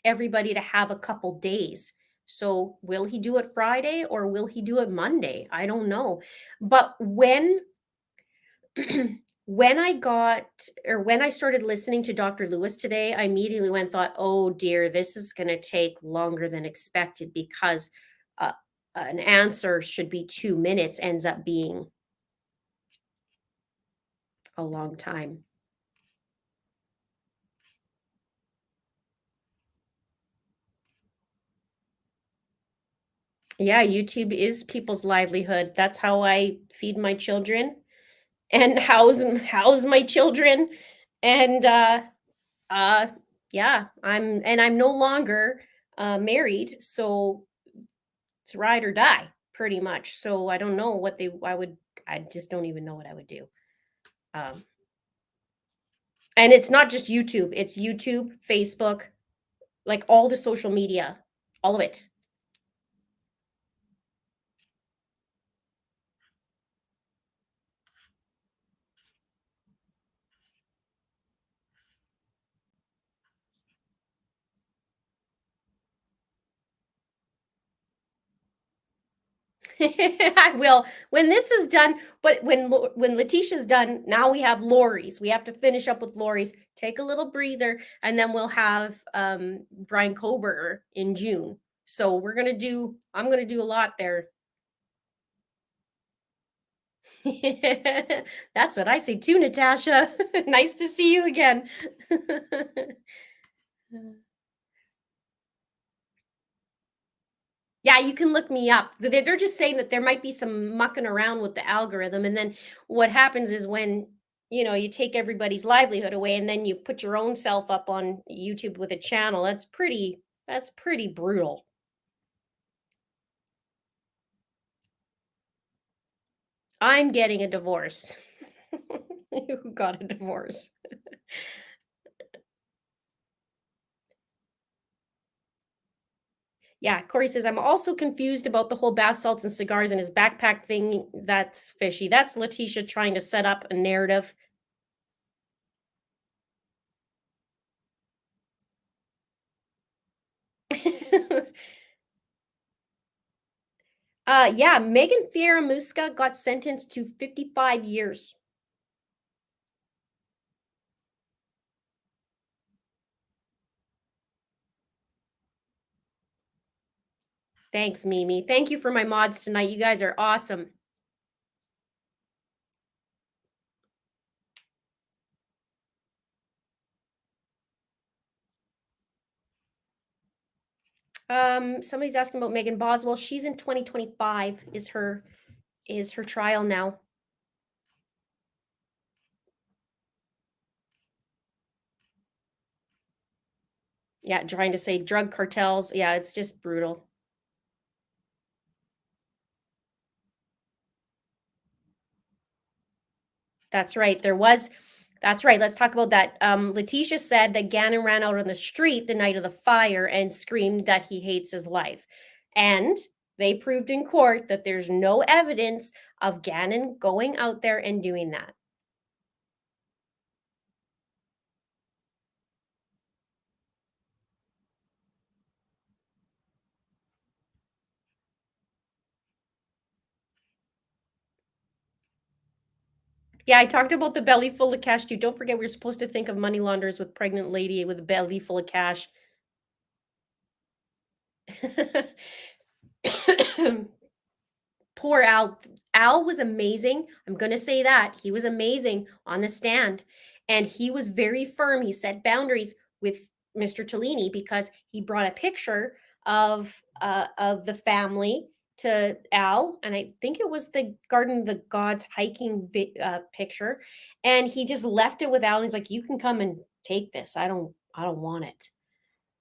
everybody to have a couple days. So will he do it Friday or will he do it Monday? I don't know. But when when I started listening to Dr. Lewis today, I immediately went and thought, oh dear, this is going to take longer than expected because an answer should be 2 minutes ends up being a long time. Yeah, YouTube is people's livelihood. That's how I feed my children and house my children. And yeah, I'm no longer married, so it's ride or die pretty much. So I don't know what I just don't even know what I would do. And it's not just YouTube, it's YouTube, Facebook, like all the social media, all of it. I will when this is done. But when Leticia's done, now we have Lori's. We have to finish up with Lori's. Take a little breather, and then we'll have Brian Kober in June. So I'm gonna do a lot there. That's what I say too, Natasha. Nice to see you again. Yeah, you can look me up. They're just saying that there might be some mucking around with the algorithm, and then what happens is when, you take everybody's livelihood away and then you put your own self up on YouTube with a channel, that's pretty brutal. I'm getting a divorce. Who got a divorce? Yeah, Corey says, I'm also confused about the whole bath salts and cigars in his backpack thing. That's fishy. That's Leticia trying to set up a narrative. Yeah, Megan Fieramusca got sentenced to 55 years. Thanks, Mimi. Thank you for my mods tonight. You guys are awesome. Somebody's asking about Megan Boswell. She's in 2025 is her trial now. Yeah, trying to say drug cartels. Yeah, it's just brutal. That's right. That's right. Let's talk about that. Letitia said that Gannon ran out on the street the night of the fire and screamed that he hates his life. And they proved in court that there's no evidence of Gannon going out there and doing that. Yeah, I talked about the belly full of cash too. Don't forget, we're supposed to think of money launderers with pregnant lady with a belly full of cash. Poor Al. Al was amazing. I'm going to say that. He was amazing on the stand. And he was very firm. He set boundaries with Mr. Tellini because he brought a picture of the family to Al, and I think it was the Garden of the Gods hiking picture, and he just left it with Al. And he's like, "You can come and take this. I don't want it."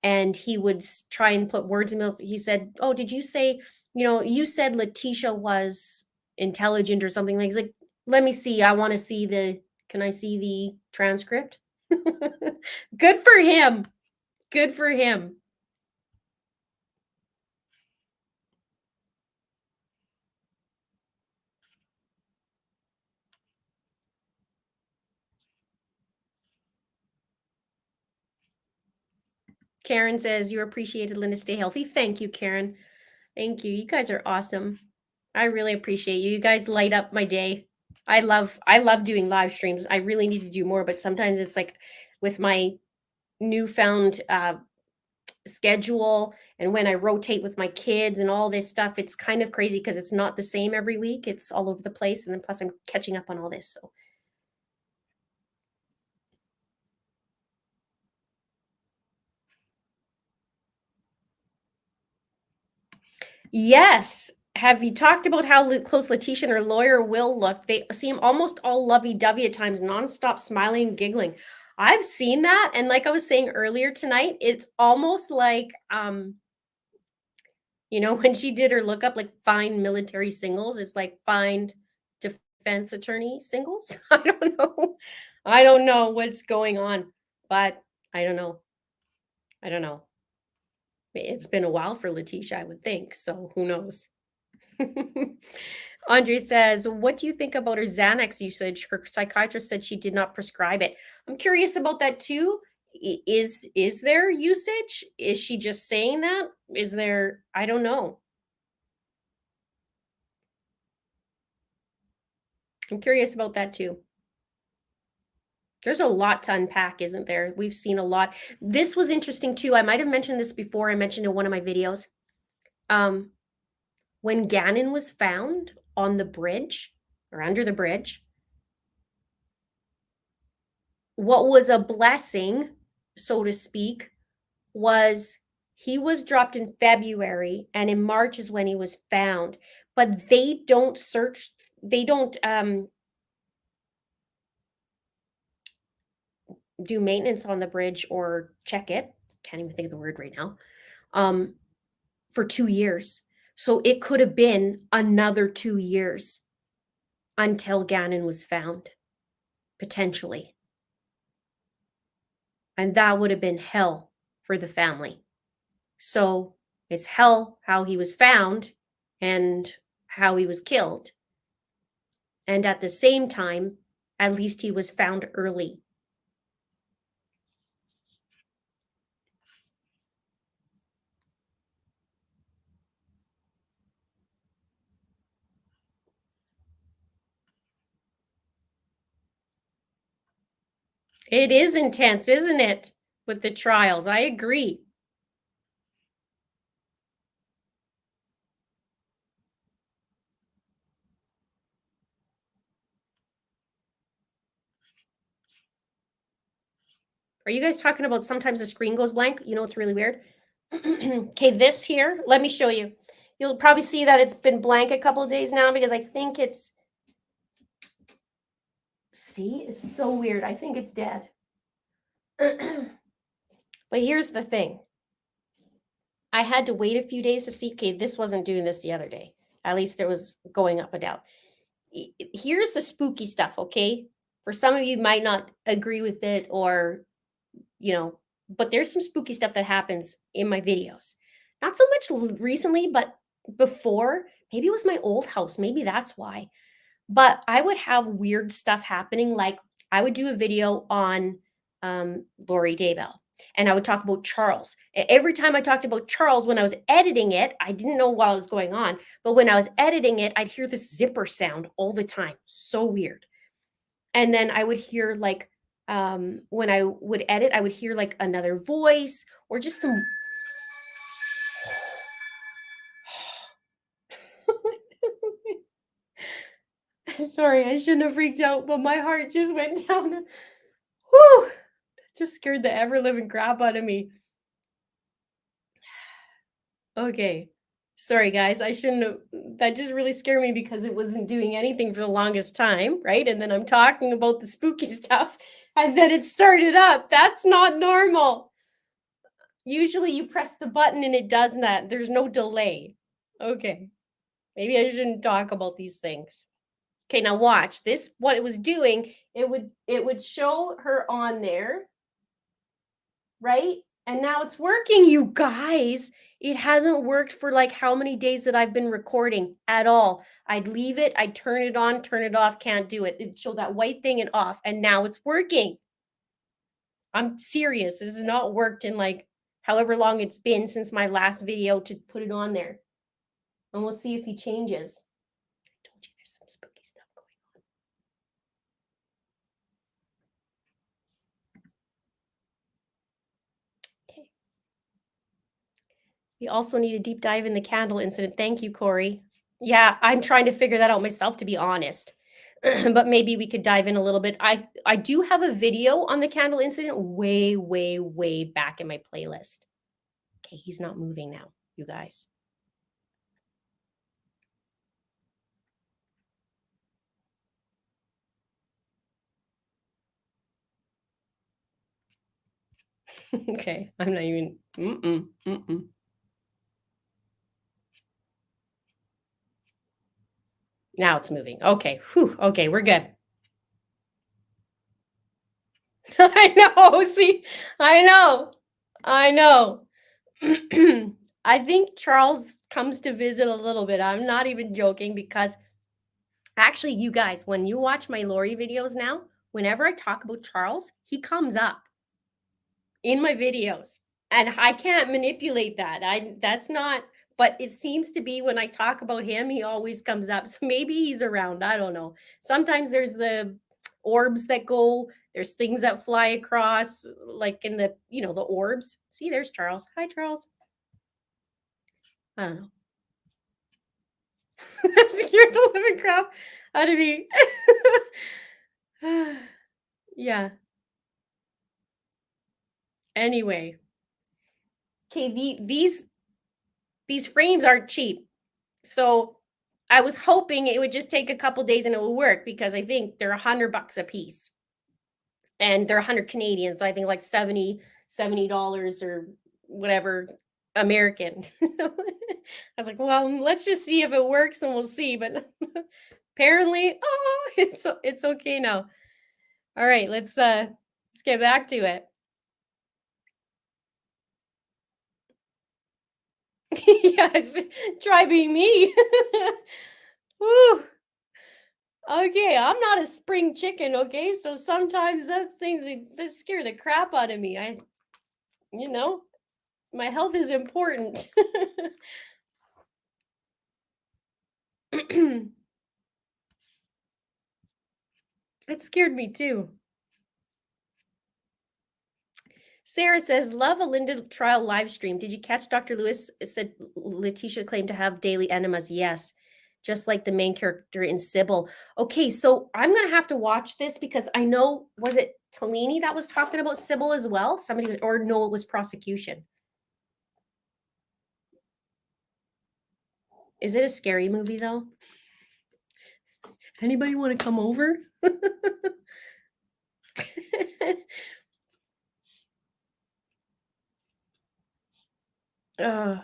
And he would try and put words in the. He said, "Oh, did you say, you said Leticia was intelligent or something?" Like, he's like, "Let me see. I want to see the. Can I see the transcript?" Good for him. Good for him. Karen says, "You're appreciated, Linda. Stay healthy." Thank you, Karen. Thank you. You guys are awesome. I really appreciate you. You guys light up my day. I love doing live streams. I really need to do more, but sometimes it's like with my newfound schedule and when I rotate with my kids and all this stuff, it's kind of crazy because it's not the same every week. It's all over the place. And then plus I'm catching up on all this. So yes. Have you talked about how close Letitia and her lawyer Will look? They seem almost all lovey-dovey at times, nonstop smiling and giggling. I've seen that, and like I was saying earlier tonight, it's almost like when she did her lookup, like find military singles, it's like find defense attorney singles. I don't know. I don't know what's going on, but I don't know. I don't know. It's been a while for Letitia, I would think. So who knows? Andre says, "What do you think about her Xanax usage? Her psychiatrist said she did not prescribe it." I'm curious about that too. Is there usage? Is she just saying that? Is there? I don't know. I'm curious about that too. There's a lot to unpack, isn't there? We've seen a lot. This was interesting too. I might have mentioned this before. I mentioned in one of my videos. Um, when Gannon was found on the bridge, or under the bridge. What was a blessing, so to speak, was he was dropped in February and in March is when he was found. But they don't search, they don't do maintenance on the bridge or check it. Can't even think of the word right now. Um, for 2 years. So it could have been another 2 years until Gannon was found, potentially. And that would have been hell for the family. So it's hell how he was found and how he was killed. And at the same time, at least he was found early. It is intense, isn't it? With the trials. I agree. Are you guys talking about sometimes the screen goes blank? You know, it's really weird. Okay, this here, let me show you. You'll probably see that it's been blank a couple of days now because I think it's, see, it's so weird. I think it's dead. But here's the thing. I had to wait a few days to see, okay, this wasn't doing this the other day. At least it was going up and down. Here's the spooky stuff, okay? For some of you might not agree with it or, you know, but there's some spooky stuff that happens in my videos. Not so much recently, but before, maybe it was my old house. Maybe that's why. But I would have weird stuff happening. Like I would do a video on Lori Daybell and I would talk about Charles. Every time I talked about Charles, when I was editing it, I didn't know what was going on. But when I was editing it, I'd hear this zipper sound all the time. So weird. And then I would hear like, when I would edit, I would hear like another voice or just some. Sorry, I shouldn't have freaked out, but my heart just went down. Whew! Just scared the ever living crap out of me. Okay. Sorry, guys. I shouldn't have. That just really scared me because it wasn't doing anything for the longest time, right? And then I'm talking about the spooky stuff and then it started up. That's not normal. Usually you press the button and it does that. There's no delay. Okay. Maybe I shouldn't talk about these things. Okay, now watch this. What it was doing, it would show her on there, right? And now it's working, you guys. It hasn't worked for like how many days that I've been recording at all. I'd leave it, I'd turn it on, turn it off, can't do it. It'd show that white thing and off, and now it's working. I'm serious. This has not worked in like however long it's been since my last video to put it on there. And we'll see if he changes. I told you there's some spooky stuff going on. Okay. We also need a deep dive in the candle incident. Thank you, Corey. Yeah, I'm trying to figure that out myself, to be honest. But maybe we could dive in a little bit. I do have a video on the candle incident way, way, way back in my playlist. Okay, he's not moving now, you guys. Okay, I'm not even. Now it's moving. Okay, whew. Okay, we're good. I know. See, I know. I know. I think Charles comes to visit a little bit. I'm not even joking because actually, you guys, when you watch my Lori videos now, whenever I talk about Charles, he comes up in my videos. And I can't manipulate that. That's not, but it seems to be when I talk about him, he always comes up. So maybe he's around. I don't know. Sometimes there's the orbs that go, there's things that fly across, like in the, the orbs. See, there's Charles. Hi, Charles. I don't know. That scared the living crap out of me. Yeah. Anyway, okay, these frames aren't cheap. So I was hoping it would just take a couple days and it would work because I think they're $100 a piece and they're 100 Canadian. So I think like $70 or whatever American. I was like, well, let's just see if it works and we'll see. But apparently, oh, it's okay now. All right, let's get back to it. Yes, try being me. Woo. Okay, I'm not a spring chicken, okay? So sometimes that scare the crap out of me. You know, my health is important. It scared me too. Sarah says, "Love a Linda trial live stream. Did you catch Dr. Lewis said Leticia claimed to have daily enemas? Yes, just like the main character in Sybil. Okay, so I'm gonna have to watch this because I know was it Tellini that was talking about Sybil as well? Or no, it was prosecution. Is it a scary movie though? Anybody want to come over? uh,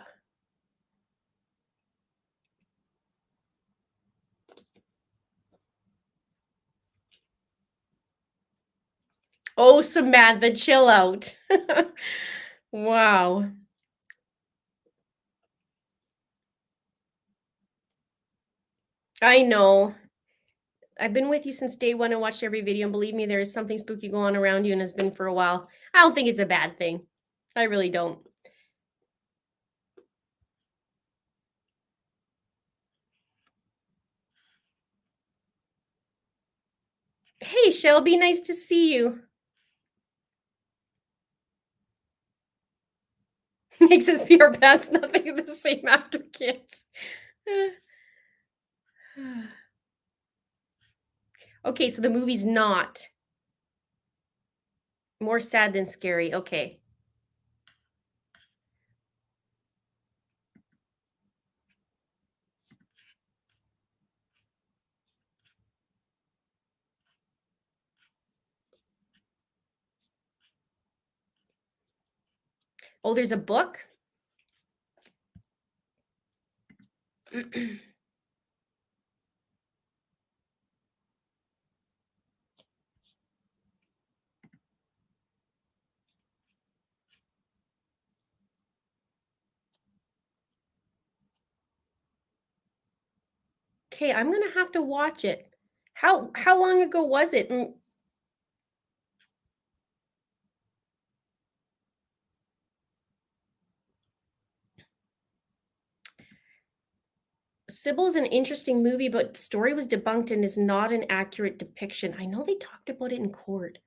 oh, Samantha, chill out. Wow. I know. I've been with you since day one and watched every video, and believe me, there is something spooky going on around you and has been for a while. I don't think it's a bad thing. I really don't. Hey, Shelby, nice to see you. Makes us pee our pants, nothing the same after kids. Okay, so the movie's not more sad than scary. Okay. Oh, there's a book? Okay, I'm gonna have to watch it. How long ago was it? Sybil is an interesting movie, but story was debunked and is not an accurate depiction. I know they talked about it in court.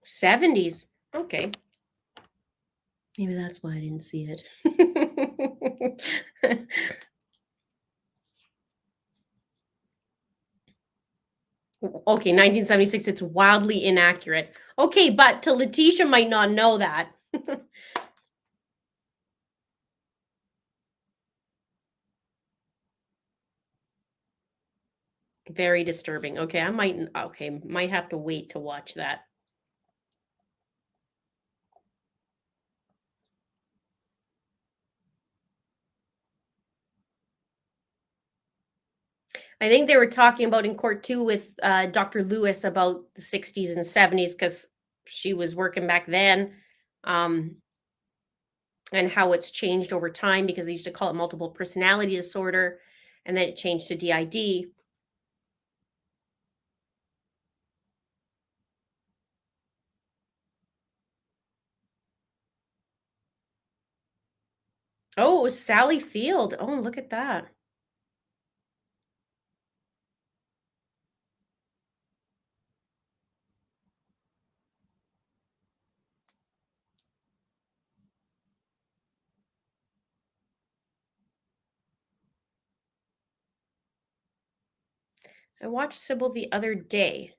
'70s. Okay. Maybe that's why I didn't see it. Okay, 1976, it's wildly inaccurate. Okay, but to Leticia might not know that. Very disturbing. Okay, might have to wait to watch that. I think they were talking about in court too with Dr. Lewis about the 60s and 70s because she was working back then, um, and how it's changed over time because they used to call it multiple personality disorder, and then it changed to DID. Oh, it was Sally Field. Oh, look at that. I watched Sybil the other day.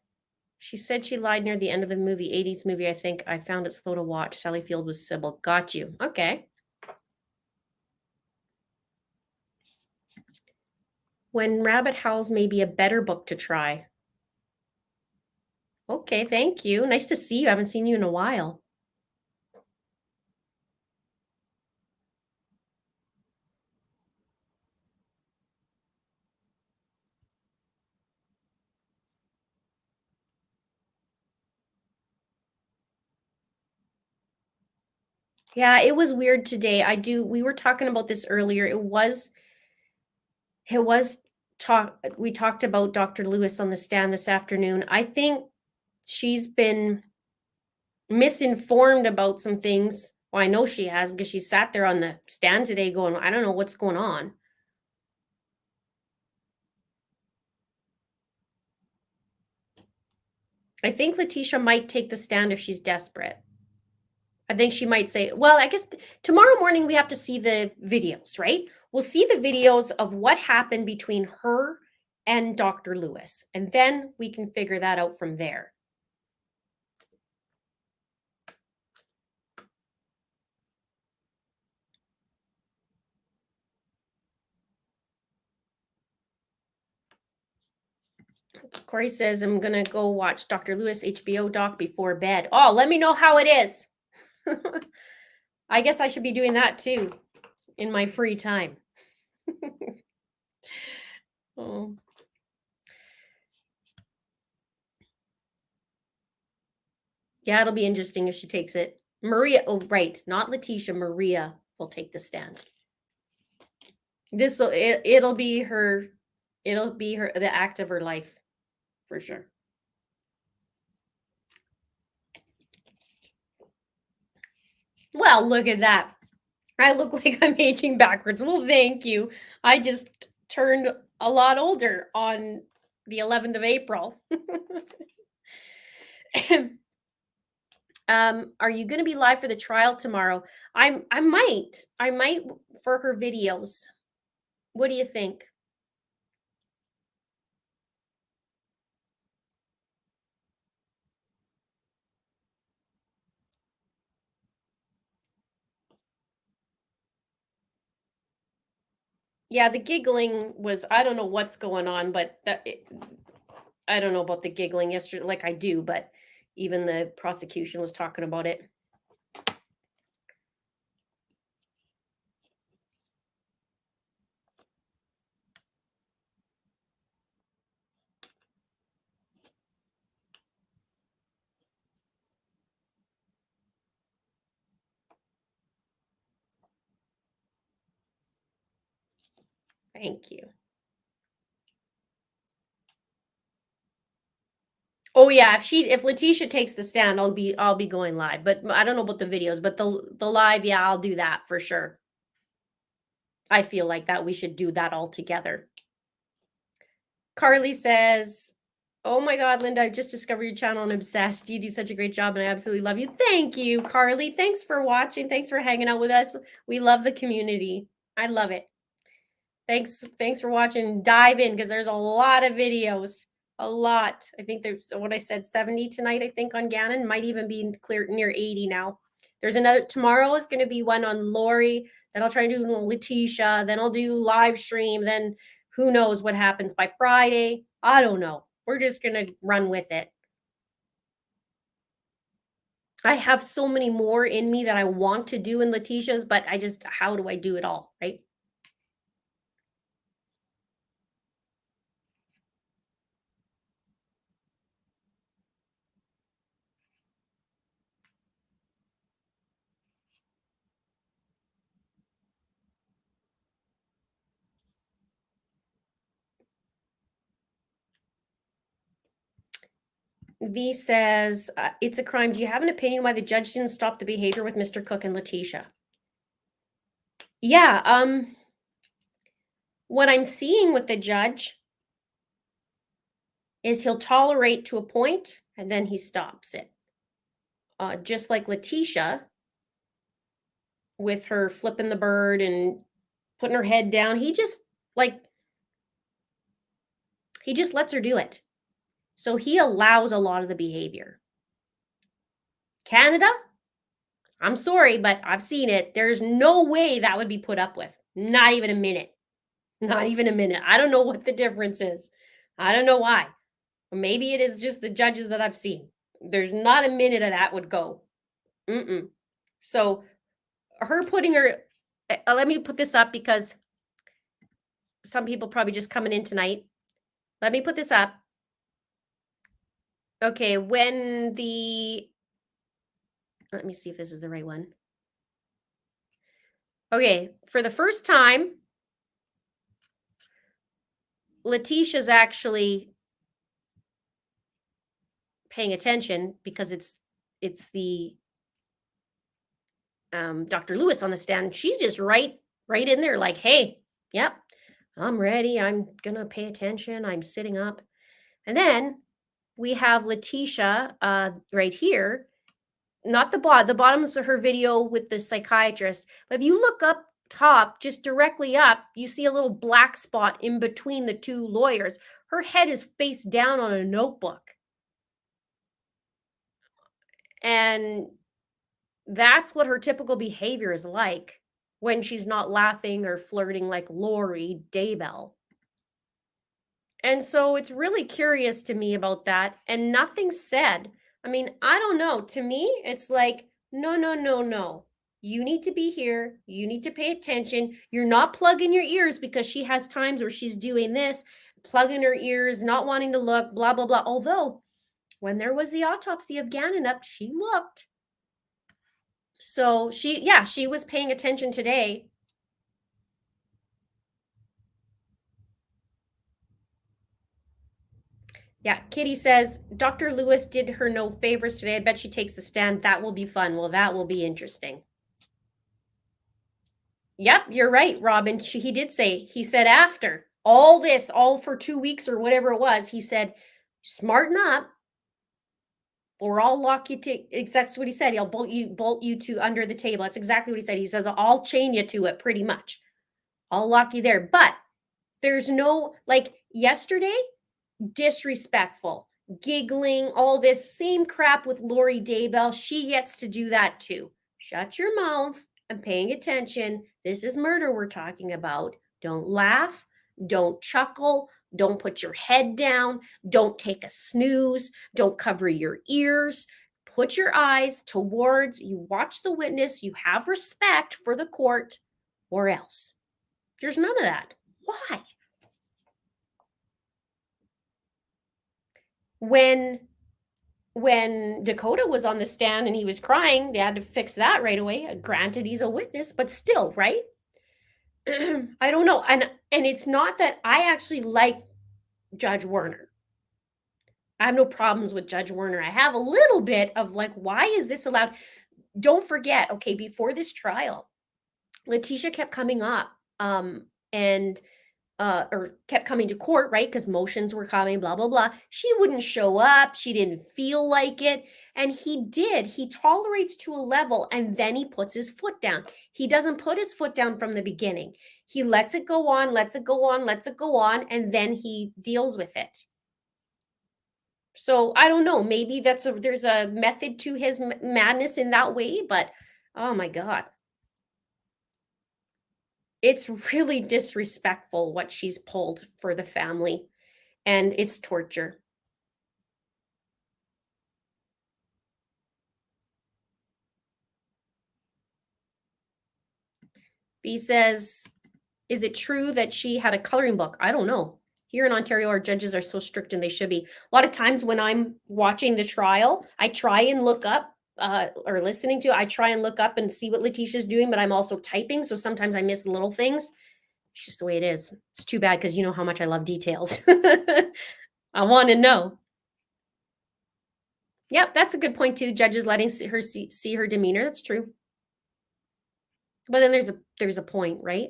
She said she lied near the end of the movie, 80s movie, I think. I found it slow to watch. Sally Field was Sybil. Got you. Okay. When Rabbit Howls may be a better book to try. Okay, thank you. Nice to see you. I haven't seen you in a while. Yeah, it was weird today. We were talking about this earlier. It was we talked about Dr. Lewis on the stand this afternoon. I think she's been misinformed about some things. Well, I know she has because she sat there on the stand today going, I don't know what's going on. I think Leticia might take the stand if she's desperate. I think she might say, well, I guess tomorrow morning we have to see the videos, right? We'll see the videos of what happened between her and Dr. Lewis, and then we can figure that out from there. Corey says, I'm going to go watch Dr. Lewis HBO doc before bed. Oh, let me know how it is. I guess I should be doing that too in my free time. Oh. Yeah, it'll be interesting if she takes it. Maria, oh, right, not Leticia, Maria will take the stand. It'll be her, the act of her life for sure. Well, look at that. I look like I'm aging backwards. Well, thank you. I just turned a lot older on the 11th of April. Are you going to be live for the trial tomorrow? I might for her videos. What do you think? Yeah, the giggling was, I don't know what's going on, but I don't know about the giggling yesterday, like I do, but even the prosecution was talking about it. Thank you. Oh yeah, if Leticia takes the stand, I'll be going live. But I don't know about the videos, but the live, yeah, I'll do that for sure. I feel like that we should do that all together. Carly says, "Oh my God, Linda, I just discovered your channel and I'm obsessed. You do such a great job and I absolutely love you." Thank you, Carly. Thanks for watching. Thanks for hanging out with us. We love the community. I love it. Thanks for watching. Dive in because there's a lot of videos. A lot. I think there's what I said, 70 tonight, I think, on Gannon. Might even be clear near 80 now. There's another tomorrow is going to be one on Lori. Then I'll try to do Leticia. Then I'll do live stream. Then who knows what happens by Friday. I don't know. We're just going to run with it. I have so many more in me that I want to do in Leticia's, but how do I do it all, right? V says, it's a crime. Do you have an opinion why the judge didn't stop the behavior with Mr. Cook and Leticia? Yeah, what I'm seeing with the judge is he'll tolerate to a point and then he stops it. Just like Leticia with her flipping the bird and putting her head down. He just like He just lets her do it. So he allows a lot of the behavior. Canada, I'm sorry, but I've seen it. There's no way that would be put up with. Not even a minute. Not even a minute. I don't know what the difference is. I don't know why. Maybe it is just the judges that I've seen. There's not a minute of that would go. Mm-mm. So her putting her, let me put this up because some people probably just coming in tonight. Let me put this up. Okay, when the, let me see if this is the right one. Okay, for the first time, Leticia's actually paying attention because it's the Dr. Lewis on the stand. She's just right in there, like, hey, yep, I'm ready. I'm gonna pay attention. I'm sitting up. And then we have Leticia right here. Not the bottom. The bottom is her video with the psychiatrist. But if you look up top, just directly up, you see a little black spot in between the two lawyers. Her head is face down on a notebook. And that's what her typical behavior is like when she's not laughing or flirting like Lori Daybell. And so it's really curious to me about that. And nothing said. I mean, I don't know. To me, it's like, no, no, no, no. You need to be here. You need to pay attention. You're not plugging your ears because she has times where she's doing this, plugging her ears, not wanting to look, blah, blah, blah. Although, when there was the autopsy of Gannon up, she looked. So she was paying attention today. Yeah, Kitty says, Dr. Lewis did her no favors today. I bet she takes the stand. That will be fun. Well, that will be interesting. Yep, you're right, Robin. He did say, he said after all this, all for 2 weeks or whatever it was, he said, smarten up or I'll lock you to, that's what he said. He'll bolt you to under the table. That's exactly what he said. He says, I'll chain you to it pretty much. I'll lock you there. But there's no, like yesterday, disrespectful, giggling, all this same crap with Lori Daybell. She gets to do that too. Shut your mouth. I'm paying attention. This is murder we're talking about. Don't laugh. Don't chuckle. Don't put your head down. Don't take a snooze. Don't cover your ears. Put your eyes towards, you watch the witness, you have respect for the court, or else. There's none of that. Why? When Dakota was on the stand and he was crying, they had to fix that right away. Granted, he's a witness, but still, right? I don't know. And it's not that I actually like Judge Werner. I have no problems with Judge Werner. I have a little bit of like, why is this allowed? Don't forget, okay, before this trial, Leticia kept coming up and or kept coming to court, right? Because motions were coming, blah, blah, blah. She wouldn't show up. She didn't feel like it. And he did. He tolerates to a level and then he puts his foot down. He doesn't put his foot down from the beginning. He lets it go on, lets it go on, lets it go on, and then he deals with it. So I don't know. Maybe there's a method to his madness in that way, but oh my God. It's really disrespectful what she's pulled for the family, and it's torture. B says, is it true that she had a coloring book? I don't know. Here in Ontario, our judges are so strict and they should be. A lot of times when I'm watching the trial, I try and look up or listening to, I try and look up and see what Leticia's doing, but I'm also typing. So sometimes I miss little things. It's just the way it is. It's too bad because you know how much I love details. I want to know. Yep, that's a good point too. Judges letting her see her demeanor. That's true. But then there's a point, right?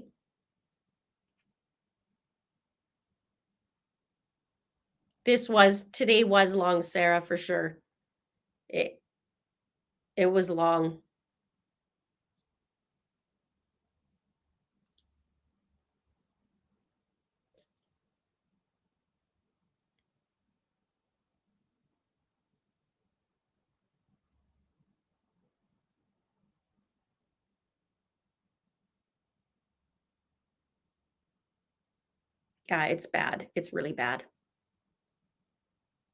Today was long, Sarah, for sure. It it was long. Yeah, it's bad. It's really bad.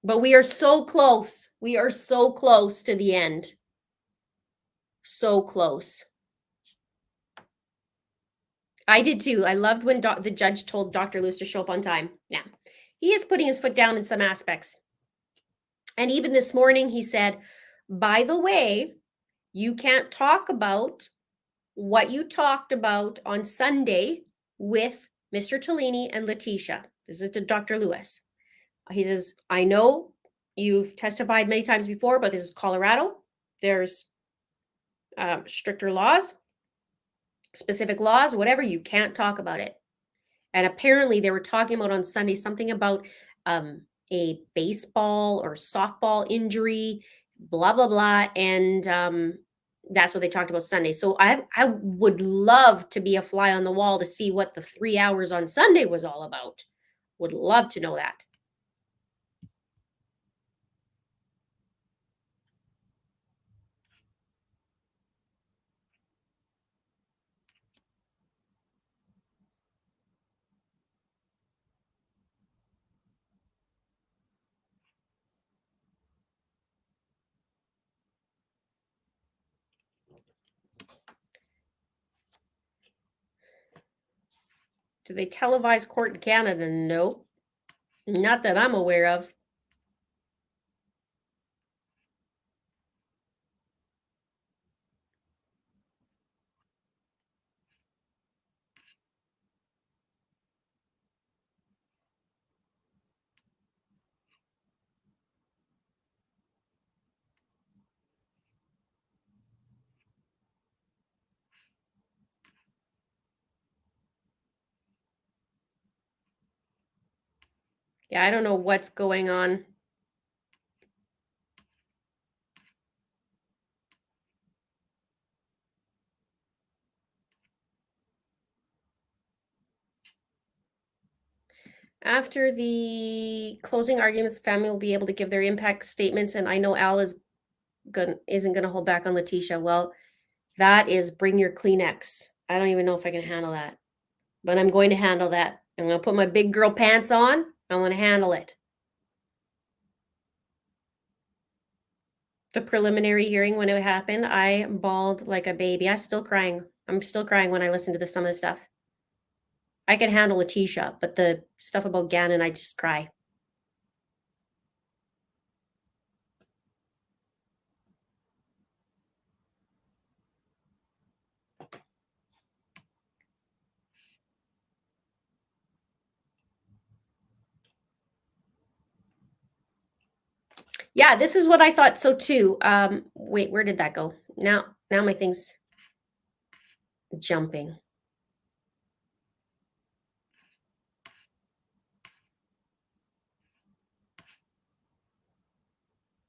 But we are so close. We are so close to the end. So close. I did too. I loved when the judge told Dr. Lewis to show up on time. Yeah. He is putting his foot down in some aspects. And even this morning, he said, by the way, you can't talk about what you talked about on Sunday with Mr. Tellini and Leticia. This is to Dr. Lewis. He says, I know you've testified many times before, but this is Colorado. There's stricter laws, specific laws, whatever. You can't talk about it. And apparently, they were talking about on Sunday something about a baseball or softball injury, blah, blah, blah. And that's what they talked about Sunday. So I would love to be a fly on the wall to see what the 3 hours on Sunday was all about. Would love to know that. Do they televise court in Canada? No, not that I'm aware of. Yeah, I don't know what's going on. After the closing arguments, the family will be able to give their impact statements, and I know Al isn't gonna hold back on Leticia. Well, that is bring your Kleenex. I don't even know if I can handle that, but I'm going to handle that. I'm gonna put my big girl pants on. I want to handle it. The preliminary hearing when it happened, I bawled like a baby. I'm still crying. I'm still crying when I listen to some of the stuff. I can handle Leticia, but the stuff about Gannon, I just cry. Yeah, this is what I thought so too. Wait, where did that go? Now my thing's jumping.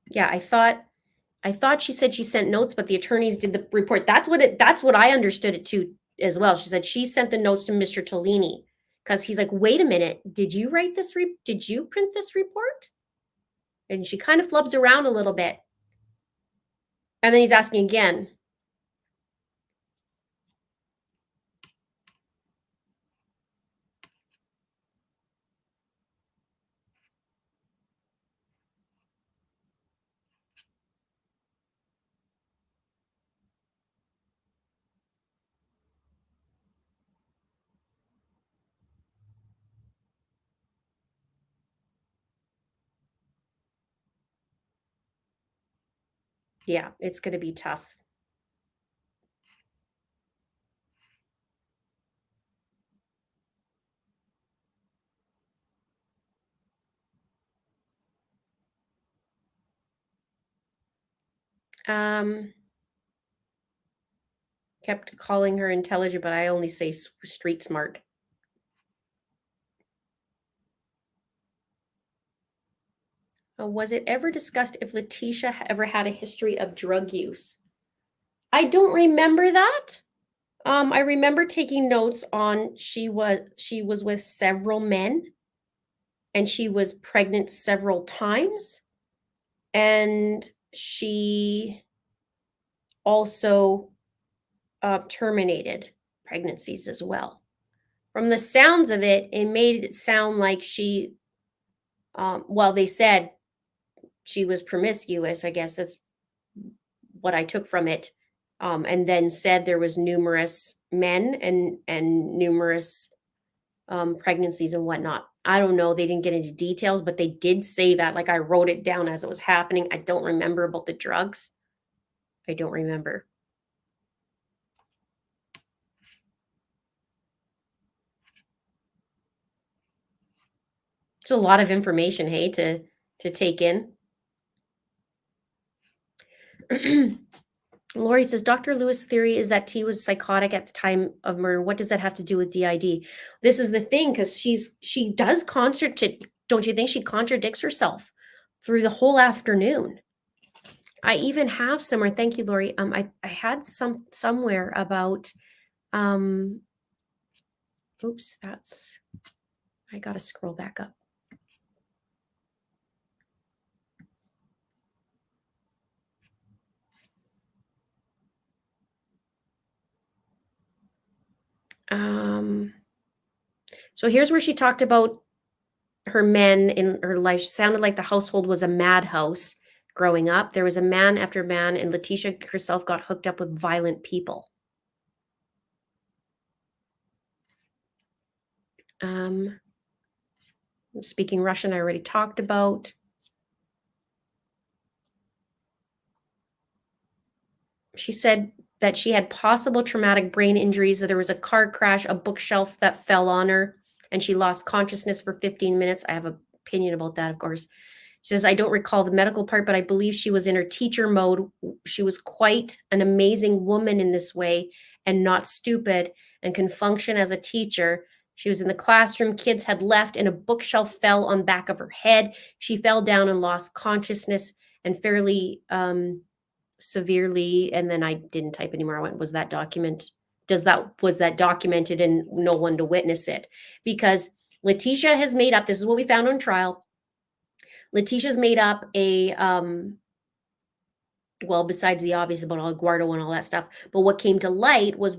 Yeah, I thought she said she sent notes, but the attorneys did the report. That's what I understood it too as well. She said she sent the notes to Mr. Tellini because he's like, wait a minute, did you write this? Did you print this report? And she kind of flubs around a little bit, and then he's asking again. Yeah, it's going to be tough. Kept calling her intelligent, but I only say street smart. Was it ever discussed if Leticia ever had a history of drug use? I don't remember that. I remember taking notes on she was with several men and she was pregnant several times, and she also terminated pregnancies as well. From the sounds of it, it made it sound like she, well, they said she was promiscuous. I guess that's what I took from it. And then said there was numerous men and numerous pregnancies and whatnot. I don't know. They didn't get into details, but they did say that. Like I wrote it down as it was happening. I don't remember about the drugs. I don't remember. It's a lot of information, hey, to take in. Lori says Dr. Lewis' theory is that T was psychotic at the time of murder. What does that have to do with DID? This is the thing, because she does contradict. Don't you think she contradicts herself through the whole afternoon? I even have somewhere. Thank you, Lori. I had somewhere about. Oops, I gotta scroll back up. So here's where she talked about her men in her life. She sounded like the household was a madhouse growing up. There was a man after man, and Leticia herself got hooked up with violent people. Speaking Russian, I already talked about. She said that she had possible traumatic brain injuries, that there was a car crash, a bookshelf that fell on her, and she lost consciousness for 15 minutes. I have an opinion about that, of course. She says, I don't recall the medical part, but I believe she was in her teacher mode. She was quite an amazing woman in this way and not stupid and can function as a teacher. She was in the classroom. Kids had left and a bookshelf fell on back of her head. She fell down and lost consciousness and fairly severely. And then I didn't type anymore. I went, was that documented and no one to witness it? Because Leticia has made up, this is what we found on trial. Leticia's made up a well, besides the obvious about Guardo and all that stuff, but what came to light was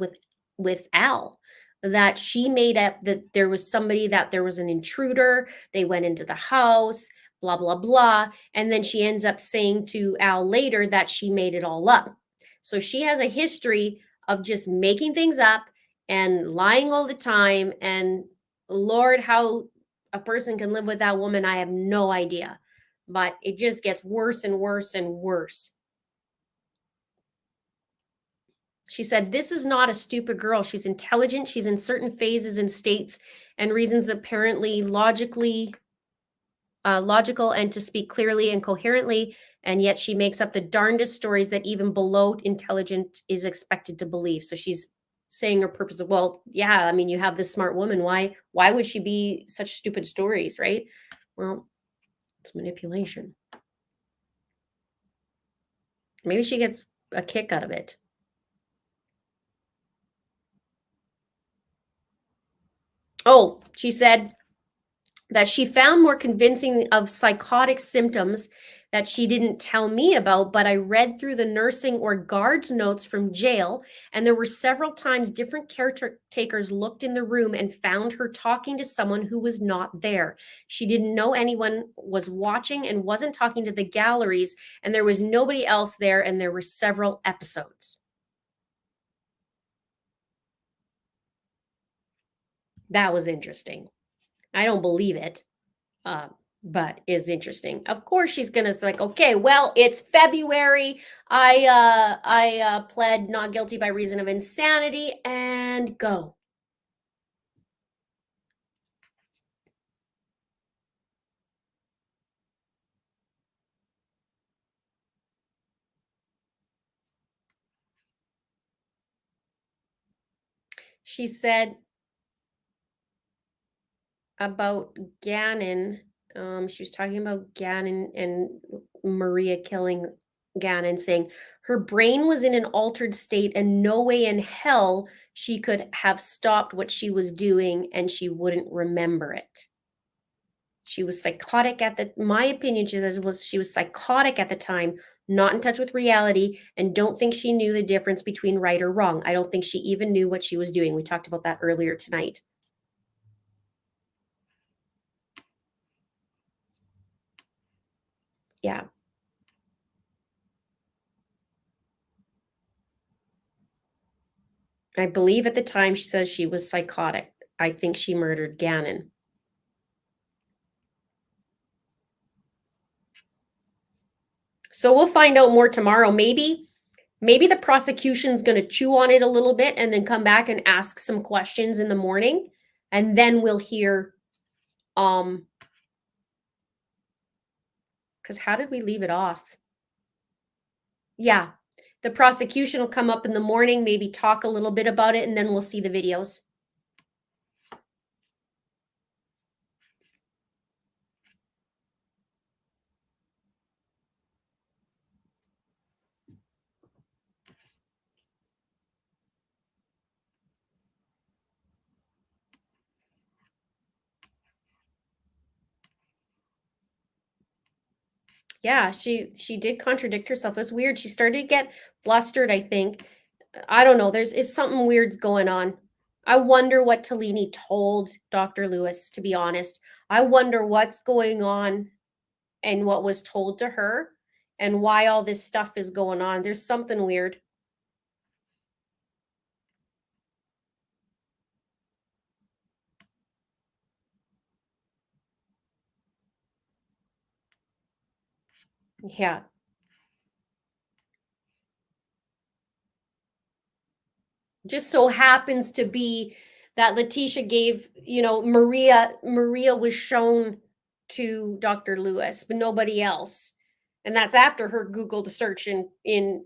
with Al, that she made up that there was somebody, that there was an intruder, they went into the house, blah blah blah, and then she ends up saying to Al later that she made it all up. So she has a history of just making things up and lying all the time, and Lord, how a person can live with that woman, I have no idea. But it just gets worse and worse and worse. She said, this is not a stupid girl. She's intelligent. She's in certain phases and states and reasons apparently logical and to speak clearly and coherently. And yet she makes up the darndest stories that even below intelligent is expected to believe. So she's saying her purpose of, well, yeah, I mean, you have this smart woman. Why would she be such stupid stories, right? Well, it's manipulation. Maybe she gets a kick out of it. Oh, she said that she found more convincing of psychotic symptoms that she didn't tell me about, but I read through the nursing or guards notes from jail, and there were several times different caretakers looked in the room and found her talking to someone who was not there. She didn't know anyone was watching and wasn't talking to the galleries, and there was nobody else there, and there were several episodes. That was interesting. I don't believe it, but is interesting. Of course, she's gonna say, like, okay, well, it's February. I pled not guilty by reason of insanity, and go. She said about Gannon. She was talking about Gannon and Maria killing Gannon, saying her brain was in an altered state and no way in hell she could have stopped what she was doing and she wouldn't remember it. She was psychotic at the, my opinion, she says, was she was psychotic at the time, not in touch with reality, and don't think she knew the difference between right or wrong. I don't think she even knew what she was doing. We talked about that earlier tonight. Yeah. I believe at the time she says she was psychotic. I think she murdered Gannon. So we'll find out more tomorrow. Maybe the prosecution's going to chew on it a little bit and then come back and ask some questions in the morning, and then we'll hear cuz how did we leave it off? Yeah. The prosecution will come up in the morning, maybe talk a little bit about it, and then we'll see the videos. Yeah, she did contradict herself. It's weird. She started to get flustered, I think. I don't know. There's is something weird's going on. I wonder what Tellini told Dr. Lewis, to be honest. I wonder what's going on and what was told to her and why all this stuff is going on. There's something weird. Yeah. Just so happens to be that Leticia gave, Maria was shown to Dr. Lewis, but nobody else. And that's after her Googled search in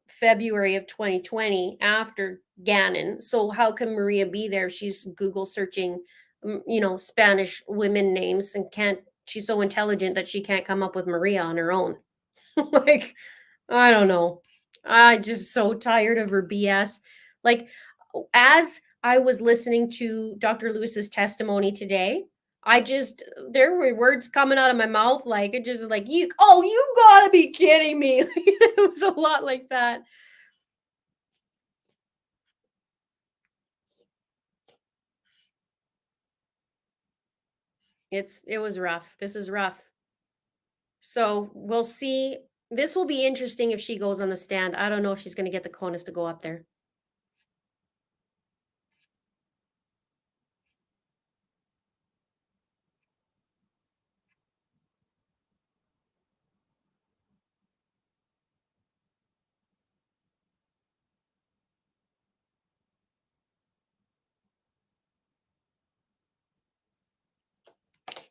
February of 2020 after Gannon. So how can Maria be there? She's Google searching, Spanish women names and can't. She's so intelligent that she can't come up with Maria on her own. Like, I don't know. I just so tired of her BS. Like, as I was listening to Dr. Lewis's testimony today, I just there were words coming out of my mouth like it just like you gotta be kidding me. It was a lot like that. It was rough. This is rough. So we'll see. This will be interesting if she goes on the stand. I don't know if she's gonna get the CONUS to go up there.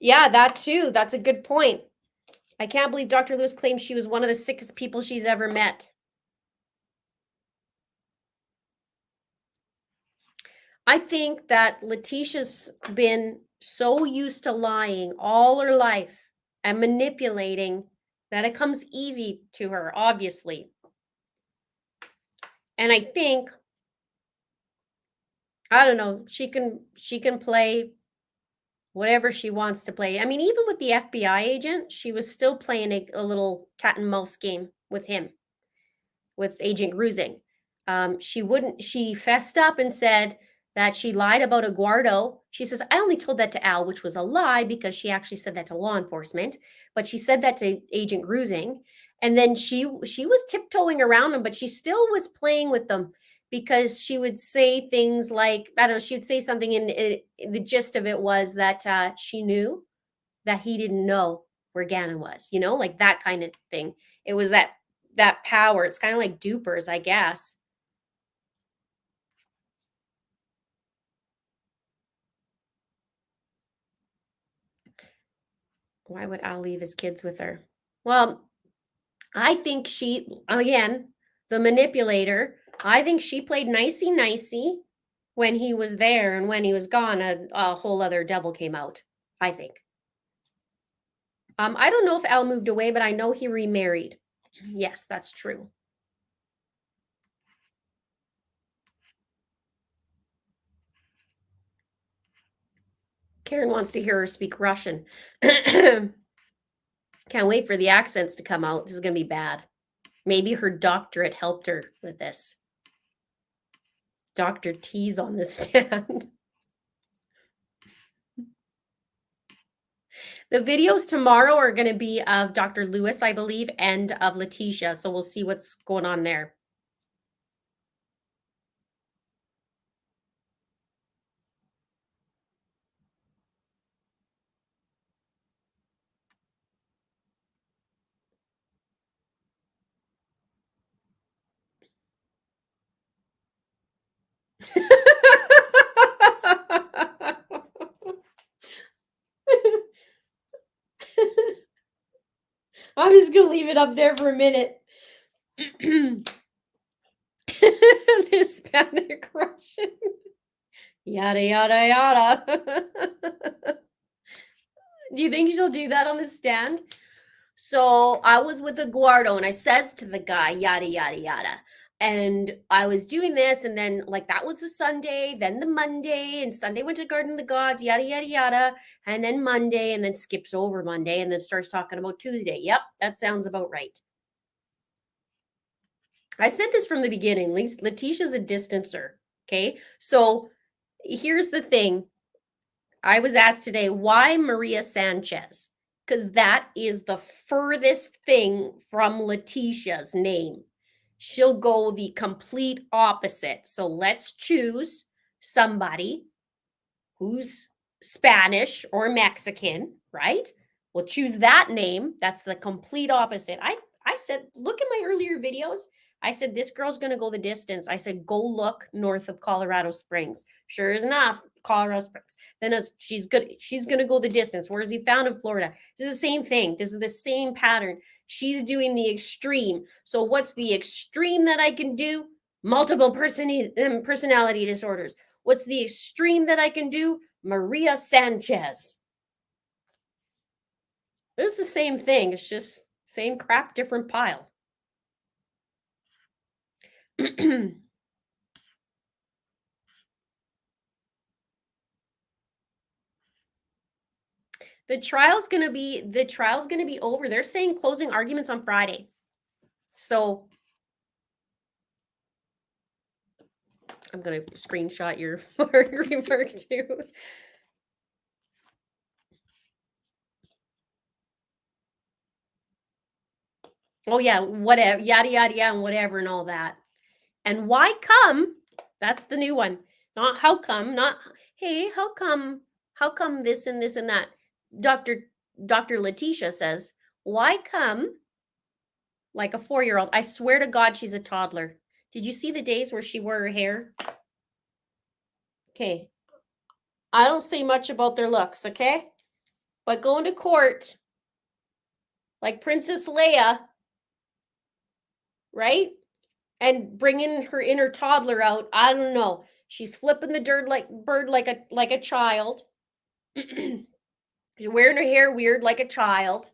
Yeah, that too. That's a good point. I can't believe Dr. Lewis claims she was one of the sickest people she's ever met. I think that Letitia's been so used to lying all her life and manipulating that it comes easy to her, obviously. And I think, I don't know, she can play whatever she wants to play. I mean, even with the FBI agent, she was still playing a little cat and mouse game with him, with Agent Grusing. She fessed up and said that she lied about Aguardo. She says, I only told that to Al, which was a lie because she actually said that to law enforcement, but she said that to Agent Grusing. And then she was tiptoeing around him, but she still was playing with them because she would say things like, I don't know, she would say something, and the gist of it was that she knew that he didn't know where Gannon was, like that kind of thing. It was that power. It's kind of like dupers, I guess. Why would Al leave his kids with her? Well, I think she, again, the manipulator, I think she played nicey nicey when he was there, and when he was gone, a whole other devil came out, I think. I don't know if Al moved away, but I know he remarried. Yes, that's true. Karen wants to hear her speak Russian. Can't wait for the accents to come out. This is going to be bad. Maybe her doctorate helped her with this. Dr. T's on the stand. The videos tomorrow are going to be of Dr. Lewis, I believe, and of Leticia. So we'll see what's going on there. I'm just going to leave it up there for a minute. Hispanic Russian. Yada, yada, yada. Do you think she'll do that on the stand? So I was with Eduardo and I says to the guy, yada, yada, yada. And I was doing this, and then like that was the Sunday, then the Monday, and Sunday went to Garden of the Gods, yada, yada, yada. And then Monday, and then skips over Monday, and then starts talking about Tuesday. Yep, that sounds about right. I said this from the beginning. Letitia's a distancer. Okay. So here's the thing. I was asked today, why Maria Sanchez? Because that is the furthest thing from Leticia's name. She'll go the complete opposite. So let's choose somebody who's Spanish or Mexican, right? We'll choose that name. That's the complete opposite. I said, look at my earlier videos. I said, this girl's going to go the distance. I said, go look north of Colorado Springs. Sure enough, Colorado Springs. Then she's good. She's going to go the distance. Where is he found in Florida? This is the same thing. This is the same pattern. She's doing the extreme. So what's the extreme that I can do? Multiple personality disorders. What's the extreme that I can do? Maria Sanchez. It's the same thing. It's just same crap, different pile. The trial's gonna be over. They're saying closing arguments on Friday. So I'm gonna screenshot your remark too. Oh yeah, whatever, yada yada yada, and whatever, and all that. And why come? That's the new one. Not how come, not hey, how come this and this and that. Dr. Leticia says, why come like a 4-year-old? I swear to God, she's a toddler. Did you see the days where she wore her hair? Okay. I don't say much about their looks, okay? But going to court like Princess Leia, right? And bringing her inner toddler out, I don't know. She's flipping the bird like a child. She's wearing her hair weird like a child.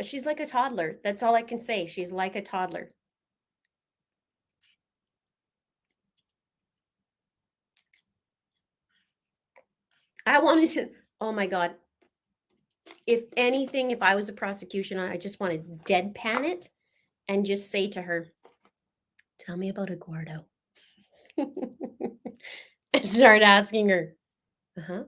She's like a toddler. That's all I can say. She's like a toddler. I wanted to, oh my God. If anything, if I was a prosecution, I just want to deadpan it and just say to her, tell me about Eduardo. And start asking her. Uh-huh.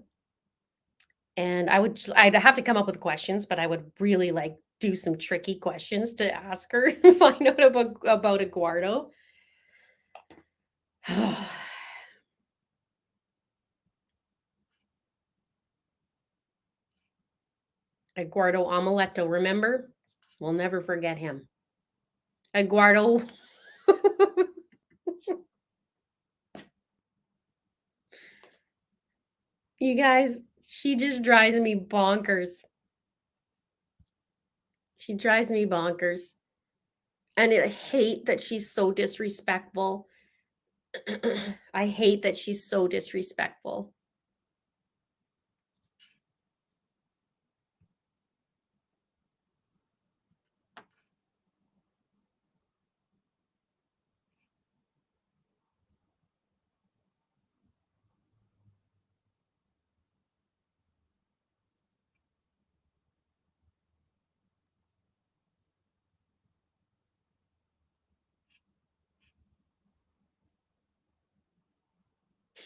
And I'd have to come up with questions, but I would really like do some tricky questions to ask her, find out about Eduardo. Eduardo Omeletto, remember? We'll never forget him. Eduardo. You guys, she just drives me bonkers. She drives me bonkers. And I hate that she's so disrespectful. I hate that she's so disrespectful.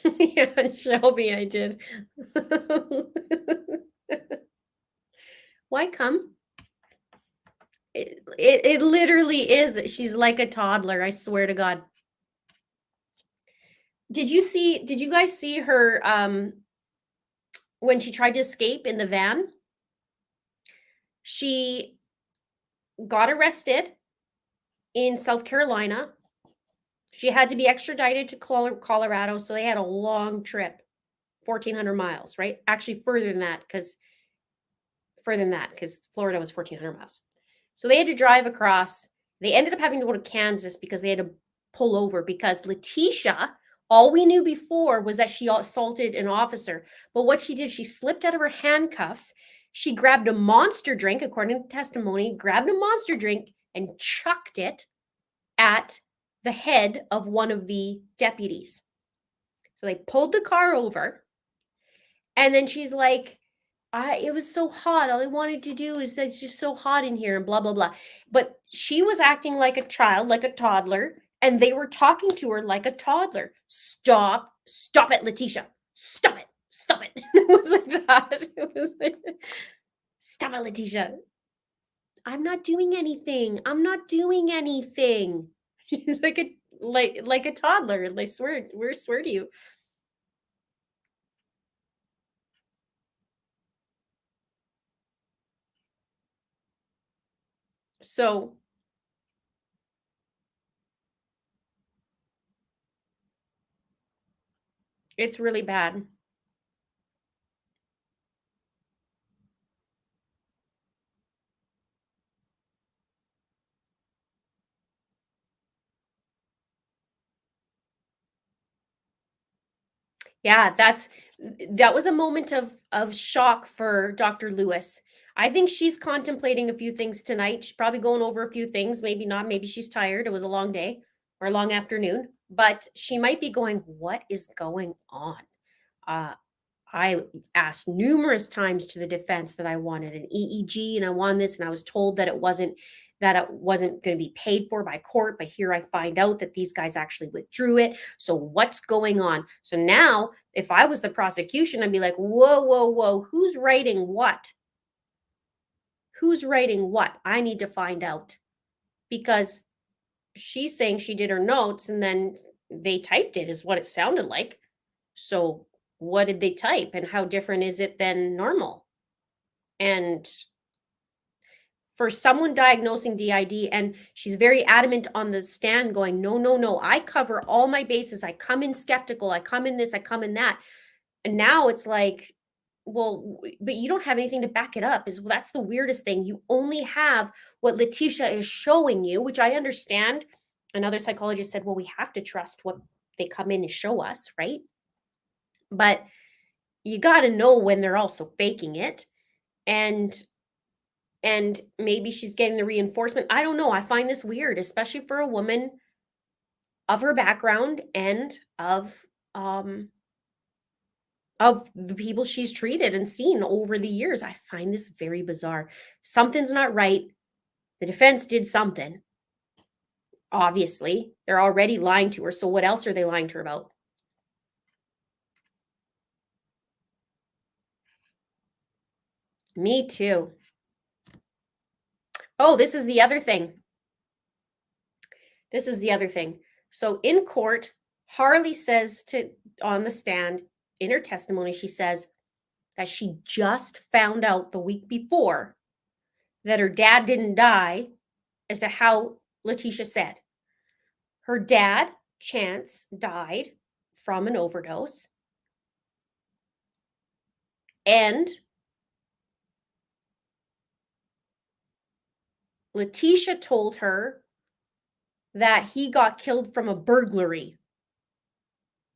Yeah, Shelby, I did. Why come? It literally is. She's like a toddler, I swear to God. Did you guys see her, when she tried to escape in the van? She got arrested in South Carolina. She had to be extradited to Colorado, so they had a long trip, 1,400 miles, right? Actually, further than that, because Florida was 1,400 miles. So they had to drive across. They ended up having to go to Kansas because they had to pull over because Leticia, all we knew before was that she assaulted an officer. But what she did, she slipped out of her handcuffs. She grabbed a monster drink, according to testimony, grabbed a monster drink and chucked it at the head of one of the deputies. So they pulled the car over. And then she's like, it was so hot. All I wanted to do is it's just so hot in here and blah blah blah. But she was acting like a child, like a toddler, and they were talking to her like a toddler. Stop it, Leticia. Stop it. Stop it. It was like that. It was like, stop it, Leticia. I'm not doing anything. I'm not doing anything. She's like a toddler. I swear to you. So it's really bad. Yeah, that was a moment of shock for Dr. Lewis. I think she's contemplating a few things tonight. She's probably going over a few things, maybe not, maybe she's tired. It was a long day or a long afternoon, but she might be going, "What is going on?" Uh I asked numerous times to the defense that I wanted an EEG and I wanted this, and I was told that it wasn't going to be paid for by court. But here I find out that these guys actually withdrew it. So what's going on? So now, if I was the prosecution, I'd be like, whoa, whoa, whoa, who's writing what? Who's writing what? I need to find out because she's saying she did her notes and then they typed it, is what it sounded like. So what did they type and how different is it than normal? And for someone diagnosing DID, and she's very adamant on the stand going, no, no, no, I cover all my bases. I come in skeptical. I come in this, I come in that. And now it's like, well, but you don't have anything to back it up. That's the weirdest thing. You only have what Leticia is showing you, which I understand. Another psychologist said, well, we have to trust what they come in and show us, right? But you got to know when they're also faking it. And maybe she's getting the reinforcement. I don't know. I find this weird, especially for a woman of her background and um of the people she's treated and seen over the years. I find this very bizarre. Something's not right. The defense did something. Obviously, they're already lying to her. So what else are they lying to her about? Me too. Oh, this is the other thing. This is the other thing. So in court, Harley says to on the stand in her testimony, she says that she just found out the week before that her dad didn't die, as to how Leticia said. Her dad, Chance, died from an overdose. And Leticia told her that he got killed from a burglary,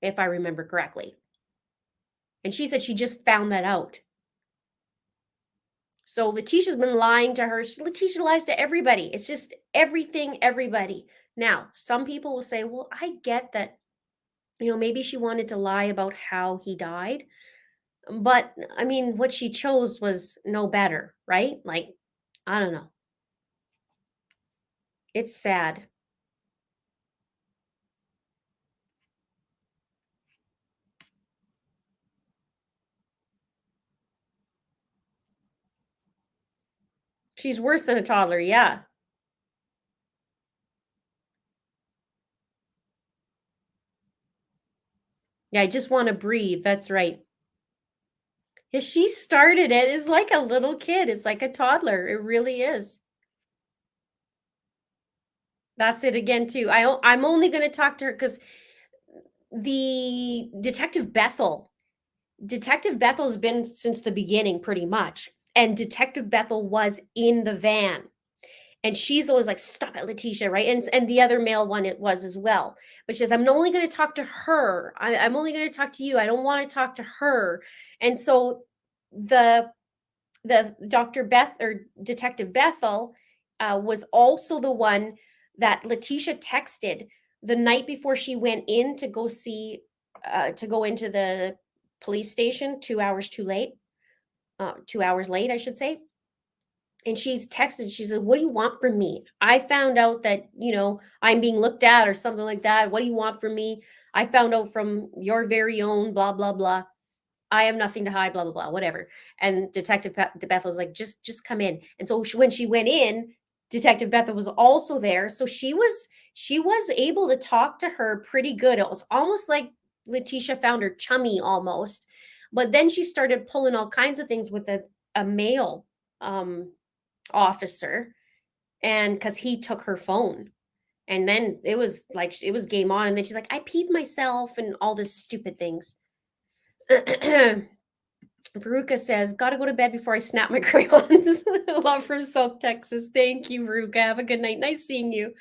if I remember correctly. And she said she just found that out. So Leticia's been lying to her. Leticia lies to everybody. It's just everything, everybody. Now, some people will say, well, I get that, maybe she wanted to lie about how he died. But I mean, what she chose was no better, right? Like, I don't know. It's sad. She's worse than a toddler, yeah. Yeah, I just wanna breathe, that's right. Yeah, she started it as like a little kid, it's like a toddler, it really is. That's it again too. I'm only gonna talk to her because the Detective Bethel's been since the beginning pretty much, and Detective Bethel was in the van. And she's always like, "Stop it, Leticia," right? And the other male one it was as well. But she says, "I'm only going to talk to her. I'm only going to talk to you. I don't want to talk to her." And so the the Dr. Beth or Detective Bethel was also the one that Leticia texted the night before she went in to go see to go into the police station 2 hours too late, 2 hours late, I should say. And she's texted, she said, "What do you want from me? I found out that, I'm being looked at or something like that. What do you want from me? I found out from your very own blah, blah, blah. I have nothing to hide, blah, blah, blah, whatever." And Detective Beth was like, just come in. And so when she went in, Detective Bethel was also there. So she was able to talk to her pretty good. It was almost like Leticia found her chummy almost. But then she started pulling all kinds of things with a male um officer, and because he took her phone. And then it was like it was game on. And then she's like, "I peed myself," and all this stupid things. Veruca says, "Gotta go to bed before I snap my crayons." Love from South Texas. Thank you, Veruca. Have a good night. Nice seeing you.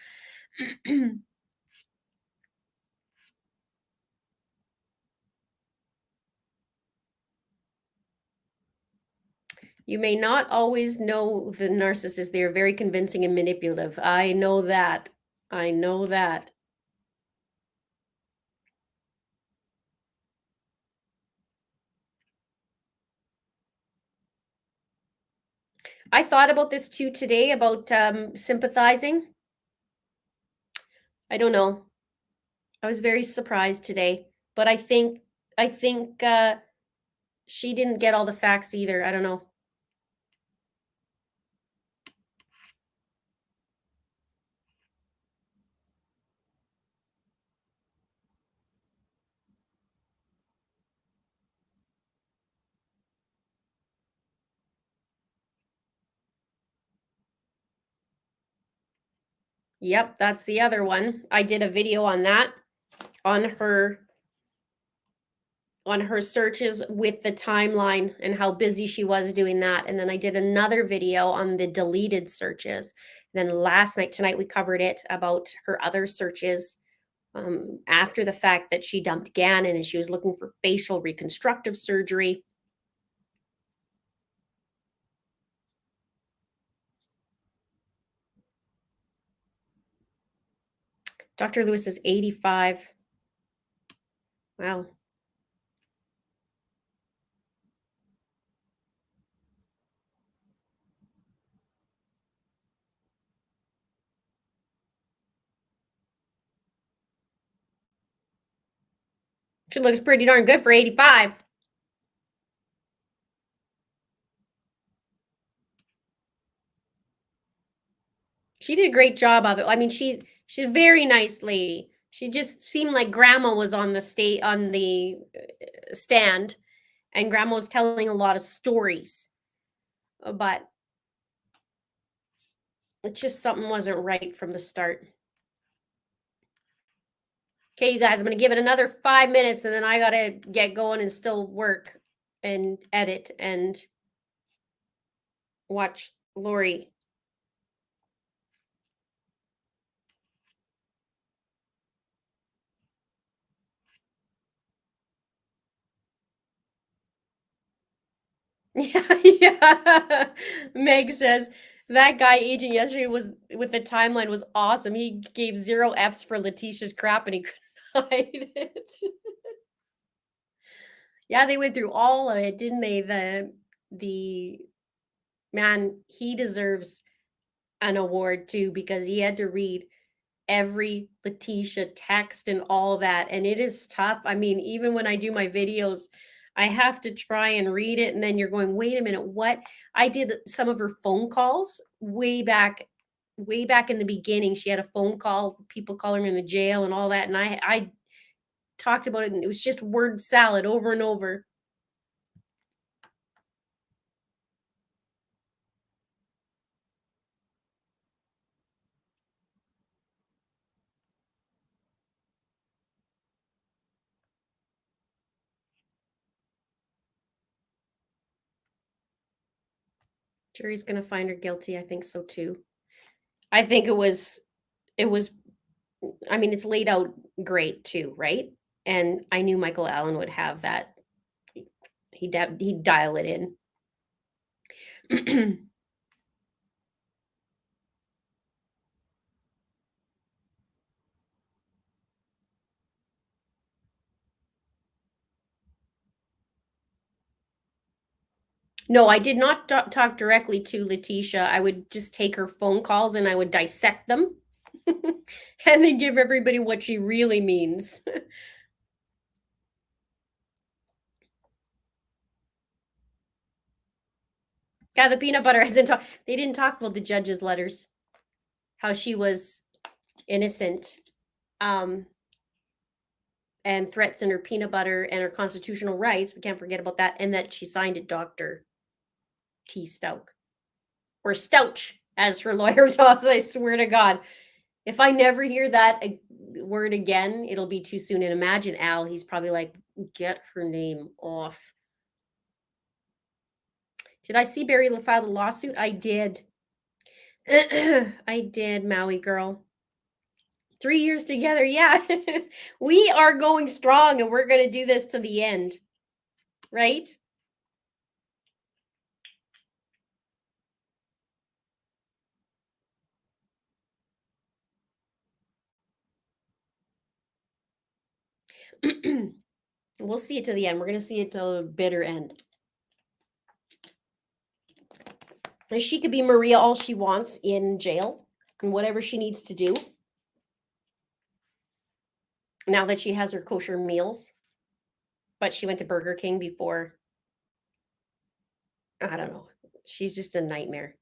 You may not always know the narcissist. They are very convincing and manipulative. I know that. I know that. I thought about this too today about sympathizing. I don't know. I was very surprised today, but I think she didn't get all the facts either. I don't know. Yep, that's the other one. I did a video on that, on her searches with the timeline and how busy she was doing that. And then I did another video on the deleted searches. Then last night, tonight, we covered it about her other searches after the fact that she dumped Gannon and she was looking for facial reconstructive surgery. Dr. Lewis is 85. Wow. She looks pretty darn good for 85. She did a great job of it. I mean, she's a very nice lady. She just seemed like grandma was on the stand, and grandma was telling a lot of stories. But it's just something wasn't right from the start. Okay, you guys, I'm gonna give it another 5 minutes, and then I gotta get going and still work and edit and watch Lori. Yeah, yeah. Meg says that guy agent yesterday was with the timeline was awesome. He gave 0 Fs for Letitia's crap and he couldn't hide it. Yeah, they went through all of it, didn't they? The man, he deserves an award too because he had to read every Leticia text and all that. And it is tough. I mean, even when I do my videos, I have to try and read it. And then you're going, wait a minute, what? I did some of her phone calls way back in the beginning. She had a phone call, people calling her in the jail and all that, and I talked about it, and it was just word salad over and over. Jury's gonna find her guilty. I think so too. I think it was I mean, it's laid out great too, right? And I knew Michael Allen would have that. He'd dial it in. No, I did not talk directly to Leticia. I would just take her phone calls and I would dissect them and then give everybody what she really means. Yeah, the peanut butter hasn't talked. They didn't talk about the judge's letters, how she was innocent, um, and threats in her peanut butter and her constitutional rights. We can't forget about that, and that she signed it, Dr. T. Stauch, or Stouch, as her lawyer tells. I swear to God, if I never hear that word again, it'll be too soon. And imagine Al, he's probably like, get her name off. Did I see Barry filed a lawsuit? I did. I did, Maui girl. 3 years together. Yeah. We are going strong and we're going to do this to the end. Right? We'll see it to the end. We're going to see it till the bitter end. She could be Maria all she wants in jail and whatever she needs to do. Now that she has her kosher meals. But she went to Burger King before. I don't know. She's just a nightmare.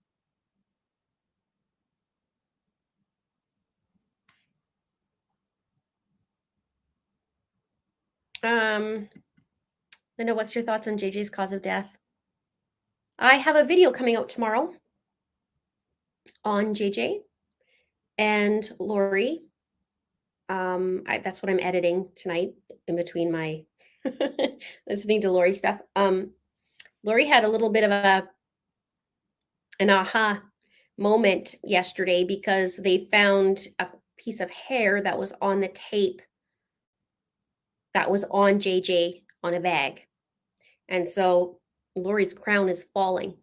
Linda, what's your thoughts on JJ's cause of death? I have a video coming out tomorrow on JJ and Lori. That's what I'm editing tonight in between my listening to Lori stuff. Lori had a little bit of an aha moment yesterday because they found a piece of hair that was on the tape that was on JJ on a bag. And so Lori's crown is falling.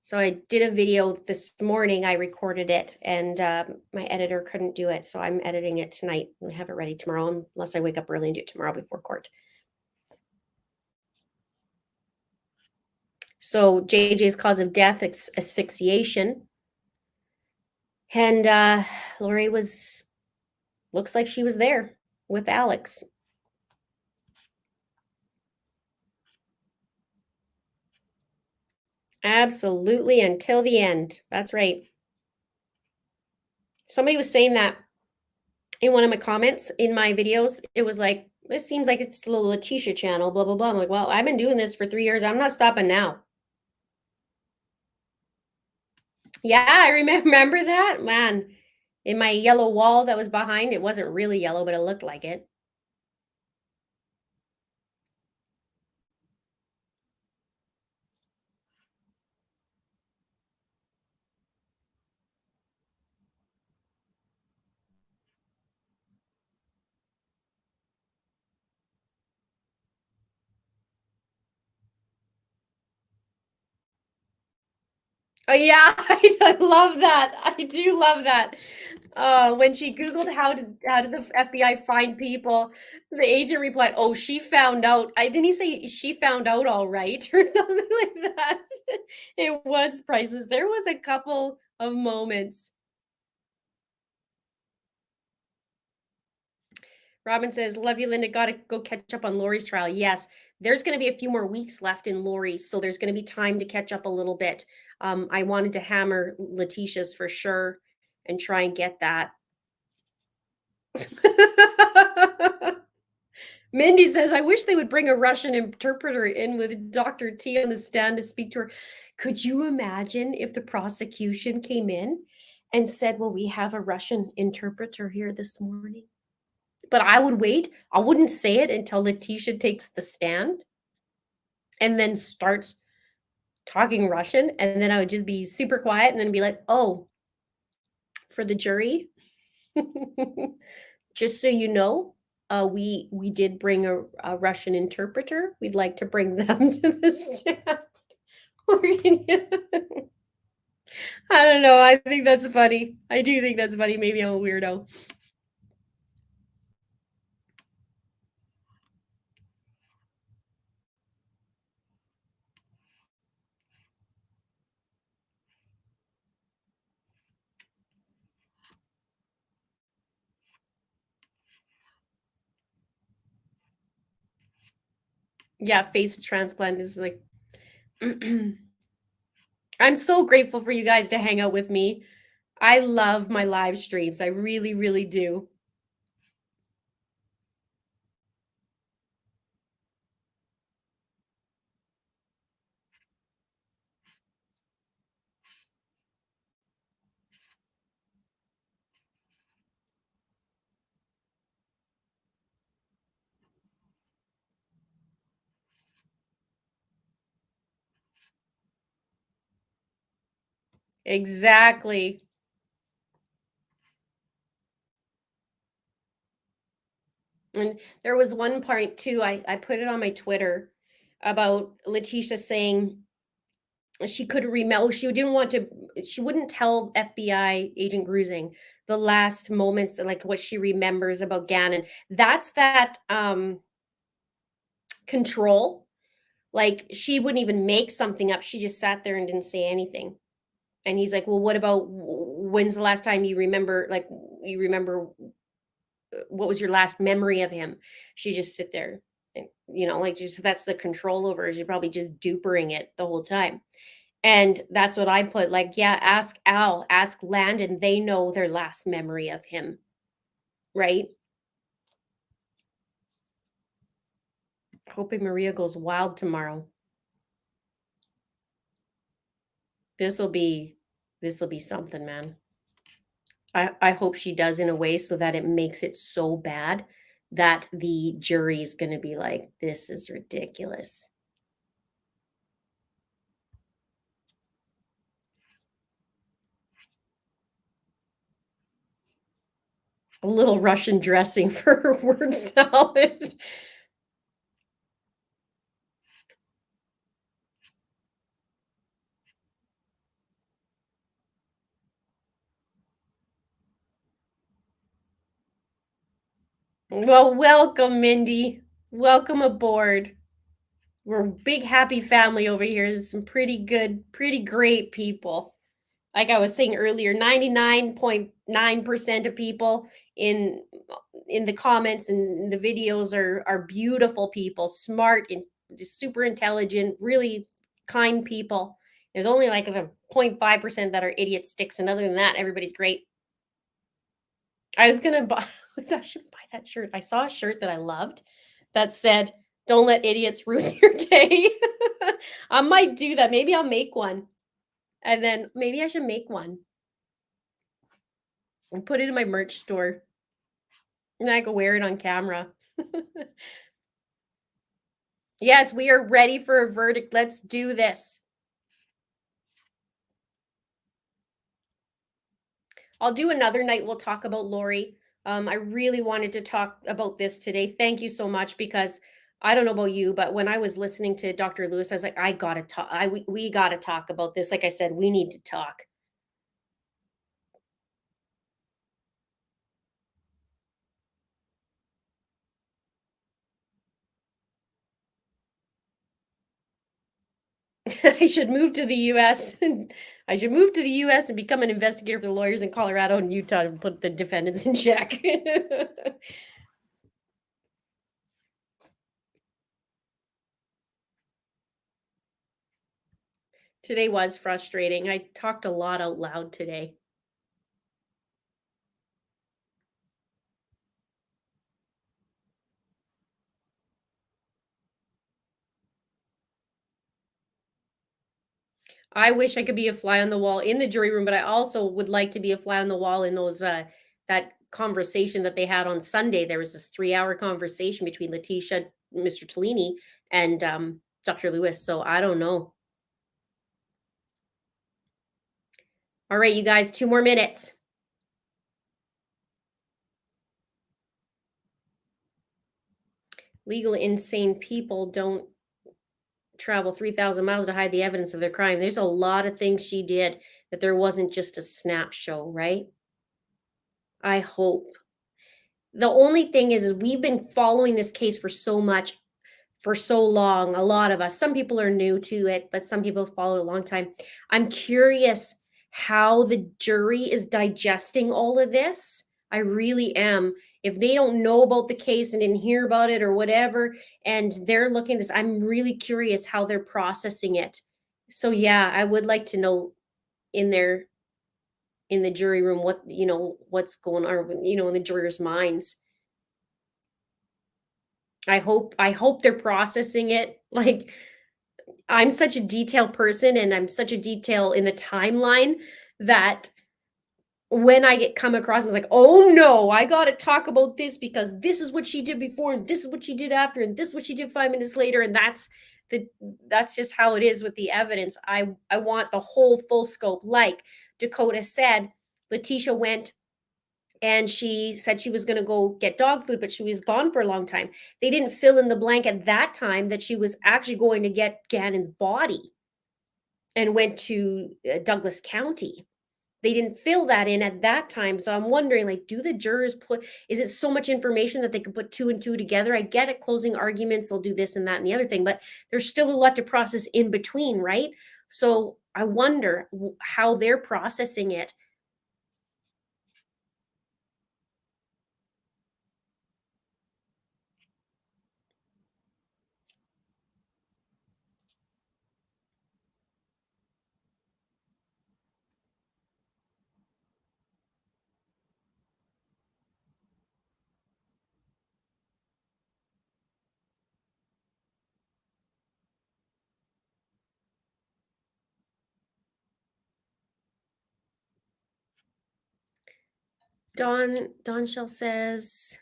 So I did a video this morning. I recorded it, and my editor couldn't do it. So I'm editing it tonight and have it ready tomorrow, unless I wake up early and do it tomorrow before court. So JJ's cause of death, asphyxiation. And Lori looks like she was there with Alex. Absolutely, until the end. That's right. Somebody was saying that in one of my comments in my videos. It was like, this seems like it's the Leticia channel, blah, blah, blah. I'm like, well, I've been doing this for 3 years. I'm not stopping now. Yeah, I remember that, man. In my yellow wall that was behind, it wasn't really yellow, but it looked like it. Oh yeah, I love that. I do love that. When she Googled how did the FBI find people, the agent replied, "Oh, she found out." I didn't he say she found out all right or something like that. It was priceless. There was a couple of moments. Robin says, "Love you, Linda. Got to go catch up on Lori's trial." Yes, there's going to be a few more weeks left in Lori's, so there's going to be time to catch up a little bit. I wanted to hammer Letitia's for sure and try and get that. Mindy says, "I wish they would bring a Russian interpreter in with Dr. T on the stand to speak to her." Could you imagine if the prosecution came in and said, "Well, we have a Russian interpreter here this morning"? But I would wait. I wouldn't say it until Leticia takes the stand and then starts talking Russian, and then I would just be super quiet and then be like, "Oh, for the jury, just so you know, we did bring a Russian interpreter. We'd like to bring them to the stand." I don't know. I think that's funny. I do think that's funny. Maybe I'm a weirdo. Yeah, face transplant is like I'm so grateful for you guys to hang out with me. I love my live streams. I really, really do. Exactly. And there was one part too, I put it on my Twitter about Leticia saying she could remember she didn't want to she wouldn't tell FBI agent Grusing the last moments like what she remembers about Gannon. That's that control. Like she wouldn't even make something up. She just sat there and didn't say anything. And he's like, "Well, what about when's the last time you remember like you remember what was your last memory of him?" She just sit there and like just that's the control over her. She's probably just dupering it the whole time. And that's what I put like, yeah, ask Al, ask Landon. They know their last memory of him, right? Hoping Maria goes wild tomorrow. This will be this will be something, man. I hope she does in a way so that it makes it so bad that the jury's gonna be like, this is ridiculous. A little Russian dressing for her word salad. Well, welcome, Mindy. Welcome aboard. We're a big happy family over here. There's some pretty good, pretty great people. Like I was saying earlier, 99.9% of people in in the comments and the videos are beautiful people, smart and just super intelligent, really kind people. There's only like the 0.5% that are idiot sticks, and other than that, everybody's great. I was gonna buy I should buy that shirt. I saw a shirt that I loved that said, "Don't let idiots ruin your day." I might do that. Maybe I'll make one. And then maybe I should make one and put it in my merch store. And I can wear it on camera. Yes, we are ready for a verdict. Let's do this. I'll do another night. We'll talk about Lori. I really wanted to talk about this today. Thank you so much because I don't know about you, but when I was listening to Dr. Lewis, I was like, I gotta talk. We gotta talk about this. Like I said, we need to talk. I should move to the US. I should move to the US and become an investigator for the lawyers in Colorado and Utah and put the defendants in check. Today was frustrating. I talked a lot out loud today. I wish I could be a fly on the wall in the jury room, but I also would like to be a fly on the wall in those that conversation that they had on Sunday. There was this 3-hour conversation between Leticia, Mr. Tellini, and Dr. Lewis. So I don't know. All right, you guys, 2 more minutes. Legal insane people don't travel 3,000 miles to hide the evidence of their crime. There's a lot of things she did that there wasn't just a snap show, right? I hope. The only thing is we've been following this case for so long, a lot of us. Some people are new to it, but some people have followed a long time. I'm curious how the jury is digesting all of this. I really am. If they don't know about the case and didn't hear about it or whatever, and they're looking at this, I'm really curious how they're processing it. So yeah, I would like to know in their in the jury room what what's going on, in the jurors' minds. I hope they're processing it. Like, I'm such a detailed person and I'm such a detail in the timeline that when I get come across, I was like, oh no, I gotta talk about this because this is what she did before, and this is what she did after, and this is what she did 5 minutes later, and the that's just how it is with the evidence. I want the whole full scope. Like Dakota said, Leticia went and she said she was going to go get dog food, but she was gone for a long time. They didn't fill in the blank at that time that she was actually going to get Gannon's body and went to Douglas County. They didn't fill that in at that time. So I'm wondering, like, do the jurors is it so much information that they can put two and two together? I get it, closing arguments, they'll do this and that and the other thing, but there's still a lot to process in between, right? So I wonder how they're processing it. Don Shell says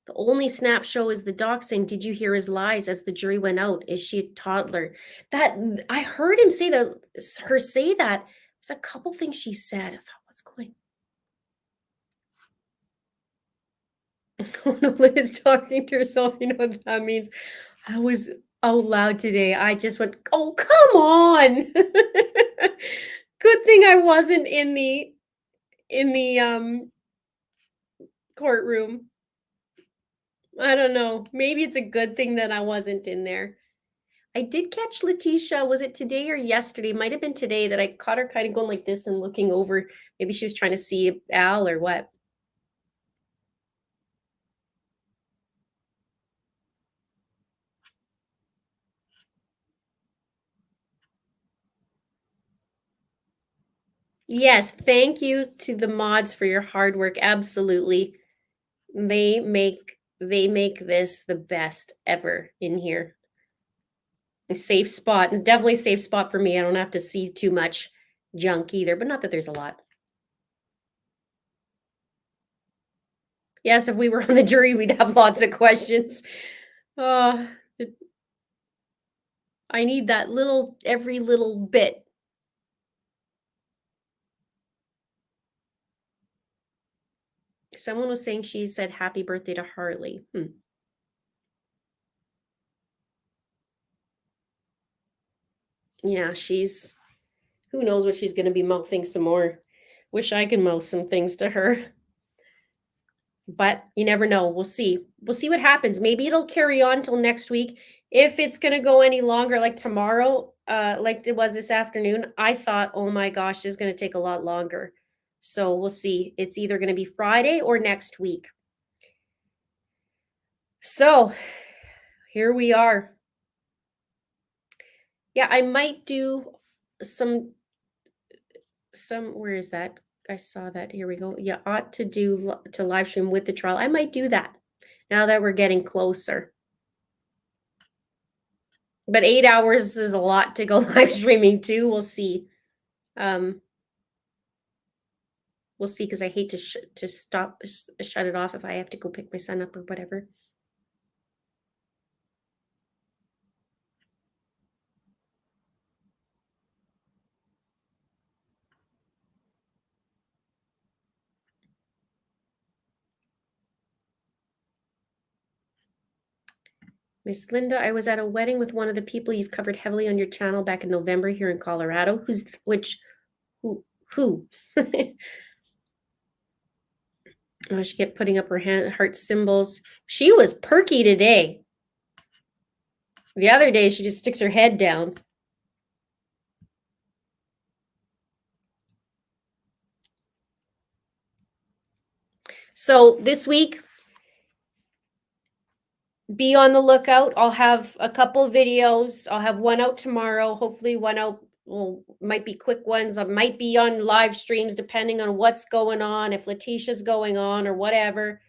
the only snap show is the doc saying, "Did you hear his lies?" As the jury went out. Is she a toddler? That I heard him say that. Her say that. There's a couple things she said. I thought, what's going? Oh no, Liz talking to herself. You know what that means. I was out loud today. I just went, "Oh come on!" Good thing I wasn't in the courtroom. I don't know. Maybe it's a good thing that I wasn't in there. I did catch Leticia. Was it today or yesterday? Might have been today that I caught her kind of going like this and looking over. Maybe she was trying to see Al or what. Yes, thank you to the mods for your hard work. Absolutely. They make this the best ever in here. A safe spot. Definitely a safe spot for me. I don't have to see too much junk either, but not that there's a lot. Yes, if we were on the jury, we'd have lots of questions. Uh, I need that every little bit. Someone was saying she said happy birthday to Harley. Yeah, who knows what she's going to be mouthing some more. Wish I could mouth some things to her. But you never know. We'll see. We'll see what happens. Maybe it'll carry on till next week. If it's going to go any longer, like tomorrow, like it was this afternoon, I thought, oh my gosh, this is going to take a lot longer. So we'll see. It's either going to be Friday or next week. So here we are. Yeah, I might do some where is that? I saw that. Here we go. You ought to to live stream with the trial. I might do that now that we're getting closer. But 8 hours is a lot to go live streaming too. We'll see. We'll see, because I hate to shut it off if I have to go pick my son up or whatever. Miss Linda, I was at a wedding with one of the people you've covered heavily on your channel back in November here in Colorado. Who? Oh, she kept putting up her heart symbols. She was perky today. The other day, she just sticks her head down. So this week, be on the lookout. I'll have a couple videos. I'll have one out tomorrow. Hopefully one out, well, might be quick ones. I might be on live streams depending on what's going on, if Leticia's going on or whatever.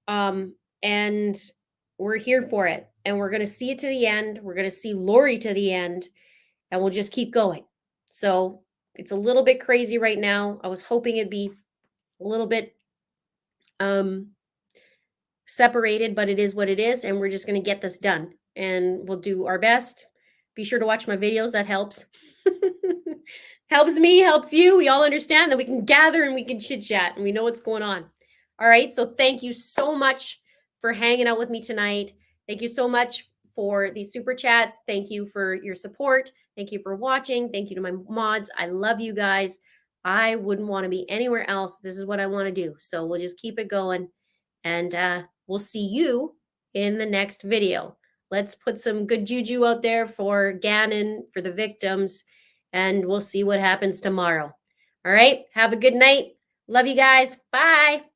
And we're here for it. And we're going to see it to the end. We're going to see Lori to the end. And we'll just keep going. So it's a little bit crazy right now. I was hoping it'd be a little bit separated, but it is what it is, and we're just going to get this done, and we'll do our best. Be sure to watch my videos. That helps. Helps me, helps you. We all understand that we can gather and we can chit chat and we know what's going on. All right, so thank you so much for hanging out with me tonight. Thank you so much for these super chats. Thank you for your support. Thank you for watching. Thank you to my mods. I love you guys. I wouldn't want to be anywhere else. This is what I want to do. So we'll just keep it going, and we'll see you in the next video. Let's put some good juju out there for Gannon, for the victims, and we'll see what happens tomorrow. All right, have a good night. Love you guys. Bye.